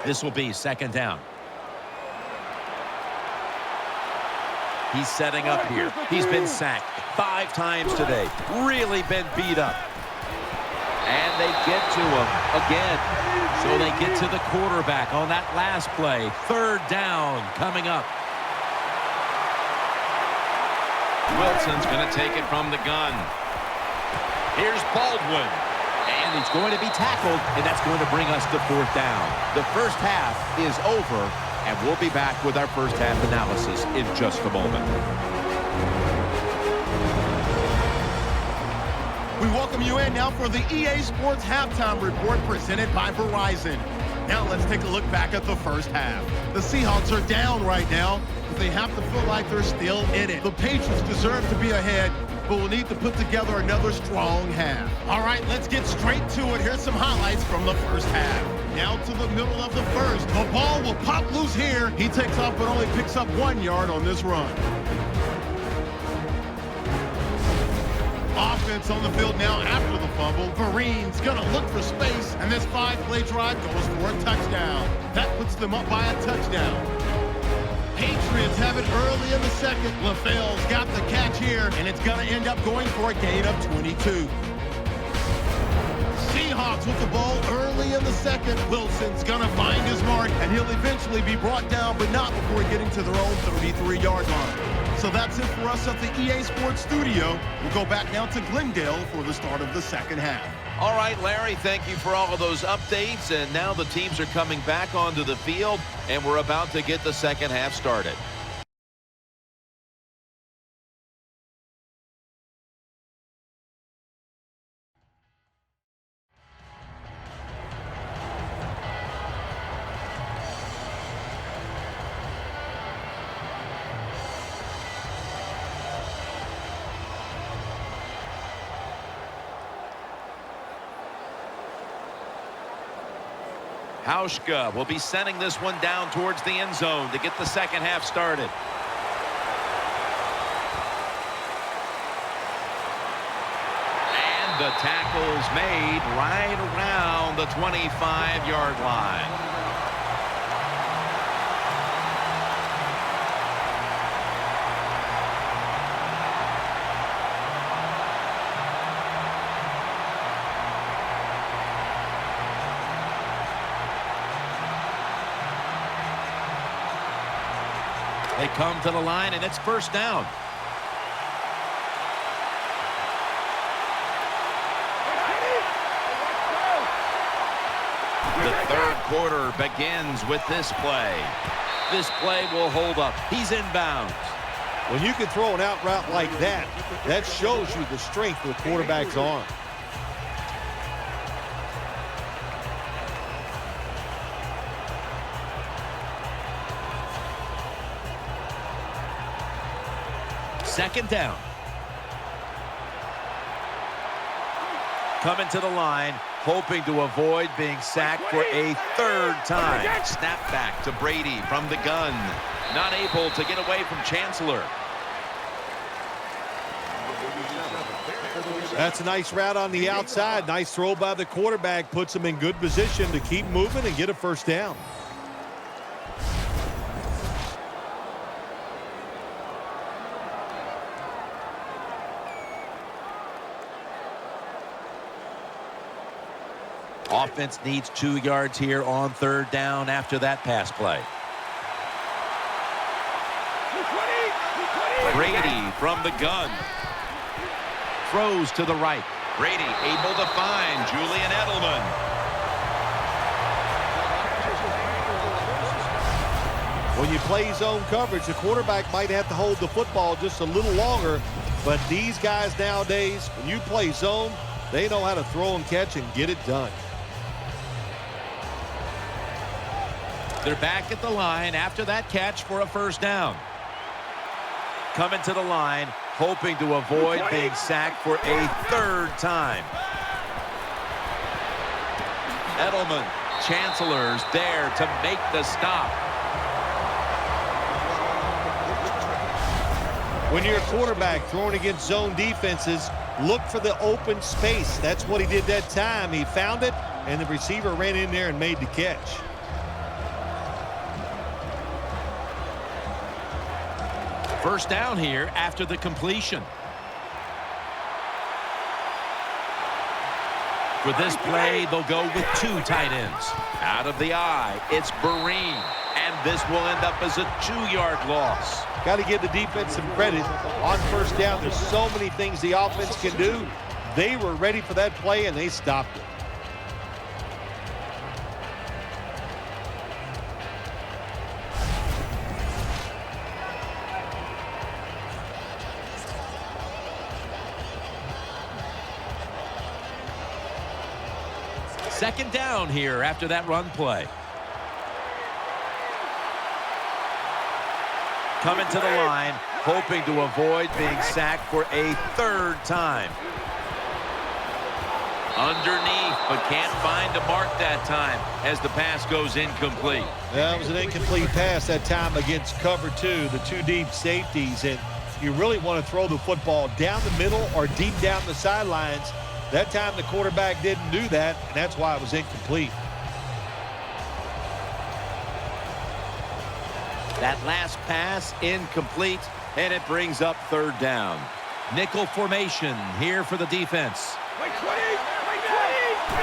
This will be 2nd down. He's setting up here. He's been sacked 5 times today. Really been beat up. And they get to him again. So they get to the quarterback on that last play. 3rd down coming up. Wilson's going to take it from the gun. Here's Baldwin. And he's going to be tackled, and that's going to bring us to 4th down. The first half is over, and we'll be back with our first half analysis in just a moment. We welcome you in now for the EA Sports Halftime Report presented by Verizon. Now let's take a look back at the first half. The Seahawks are down right now, but they have to feel like they're still in it. The Patriots deserve to be ahead, but we'll need to put together another strong half. All right, let's get straight to it. Here's some highlights from the first half. Now to the middle of the first. The ball will pop loose here. He takes off but only picks up 1 yard on this run. Offense on the field now after the fumble. Vereen's going to look for space, and this 5-play drive goes for a touchdown. That puts them up by a touchdown. Patriots have it early in the second. LaFell's got the catch here, and it's going to end up going for a gain of 22. Seahawks with the ball early in the second. Wilson's going to find his mark, and he'll eventually be brought down, but not before getting to their own 33-yard line. So that's it for us at the EA Sports Studio. We'll go back now to Glendale for the start of the second half. All right, Larry, thank you for all of those updates. And now the teams are coming back onto the field, and we're about to get the second half started. Hauschka will be sending this one down towards the end zone to get the second half started. And the tackle's made right around the 25-yard line. They come to the line, and it's first down. The third quarter begins with this play. This play will hold up. He's inbounds. When you can throw an out route like that, that shows you the strength of the quarterback's arm. Second down. Coming to the line, hoping to avoid being sacked for a third time. Snap back to Brady from the gun. Not able to get away from Chancellor. That's a nice route on the outside. Nice throw by the quarterback. Puts him in good position to keep moving and get a first down. Offense needs 2 yards here on third down after that pass play. Brady from the gun. Throws to the right. Brady able to find Julian Edelman. When you play zone coverage, the quarterback might have to hold the football just a little longer. But these guys nowadays, when you play zone, they know how to throw and catch and get it done. They're back at the line after that catch for a first down. Coming to the line, hoping to avoid being sacked for a third time. Edelman, Chancellor's there to make the stop. When you're a quarterback throwing against zone defenses, look for the open space. That's what he did that time. He found it, and the receiver ran in there and made the catch. First down here after the completion. For this play, they'll go with 2 tight ends. Out of the eye, it's Barine. And this will end up as a 2-yard loss. Got to give the defense some credit. On first down, there's so many things the offense can do. They were ready for that play, and they stopped it. Second down here after that run play. Coming to the line, hoping to avoid being sacked for a third time. Underneath, but can't find a mark that time as the pass goes incomplete. That was an incomplete pass that time against cover 2, the 2 deep safeties. And you really want to throw the football down the middle or deep down the sidelines. That time the quarterback didn't do that, and that's why it was incomplete. That last pass incomplete, and it brings up third down. Nickel formation here for the defense.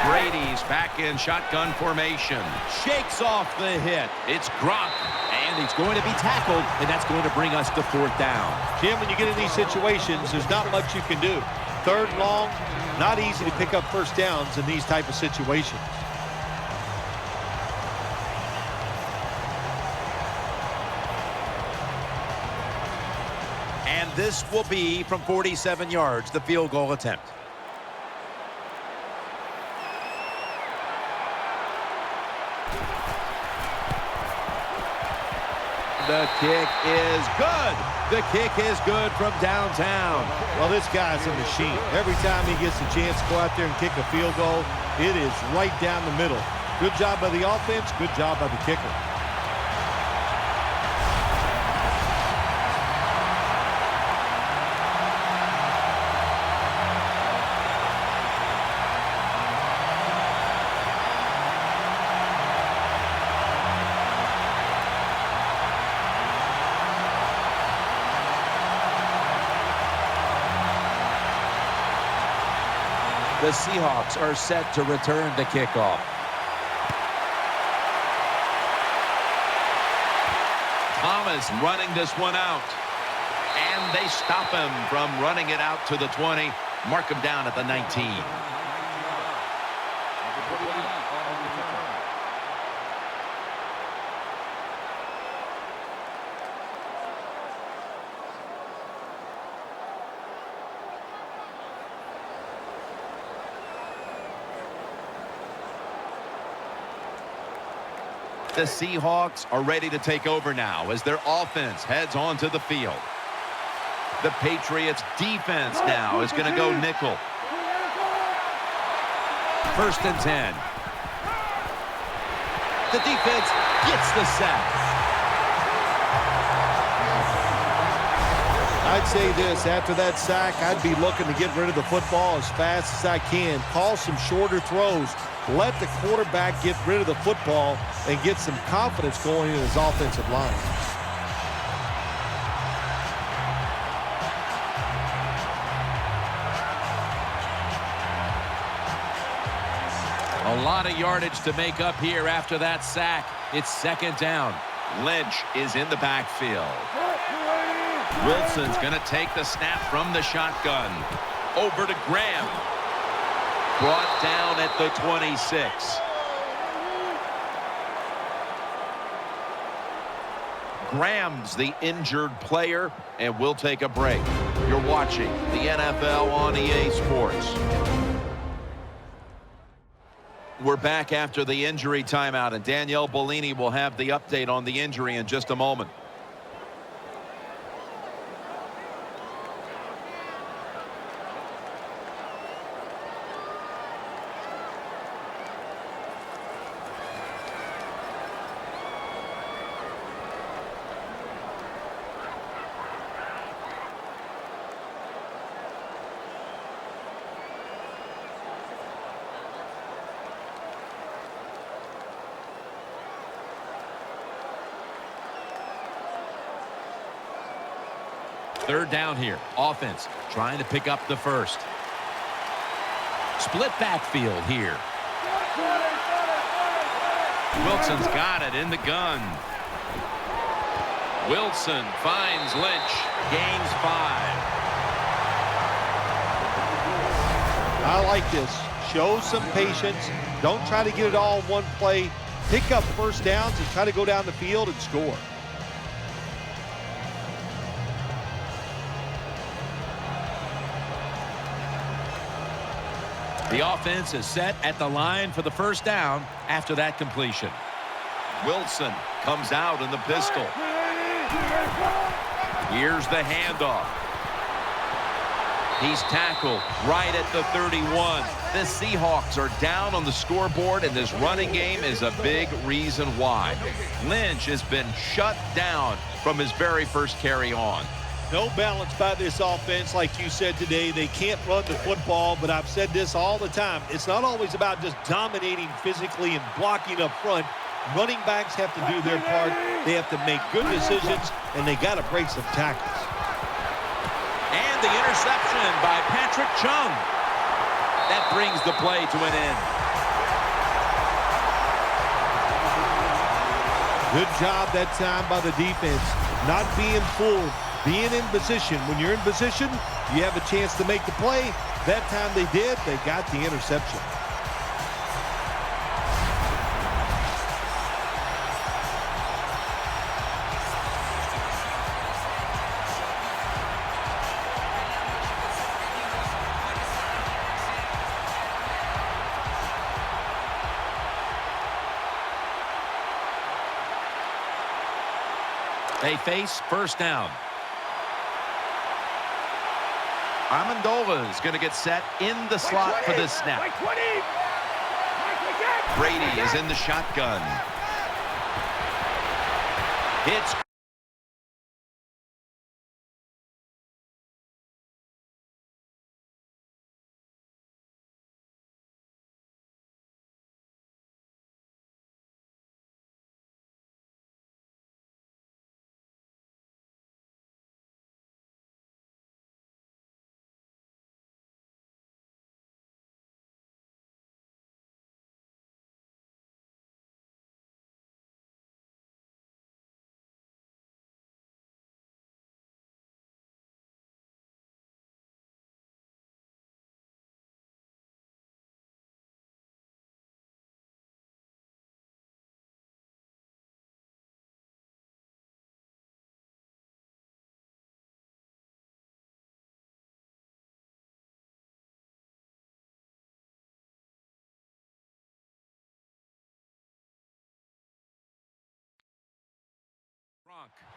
Brady's back in shotgun formation. Shakes off the hit. It's Gronk, and he's going to be tackled, and that's going to bring us to fourth down. Jim, when you get in these situations, there's not much you can do. Third and long, not easy to pick up first downs in these type of situations. And this will be from 47 yards, the field goal attempt. The kick is good. The kick is good from downtown. Well, this guy's a machine. Every time he gets a chance to go out there and kick a field goal, it is right down the middle. Good job by the offense. Good job by the kicker. The Seahawks are set to return the kickoff. Thomas running this one out. And they stop him from running it out to the 20. Mark him down at the 19. The Seahawks are ready to take over now as their offense heads onto the field. The Patriots defense now is going to go nickel. 1st and 10. The defense gets the sack. I'd say this, after that sack, I'd be looking to get rid of the football as fast as I can. Call some shorter throws. Let the quarterback get rid of the football and get some confidence going in his offensive line. A lot of yardage to make up here after that sack. It's 2nd down. Lynch is in the backfield. Wilson's going to take the snap from the shotgun. Over to Graham. Brought down at the 26. Graham's the injured player, and we'll take a break. You're watching the NFL on EA Sports. We're back after the injury timeout, and Danielle Bellini will have the update on the injury in just a moment. Third down here. Offense trying to pick up the first. Split backfield here. Wilson's got it in the gun. Wilson finds Lynch. Gains 5. I like this. Show some patience. Don't try to get it all in one play. Pick up first downs and try to go down the field and score. The offense is set at the line for the first down after that completion. Wilson comes out in the pistol. Here's the handoff. He's tackled right at the 31. The Seahawks are down on the scoreboard, and this running game is a big reason why. Lynch has been shut down from his very first carry on. No balance by this offense, like you said today. They can't run the football, but I've said this all the time. It's not always about just dominating physically and blocking up front. Running backs have to do their part. They have to make good decisions, and they got to break some tackles. And the interception by Patrick Chung. That brings the play to an end. Good job that time by the defense. Not being fooled. Being in position. When you're in position, you have a chance to make the play. That time they did. They got the interception. They face first down. Amendola is going to get set in the slot for this snap. Brady is in the shotgun. Hits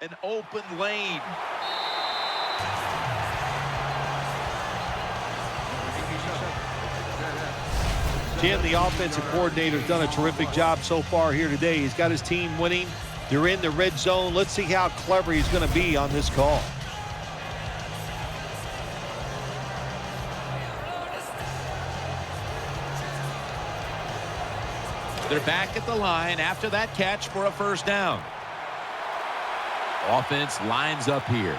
An open lane. Jim, the offensive coordinator, has done a terrific job so far here today. He's got his team winning. They're in the red zone. Let's see how clever he's going to be on this call. They're back at the line after that catch for a first down. Offense lines up here.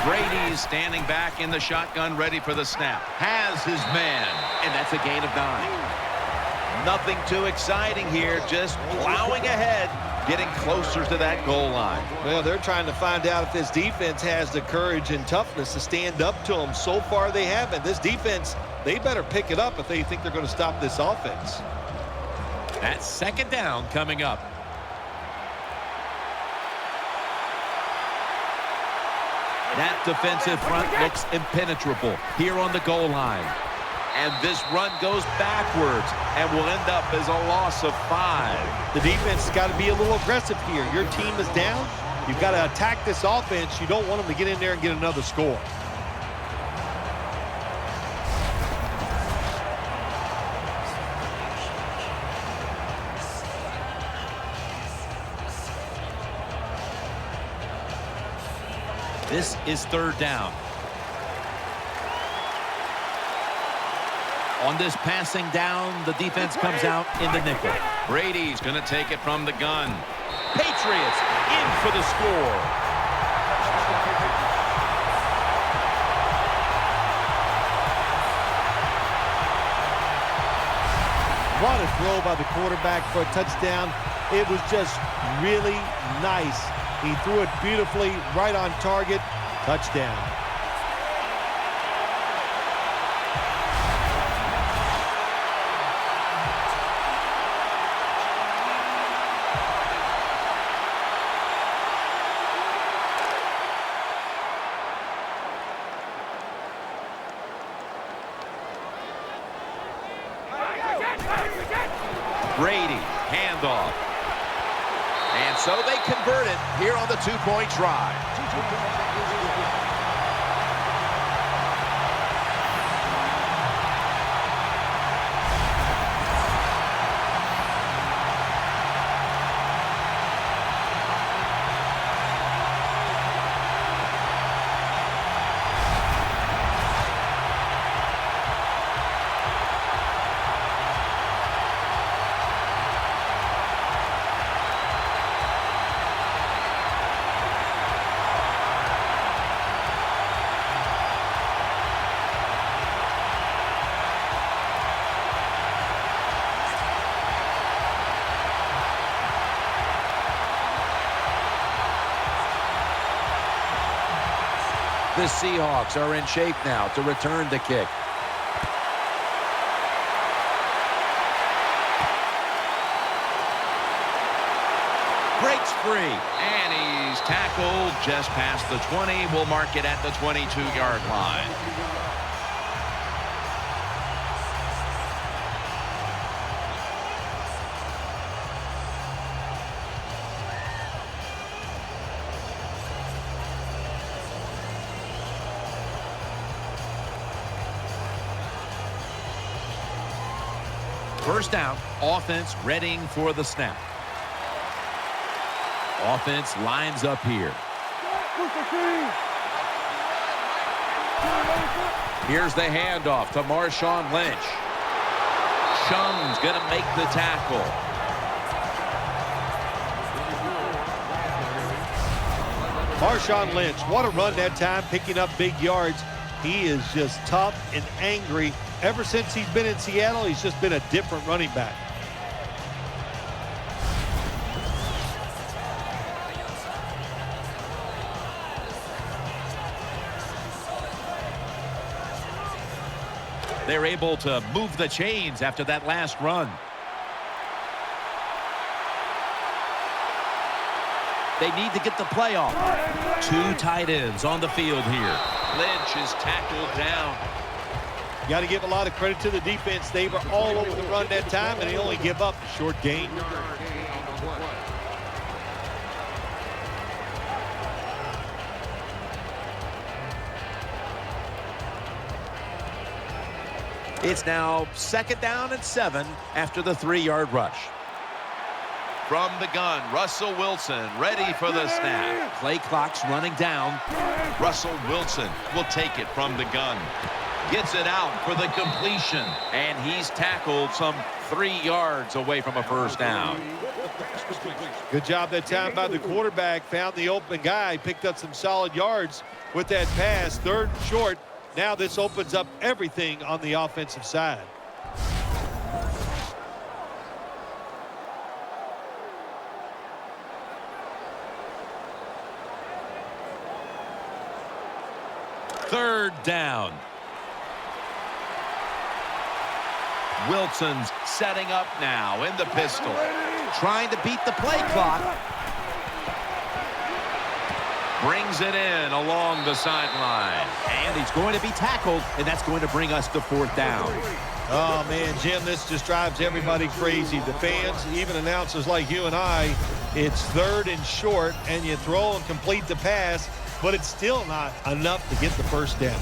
Brady's standing back in the shotgun, ready for the snap. Has his man, and that's a gain of 9. Nothing too exciting here, just plowing ahead, getting closer to that goal line. Well, they're trying to find out if this defense has the courage and toughness to stand up to them. So far, they haven't. This defense, they better pick it up if they think they're going to stop this offense. That second down coming up. That defensive front looks impenetrable here on the goal line. And this run goes backwards and will end up as a loss of 5. The defense has got to be a little aggressive here. Your team is down. You've got to attack this offense. You don't want them to get in there and get another score. This is third down. On this passing down, the defense comes out in the nickel. Brady's going to take it from the gun. Patriots in for the score. What a throw by the quarterback for a touchdown. It was just really nice. He threw it beautifully, right on target. Touchdown. Brady, handoff. And so they convert it here on the two-point try. The Seahawks are in shape now to return the kick. Breaks free, and he's tackled just past the 20. We'll mark it at the 22-yard line. First down, offense readying for the snap. Offense lines up here. Here's the handoff to Marshawn Lynch. Shum's going to make the tackle. Marshawn Lynch, what a run that time, picking up big yards. He is just tough and angry. Ever since he's been in Seattle, he's just been a different running back. They're able to move the chains after that last run. They need to get the play off. 2 tight ends on the field here. Lynch is tackled down. You got to give a lot of credit to the defense. They were all over the run that time, and they only give up a short gain. It's now 2nd down and 7 after the 3-yard rush. From the gun, Russell Wilson ready for the snap. Play clock's running down. Russell Wilson will take it from the gun. Gets it out for the completion. And he's tackled some 3 yards away from a first down. Good job that time by the quarterback. Found the open guy. Picked up some solid yards with that pass. 3rd and short. Now this opens up everything on the offensive side. Third down. Wilson's setting up now in the pistol. Trying to beat the play clock. Brings it in along the sideline. And he's going to be tackled, and that's going to bring us to 4th down. Oh, man, Jim, this just drives everybody crazy. The fans, even announcers like you and I, it's 3rd and short, and you throw and complete the pass, but it's still not enough to get the first down.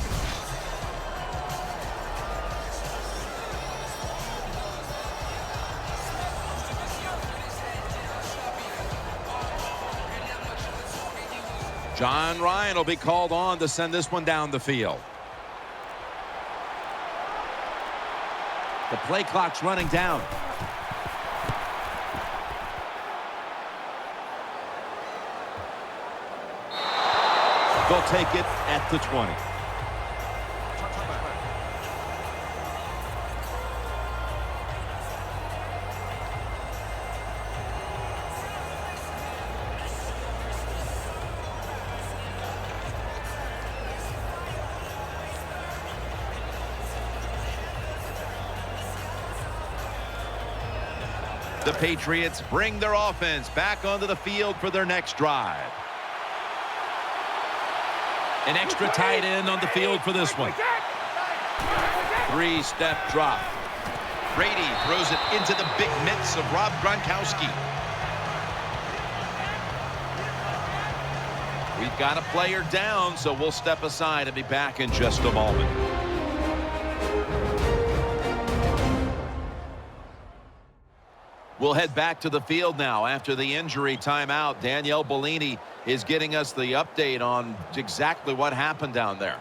John Ryan will be called on to send this one down the field. The play clock's running down. They'll take it at the 20. The Patriots bring their offense back onto the field for their next drive. An extra tight end on the field for this one. 3-step drop. Brady throws it into the big mitts of Rob Gronkowski. We've got a player down, so we'll step aside and be back in just a moment. We'll head back to the field now after the injury timeout. Danielle Bellini is getting us the update on exactly what happened down there.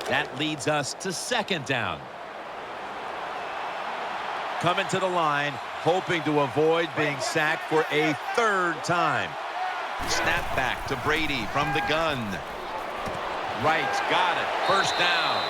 That leads us to 2nd down. Coming to the line, hoping to avoid being sacked for a 3rd time. Snap back to Brady from the gun. Wright's got it. First down.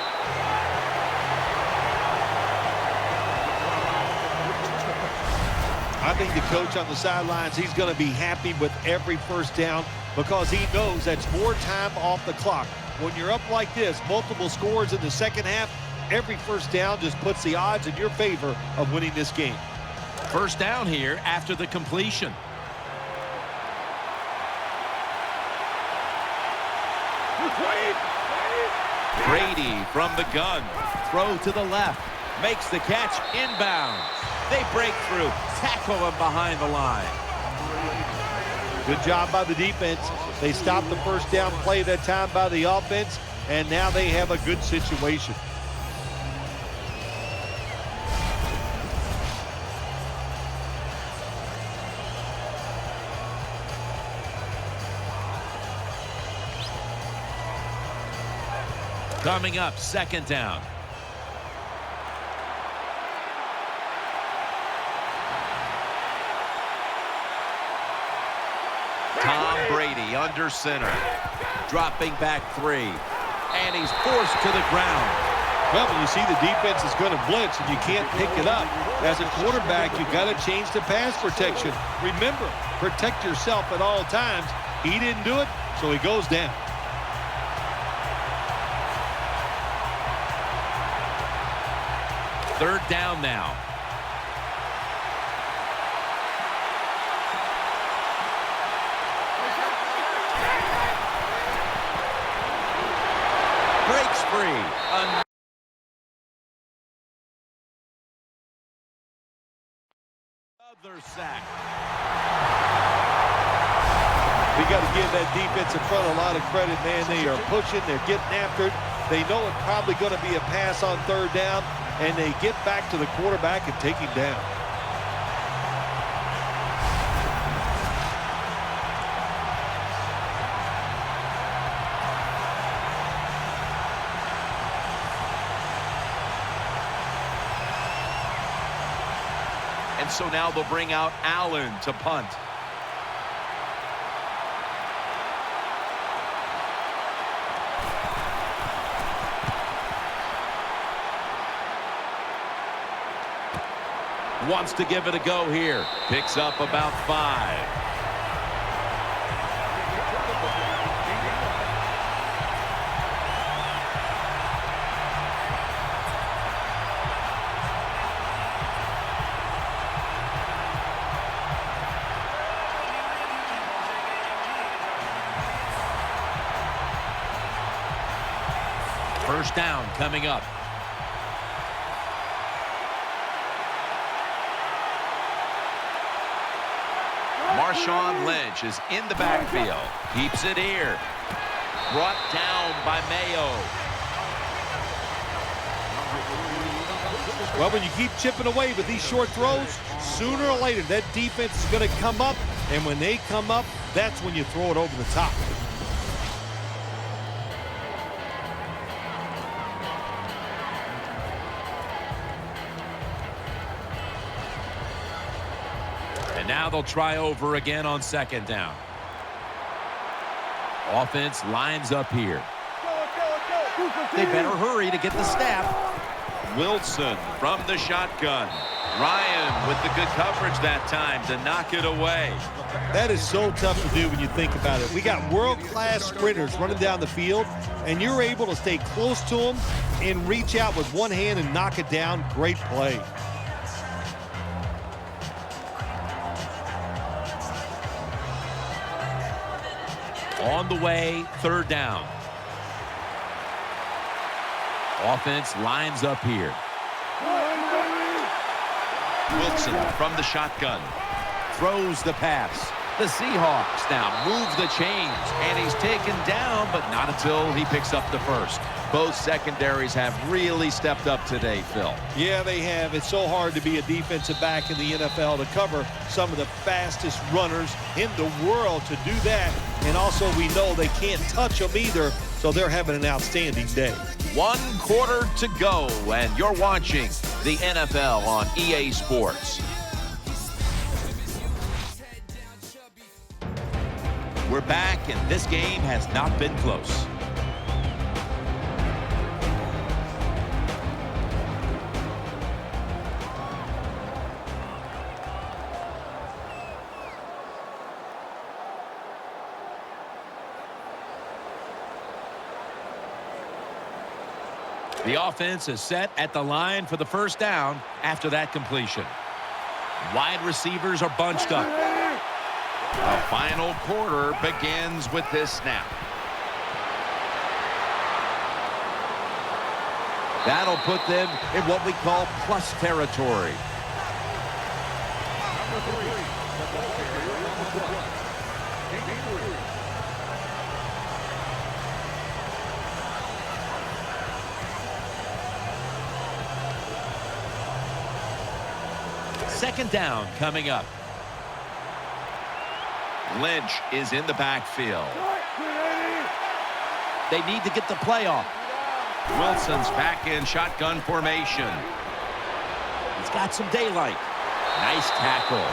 I think the coach on the sidelines, he's going to be happy with every first down because he knows that's more time off the clock. When you're up like this, multiple scores in the second half, every first down just puts the odds in your favor of winning this game. First down here after the completion. Brady from the gun. Throw to the left. Makes the catch inbounds. They break through. Tackle him behind the line. Good job by the defense. They stopped the first down play that time by the offense, and now they have a good situation. Coming up, 2nd down. Tom Brady under center. Dropping back 3. And he's forced to the ground. Well, when you see the defense is going to blitz and you can't pick it up, as a quarterback, you've got to change the pass protection. Remember, protect yourself at all times. He didn't do it, so he goes down. Third down now. Breaks free. Another sack. We got to give that defensive front a lot of credit, man. They are pushing. They're getting after it. They know it's probably going to be a pass on third down, and they get back to the quarterback and take him down. And so now they'll bring out Allen to punt. Wants to give it a go here. Picks up about 5. First down coming up. Marshawn Lynch is in the backfield. Keeps it here. Brought down by Mayo. Well, when you keep chipping away with these short throws, sooner or later that defense is going to come up, and when they come up, that's when you throw it over the top. Now they'll try over again on second down. Offense lines up here. They better hurry to get the snap. Wilson from the shotgun. Ryan with the good coverage that time to knock it away. That is so tough to do when you think about it. We got world-class sprinters running down the field, and you're able to stay close to them and reach out with one hand and knock it down. Great play. On the way, third down. Offense lines up here. Wilson from the shotgun. Throws the pass. The Seahawks now move the chains, and he's taken down, but not until he picks up the first. Both secondaries have really stepped up today, Phil. Yeah, they have. It's so hard to be a defensive back in the NFL to cover some of the fastest runners in the world to do that. And also we know they can't touch them either, so they're having an outstanding day. 1 quarter to go, and you're watching the NFL on EA Sports. We're back, and this game has not been close. The offense is set at the line for the first down after that completion. Wide receivers are bunched up. The final quarter begins with this snap. That'll put them in what we call plus territory. Second down coming up. Lynch is in the backfield. They need to get the play off. Wilson's back in shotgun formation. He's got some daylight. Nice tackle.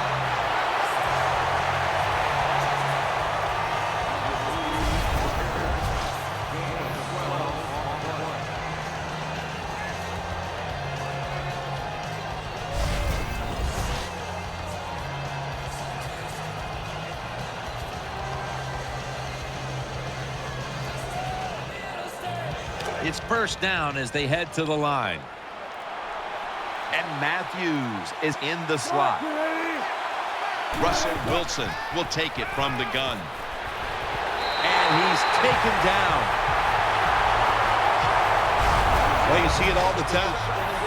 It's first down as they head to the line. And Matthews is in the slot. Russell Wilson will take it from the gun. And he's taken down. Well, you see it all the time.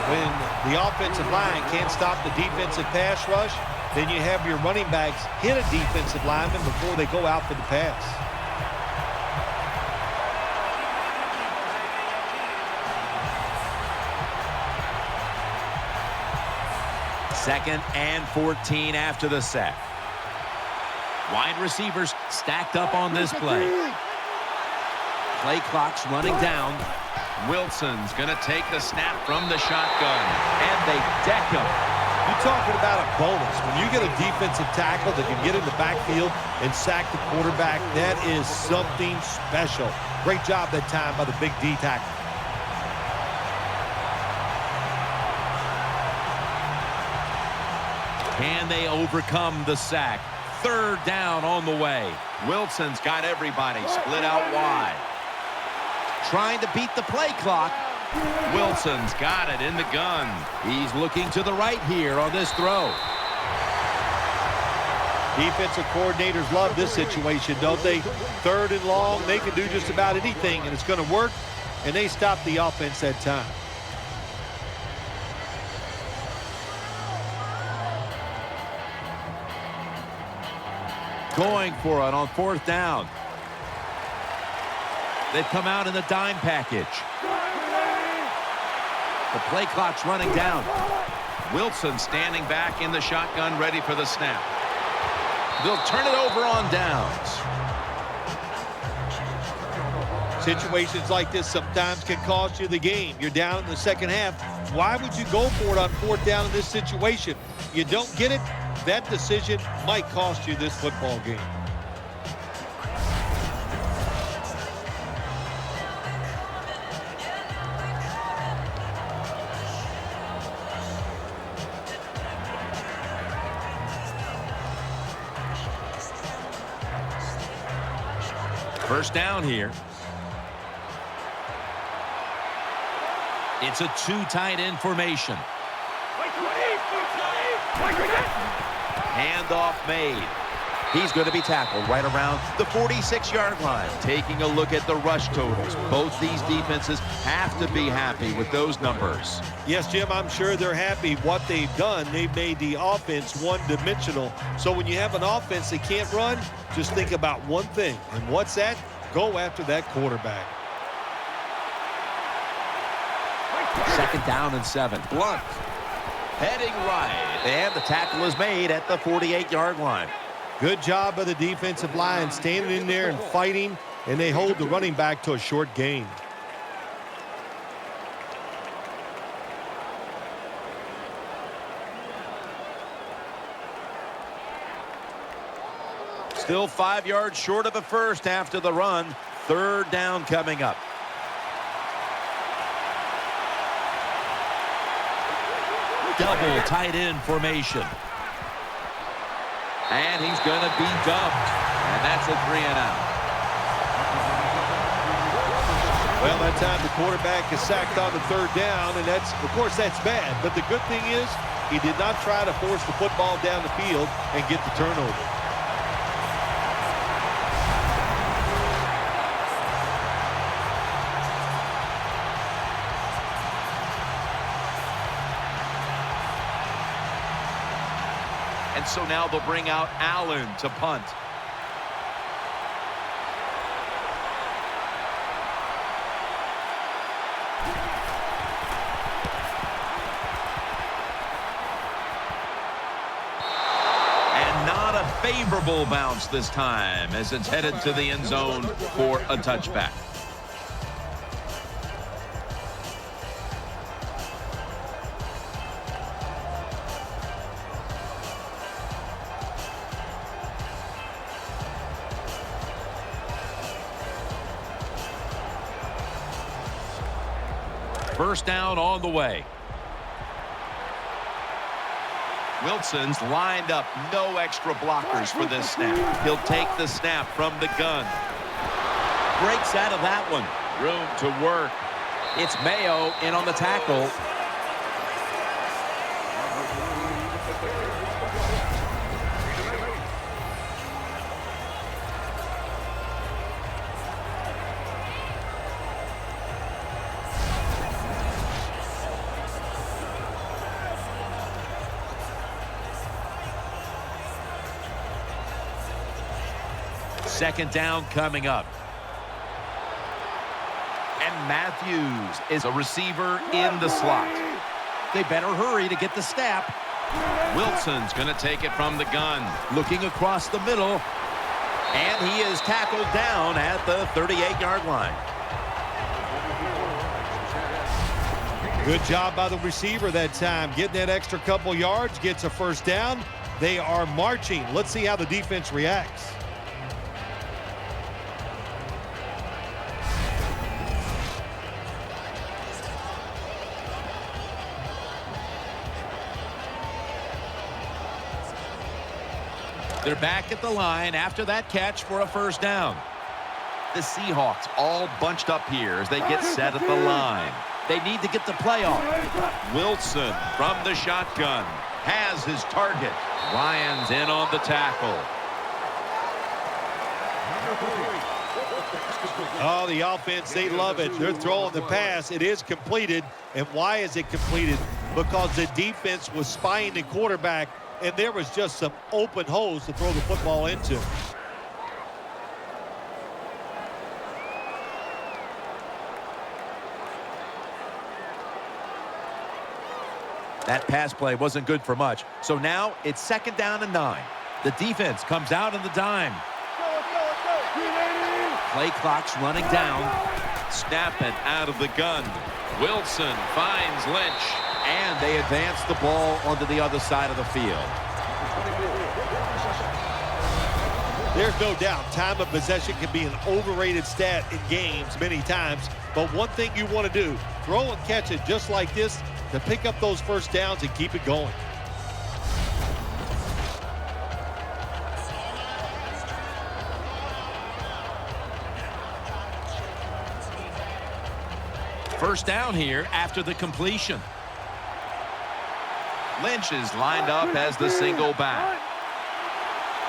When the offensive line can't stop the defensive pass rush, then you have your running backs hit a defensive lineman before they go out for the pass. Second and 14 after the sack. Wide receivers stacked up on this play. Play clock's running down. Wilson's going to take the snap from the shotgun, and they deck him. You're talking about a bonus. When you get a defensive tackle that can get in the backfield and sack the quarterback, that is something special. Great job that time by the big D tackle. Can they overcome the sack? Third down on the way. Wilson's got everybody split out wide. Trying to beat the play clock. Wilson's got it in the gun. He's looking to the right here on this throw. Defensive coordinators love this situation, don't they? Third and long, they can do just about anything, and it's going to work, and they stop the offense that time. Going for it on fourth down. They've come out in the dime package. The play clock's running down. Wilson standing back in the shotgun, ready for the snap. They'll turn it over on downs. Situations like this sometimes can cost you the game. You're down in the second half. Why would you go for it on fourth down in this situation? You don't get it, that decision might cost you this football game. First down here. It's a two tight end formation. Handoff made. He's going to be tackled right around the 46-yard line. Taking a look at the rush totals. Both these defenses have to be happy with those numbers. Yes, Jim, I'm sure they're happy what they've done. They've made the offense one-dimensional. So when you have an offense that can't run, just think about one thing. And what's that? Go after that quarterback. Second down and 7. Blunt heading right. And the tackle is made at the 48-yard line. Good job by the defensive line standing in there and fighting, and they hold the running back to a short gain. Still 5 yards short of a first after the run. Third down coming up. Double tight end formation. And he's going to be dumped. And that's a 3-and-out. Well, that time the quarterback is sacked on the third down, and that's, of course, that's bad. But the good thing is he did not try to force the football down the field and get the turnover. And so now they'll bring out Allen to punt. And not a favorable bounce this time as it's headed to the end zone for a touchback. First down on the way. Wilson's lined up. No extra blockers for this snap. He'll take the snap from the gun. Breaks out of that one. Room to work. It's Mayo in on the tackle. Second down coming up. And Matthews is a receiver in the slot. They better hurry to get the snap. Wilson's going to take it from the gun. Looking across the middle. And he is tackled down at the 38-yard line. Good job by the receiver that time. Getting that extra couple yards, gets a first down. They are marching. Let's see how the defense reacts. They're back at the line after that catch for a first down. The Seahawks all bunched up here as they get set at the line. They need to get the play off. Wilson from the shotgun has his target. Ryan's in on the tackle. Oh, the offense, they love it. They're throwing the pass. It is completed. And why is it completed? Because the defense was spying the quarterback, and there was just some open holes to throw the football into. That pass play wasn't good for much. So now it's 2nd down and 9. The defense comes out on the dime. Play clock's running down. Snapping out of the gun. Wilson finds Lynch. And they advance the ball onto the other side of the field. There's no doubt time of possession can be an overrated stat in games many times. But one thing you want to do, throw and catch it just like this to pick up those first downs and keep it going. First down here after the completion. Lynch is lined up as the single back.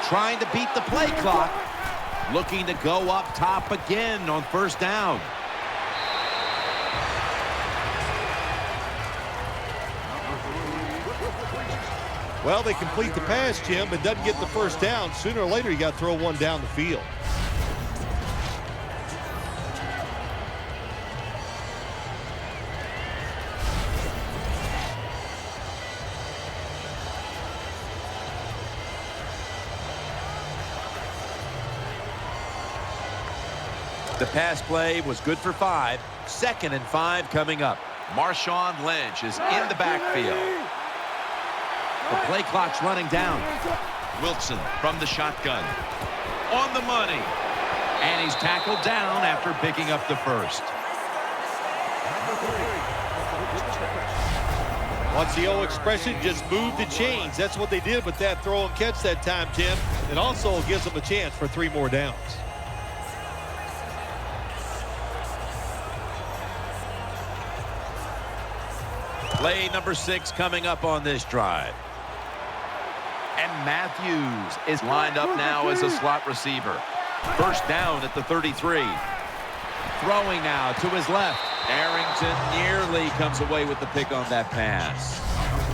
Trying to beat the play clock. Looking to go up top again on first down. Well, they complete the pass, Jim, but doesn't get the first down. Sooner or later, you got to throw one down the field. The pass play was good for 5. 2nd and 5 coming up. Marshawn Lynch is in the backfield. The play clock's running down. Wilson from the shotgun. On the money. And he's tackled down after picking up the first. What's the old expression? Just move the chains. That's what they did with that throw and catch that time, Jim. It also gives them a chance for 3 more downs. Play number 6 coming up on this drive. And Matthews is lined up now as a slot receiver. First down at the 33. Throwing now to his left. Arrington nearly comes away with the pick on that pass.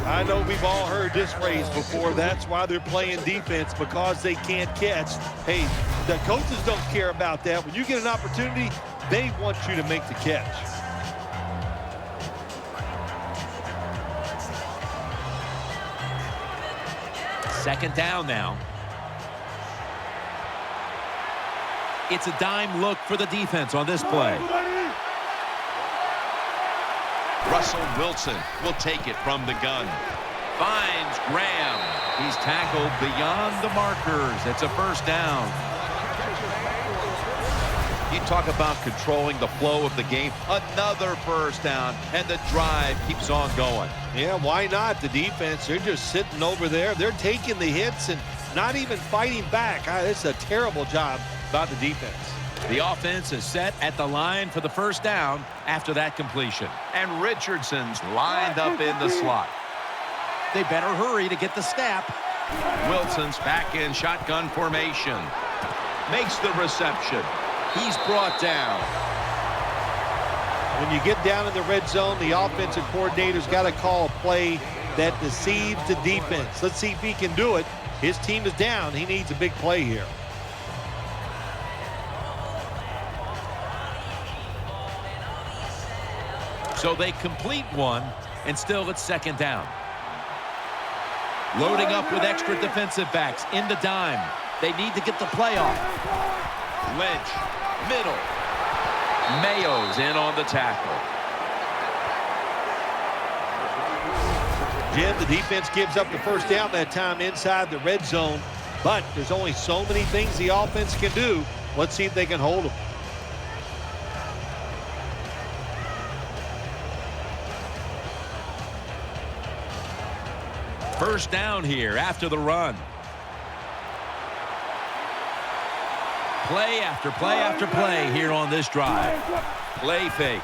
I know we've all heard this phrase before. That's why they're playing defense, because they can't catch. Hey, the coaches don't care about that. When you get an opportunity, they want you to make the catch. Second down now. It's a dime look for the defense on this play. Russell Wilson will take it from the gun. Finds Graham. He's tackled beyond the markers. It's a first down. You talk about controlling the flow of the game. Another first down, and the drive keeps on going. Yeah, why not? The defense, they're just sitting over there. They're taking the hits and not even fighting back. It's a terrible job by the defense. The offense is set at the line for the first down after that completion. And Richardson's lined up in the slot. They better hurry to get the snap. Wilson's back in shotgun formation. Makes the reception. He's brought down. When you get down in the red zone, the offensive coordinator's got to call a play that deceives the defense. Let's see if he can do it. His team is down. He needs a big play here. So they complete one, and still it's second down. Loading up with extra defensive backs in the dime. They need to get the play off. Lynch, middle. Mayo's in on the tackle. Jim, the defense gives up the first down that time inside the red zone, but there's only so many things the offense can do. Let's see if they can hold them. First down here after the run. Play after play after play here on this drive. Play fake.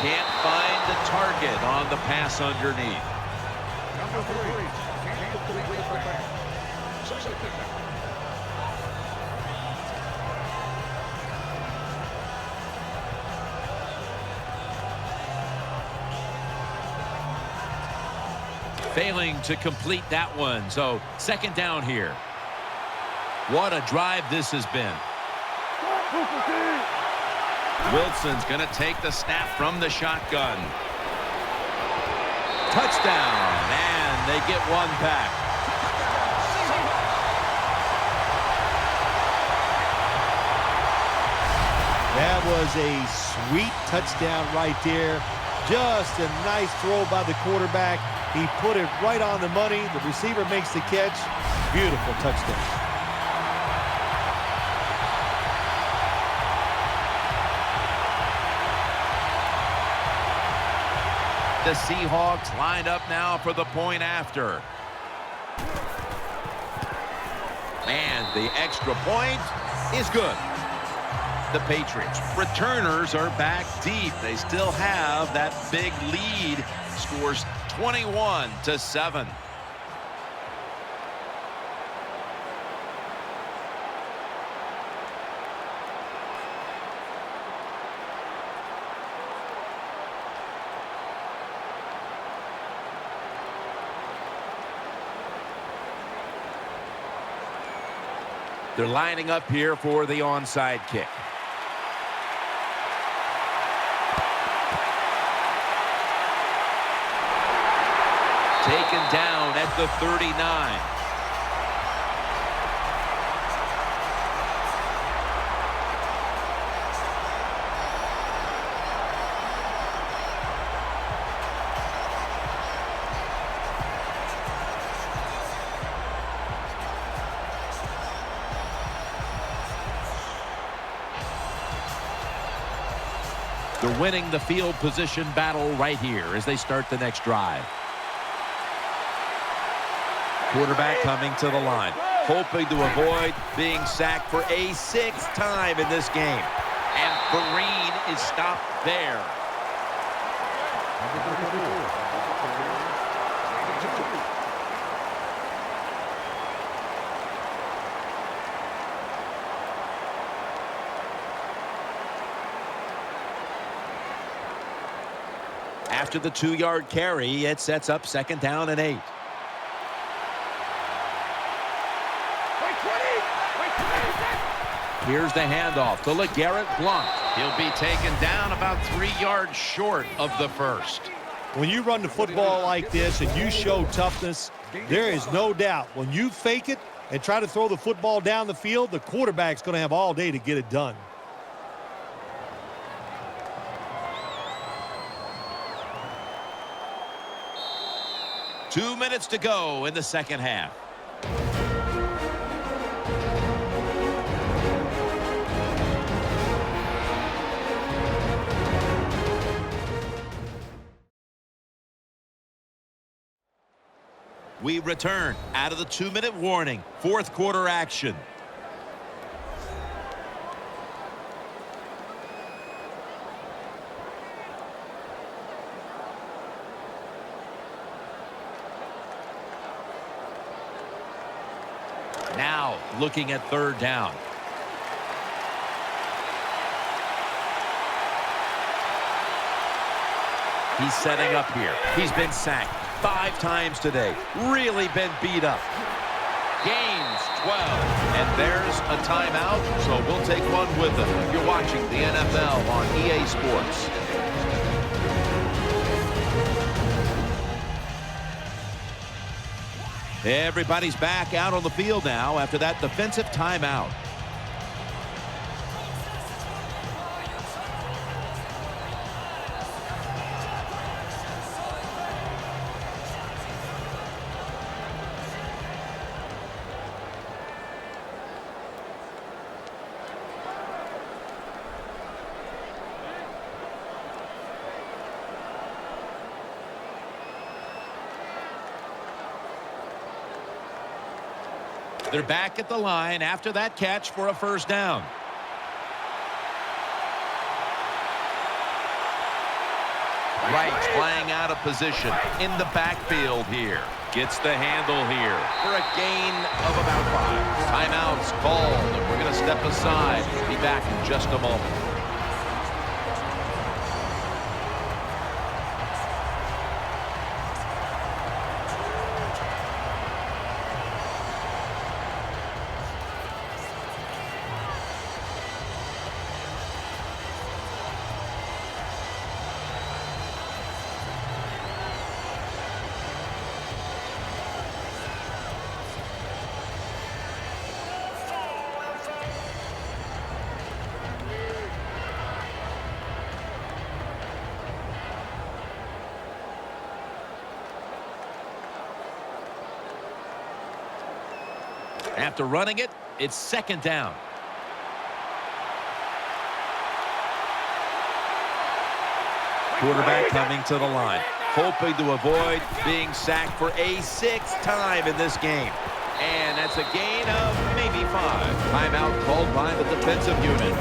Can't find the target on the pass underneath. Failing to complete that one, so second down here. What a drive this has been. Wilson's going to take the snap from the shotgun. Touchdown, and they get one back. That was a sweet touchdown right there. Just a nice throw by the quarterback. He put it right on the money. The receiver makes the catch. Beautiful touchdown. The Seahawks lined up now for the point after. And the extra point is good. The Patriots returners are back deep. They still have that big lead. Scores 21-7. They're lining up here for the onside kick. Taken down at the 39. They're winning the field position battle right here as they start the next drive. Quarterback coming to the line, hoping to avoid being sacked for a 6th time in this game. And Vereen is stopped there. After the 2-yard carry, it sets up second down and 8. Here's the handoff to LeGarrette Blount. He'll be taken down about 3 yards short of the first. When you run the football like this and you show toughness, there is no doubt when you fake it and try to throw the football down the field, the quarterback's going to have all day to get it done. Two minutes to go in the second half. We return out of the 2-minute warning. Fourth quarter action. Now looking at third down. He's setting up here. He's been sacked 5 times today. Really been beat up. Gains 12. And there's a timeout, so we'll take one with them. You're watching the NFL on EA Sports. Everybody's back out on the field now after that defensive timeout. They're back at the line after that catch for a first down. Right, playing out of position in the backfield here. Gets the handle here for a gain of about 5. Timeouts called, and we're going to step aside. Be back in just a moment. After running it, it's second down. Quarterback coming to the line, hoping to avoid being sacked for a 6th time in this game. And that's a gain of maybe 5. Timeout called by the defensive unit.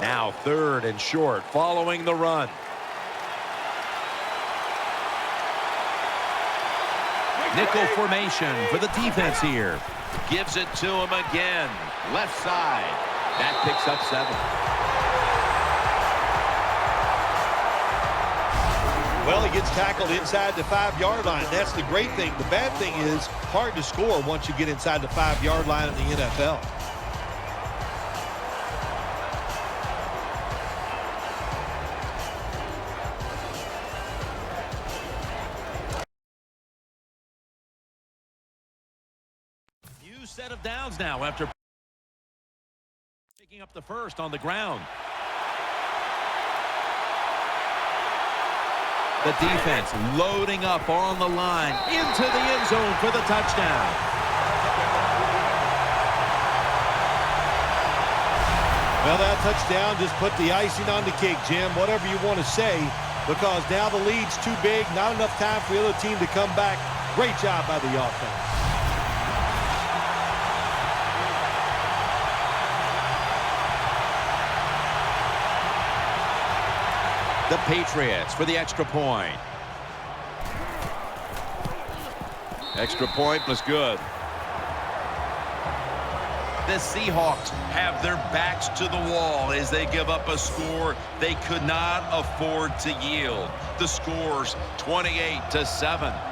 Now 3rd and short following the run. Nickel formation for the defense here. Gives it to him again. Left side. That picks up 7. Well, he gets tackled inside the 5-yard line. That's the great thing. The bad thing is hard to score once you get inside the 5-yard line in the NFL. Set of downs now after picking up the first on the ground. The defense loading up on the line into the end zone for the touchdown. Well, that touchdown just put the icing on the cake, Jim, whatever you want to say, because now the lead's too big, not enough time for the other team to come back. Great job by the offense. The Patriots for the extra point. Extra point was good. The Seahawks have their backs to the wall as they give up a score they could not afford to yield. The score's 28-7.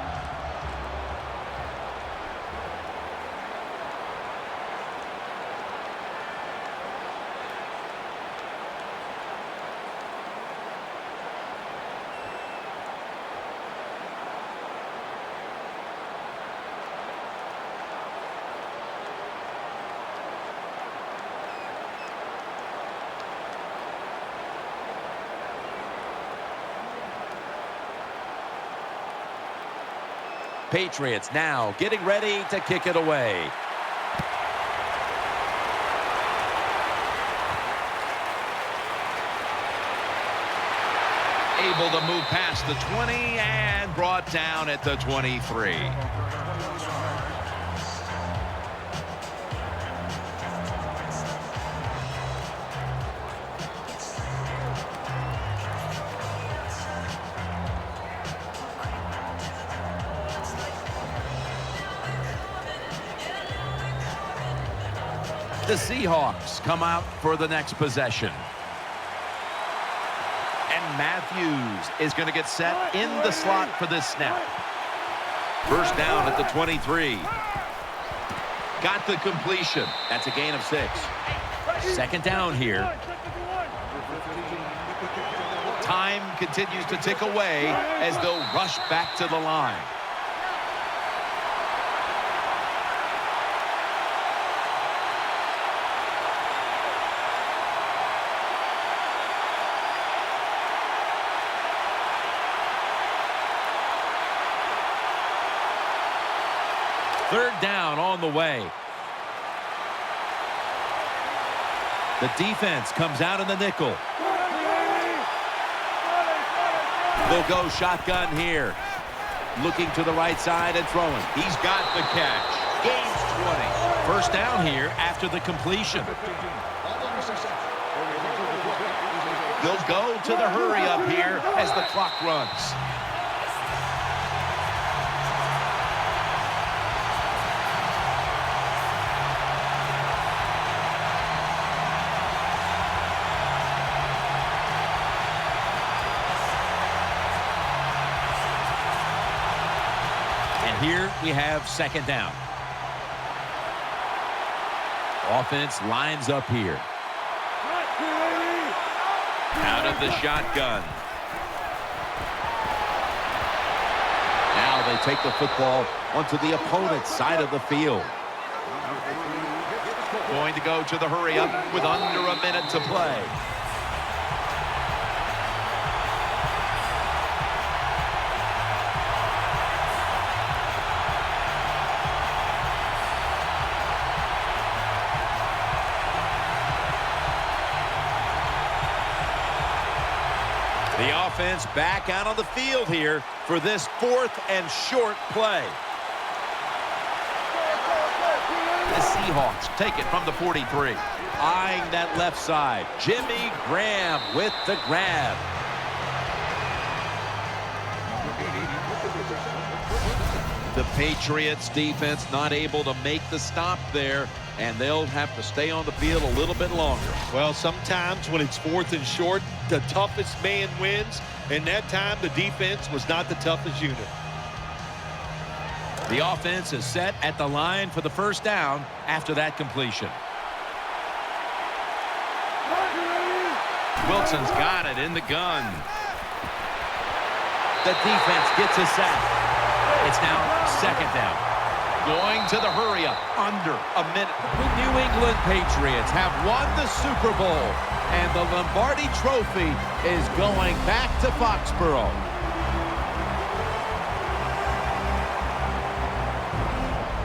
Patriots now getting ready to kick it away. Able to move past the 20 and brought down at the 23. The Seahawks come out for the next possession. And Matthews is going to get set in the slot for this snap. First down at the 23. Got the completion. That's a gain of 6. Second down here. Time continues to tick away as they'll rush back to the line. Third down on the way. The defense comes out in the nickel. They'll go shotgun here. Looking to the right side and throwing. He's got the catch. Gains 20. First down here after the completion. They'll go to the hurry up here as the clock runs. Here we have second down. Offense lines up here. Out of the shotgun. Now they take the football onto the opponent's side of the field. Going to go to the hurry up with under a minute to play. The offense back out on the field here for this 4th and short play. The Seahawks take it from the 43. Eyeing that left side. Jimmy Graham with the grab. The Patriots defense not able to make the stop there, and they'll have to stay on the field a little bit longer. Well, sometimes when it's 4th and short, the toughest man wins, and that time the defense was not the toughest unit. The offense is set at the line for the first down after that completion. Wilson's got it in the gun. The defense gets a sack. It's now second down. Going to the hurry up under a minute. The New England Patriots have won the Super Bowl, and the Lombardi Trophy is going back to Foxborough.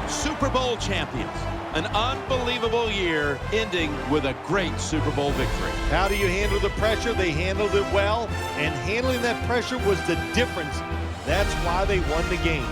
Super Bowl champions. An unbelievable year ending with a great Super Bowl victory. How do you handle the pressure? They handled it well, and handling that pressure was the difference. That's why they won the game.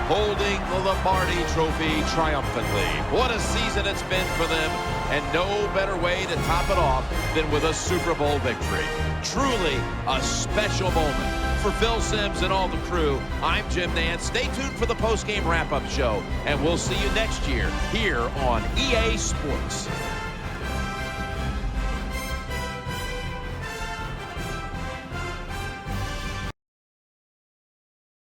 Holding the Lombardi Trophy triumphantly. What a season it's been for them, and no better way to top it off than with a Super Bowl victory. Truly a special moment. For Phil Simms and all the crew, I'm Jim Nance. Stay tuned for the post-game wrap-up show, and we'll see you next year here on EA Sports.